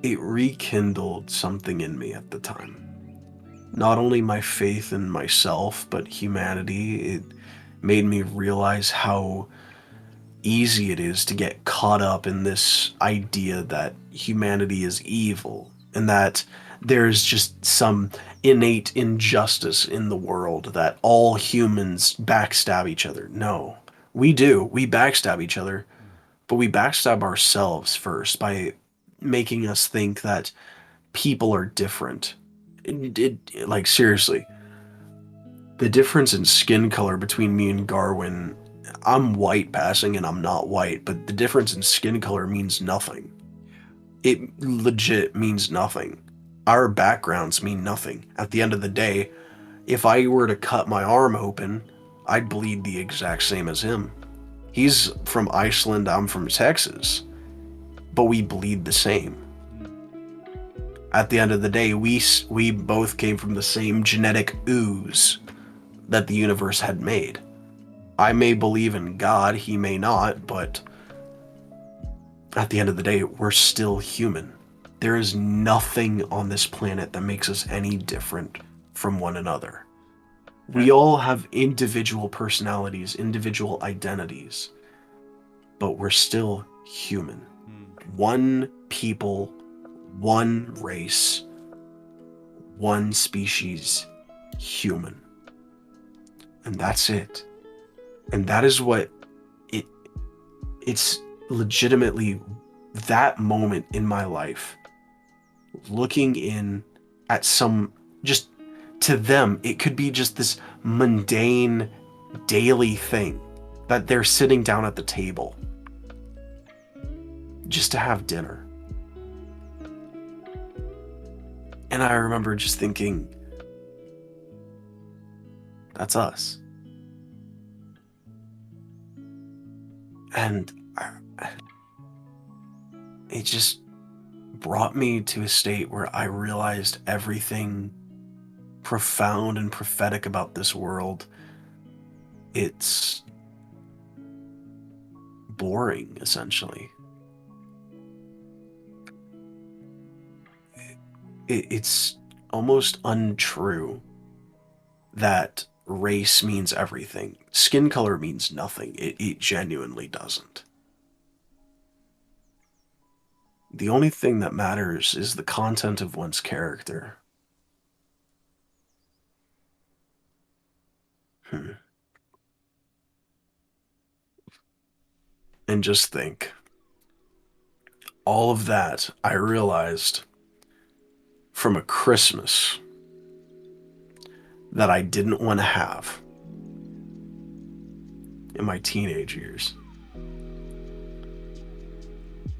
[SPEAKER 1] it rekindled something in me at the time. Not only my faith in myself, but humanity. It made me realize how easy it is to get caught up in this idea that humanity is evil and that there's just some innate injustice in the world, that all humans backstab each other. No, we do. We backstab each other, but we backstab ourselves first by making us think that people are different. Like, seriously, the difference in skin color between me and Garwin, I'm white passing and I'm not white, but the difference in skin color means nothing. It legit means nothing. Our backgrounds mean nothing. At the end of the day, if I were to cut my arm open, I'd bleed the exact same as him. He's from Iceland, I'm from Texas, but we bleed the same. At the end of the day, we both came from the same genetic ooze that the universe had made. I may believe in God, he may not, but at the end of the day, we're still human. There is nothing on this planet that makes us any different from one another. We all have individual personalities, individual identities, but we're still human. One people, one race, one species, human. And that's it. And that is what it's legitimately that moment in my life, looking in at some, just to them, it could be just this mundane daily thing that they're sitting down at the table just to have dinner. And I remember just thinking, that's us. And it just brought me to a state where I realized everything profound and prophetic about this world, it's boring, essentially. It's almost untrue that race means everything. Skin color means nothing. It genuinely doesn't. The only thing that matters is the content of one's character. Hmm. And just think, all of that I realized from a Christmas that I didn't want to have in my teenage years.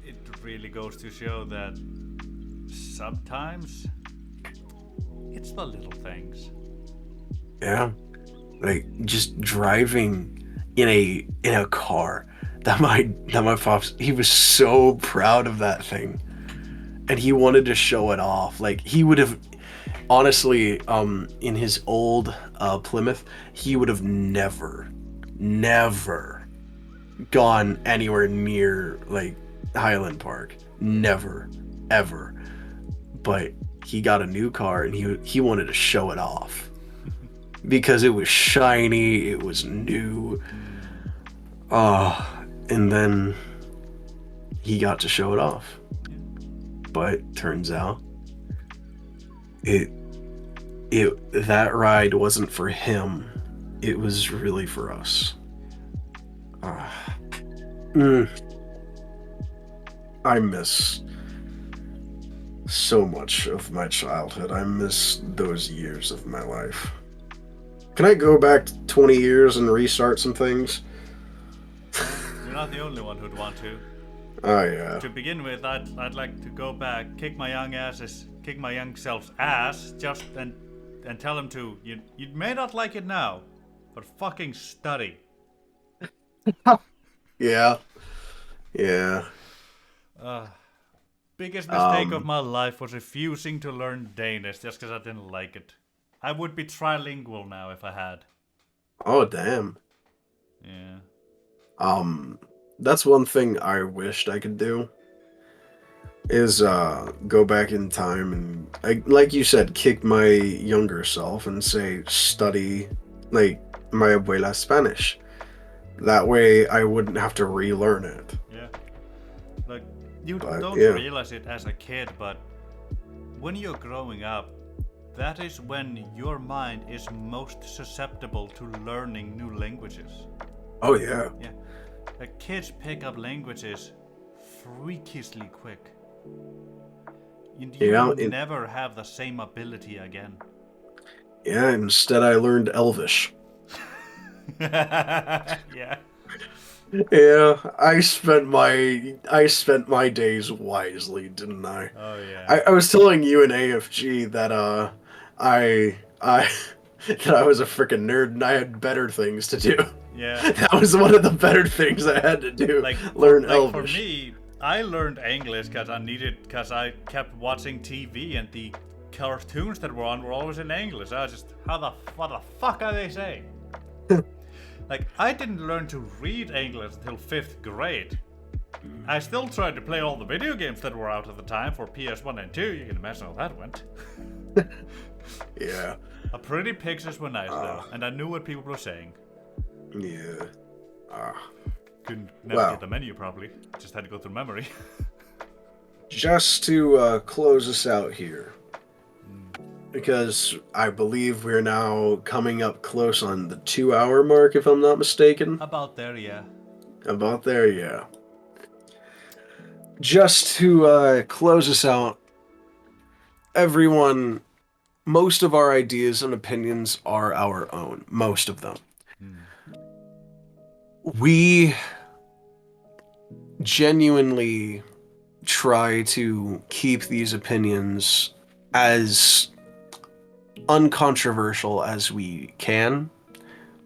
[SPEAKER 2] It really goes to show that sometimes it's the little things.
[SPEAKER 1] Yeah. Like just driving in a car that my pops, he was so proud of that thing. And he wanted to show it off. Like he would have honestly, in his old Plymouth, he would have never gone anywhere near like Highland Park. Never, ever. But he got a new car and he wanted to show it off because it was shiny, it was new. And then he got to show it off. But turns out it that ride wasn't for him. It was really for us. I miss so much of my childhood. I miss those years of my life. Can I go back 20 years and restart some things?
[SPEAKER 2] not the only one who'd want to.
[SPEAKER 1] Oh yeah.
[SPEAKER 2] To begin with, I'd like to go back, kick my young self's ass, and tell him to you may not like it now, but fucking study.
[SPEAKER 1] Yeah. Yeah.
[SPEAKER 2] Biggest mistake of
[SPEAKER 1] Um.
[SPEAKER 2] my life was refusing to learn Danish just because I didn't like it. I would be trilingual now if I had.
[SPEAKER 1] Oh damn.
[SPEAKER 2] Yeah.
[SPEAKER 1] Um. That's one thing I wished I could do is go back in time and like you said, kick my younger self and say study like my abuela Spanish. That way I wouldn't have to relearn it.
[SPEAKER 2] Yeah. Like, you
[SPEAKER 1] But
[SPEAKER 2] don't
[SPEAKER 1] yeah.
[SPEAKER 2] realize it as a kid, but when you're growing up, that is when your mind is most susceptible to learning new languages.
[SPEAKER 1] Oh yeah.
[SPEAKER 2] Yeah. Like, kids pick up languages freakishly quick. And you
[SPEAKER 1] Yeah.
[SPEAKER 2] will never have the same ability again.
[SPEAKER 1] Yeah, instead I learned Elvish.
[SPEAKER 2] Yeah.
[SPEAKER 1] Yeah, I spent my days wisely, didn't I?
[SPEAKER 2] Oh yeah.
[SPEAKER 1] I was telling you in AFG that I that I was a freaking nerd and I had better things to do.
[SPEAKER 2] Yeah.
[SPEAKER 1] That was one of the better things I had to do. Learn
[SPEAKER 2] For
[SPEAKER 1] Elvish.
[SPEAKER 2] me, I learned English because I kept watching TV and the cartoons that were on were always in English. I was just, what the fuck are they saying? Like, I didn't learn to read English until 5th grade. I still tried to play all the video games that were out at the time for PS1 and 2. You can imagine how that went.
[SPEAKER 1] Yeah.
[SPEAKER 2] A pretty pictures were nice though, and I knew what people were saying.
[SPEAKER 1] Yeah.
[SPEAKER 2] Couldn't navigate the menu properly. Just had to go through memory.
[SPEAKER 1] Just to close us out here, because I believe we're now coming up close on the 2 hour mark, if I'm not mistaken.
[SPEAKER 2] About there, yeah.
[SPEAKER 1] About there, yeah. Just to close us out, everyone, most of our ideas and opinions are our own. Most of them. We genuinely try to keep these opinions as uncontroversial as we can,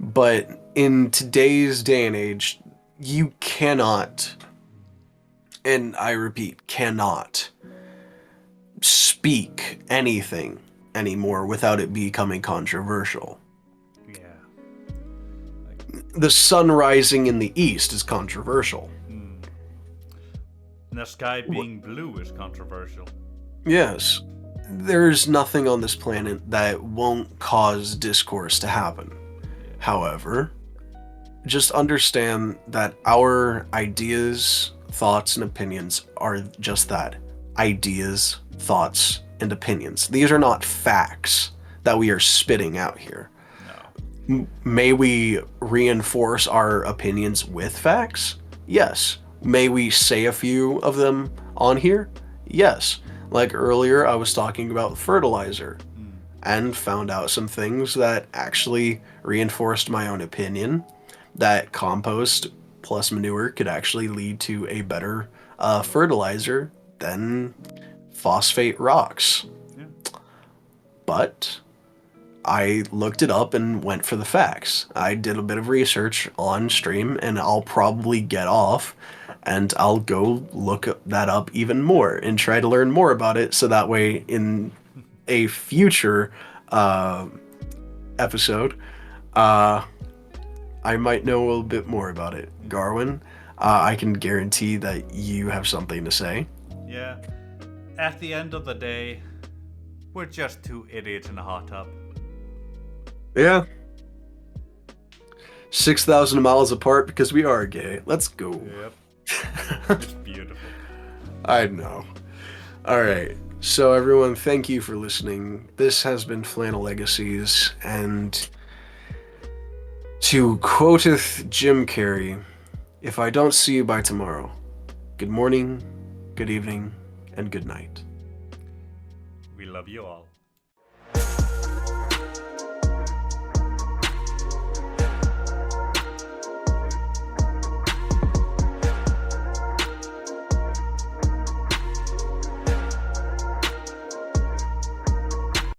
[SPEAKER 1] but in today's day and age, you cannot, and I repeat, cannot speak anything anymore without it becoming controversial.
[SPEAKER 2] Yeah.
[SPEAKER 1] The sun rising in the east is controversial.
[SPEAKER 2] The sky being blue is controversial.
[SPEAKER 1] Yes. There's nothing on this planet that won't cause discourse to happen. However, just understand that our ideas, thoughts, and opinions are just that. Ideas, thoughts, and opinions. These are not facts that we are spitting out here.
[SPEAKER 2] No.
[SPEAKER 1] May we reinforce our opinions with facts? Yes. May we say a few of them on here? Yes. Like earlier, I was talking about fertilizer and found out some things that actually reinforced my own opinion that compost plus manure could actually lead to a better fertilizer than phosphate rocks.
[SPEAKER 2] Yeah.
[SPEAKER 1] But I looked it up and went for the facts. I did a bit of research on stream, and I'll probably get off and I'll go look that up even more and try to learn more about it so that way in a future episode, I might know a little bit more about it. Garwin, I can guarantee that you have something to say.
[SPEAKER 2] Yeah. At the end of the day, we're just two idiots in a hot tub.
[SPEAKER 1] Yeah. 6,000 miles apart because we are gay. Let's go.
[SPEAKER 2] Yep. It's beautiful.
[SPEAKER 1] I know. All right. So, everyone, thank you for listening. This has been Flannel Legacies, and to quoteth Jim Carrey, if I don't see you by tomorrow, good morning, good evening, and good night.
[SPEAKER 2] We love you all.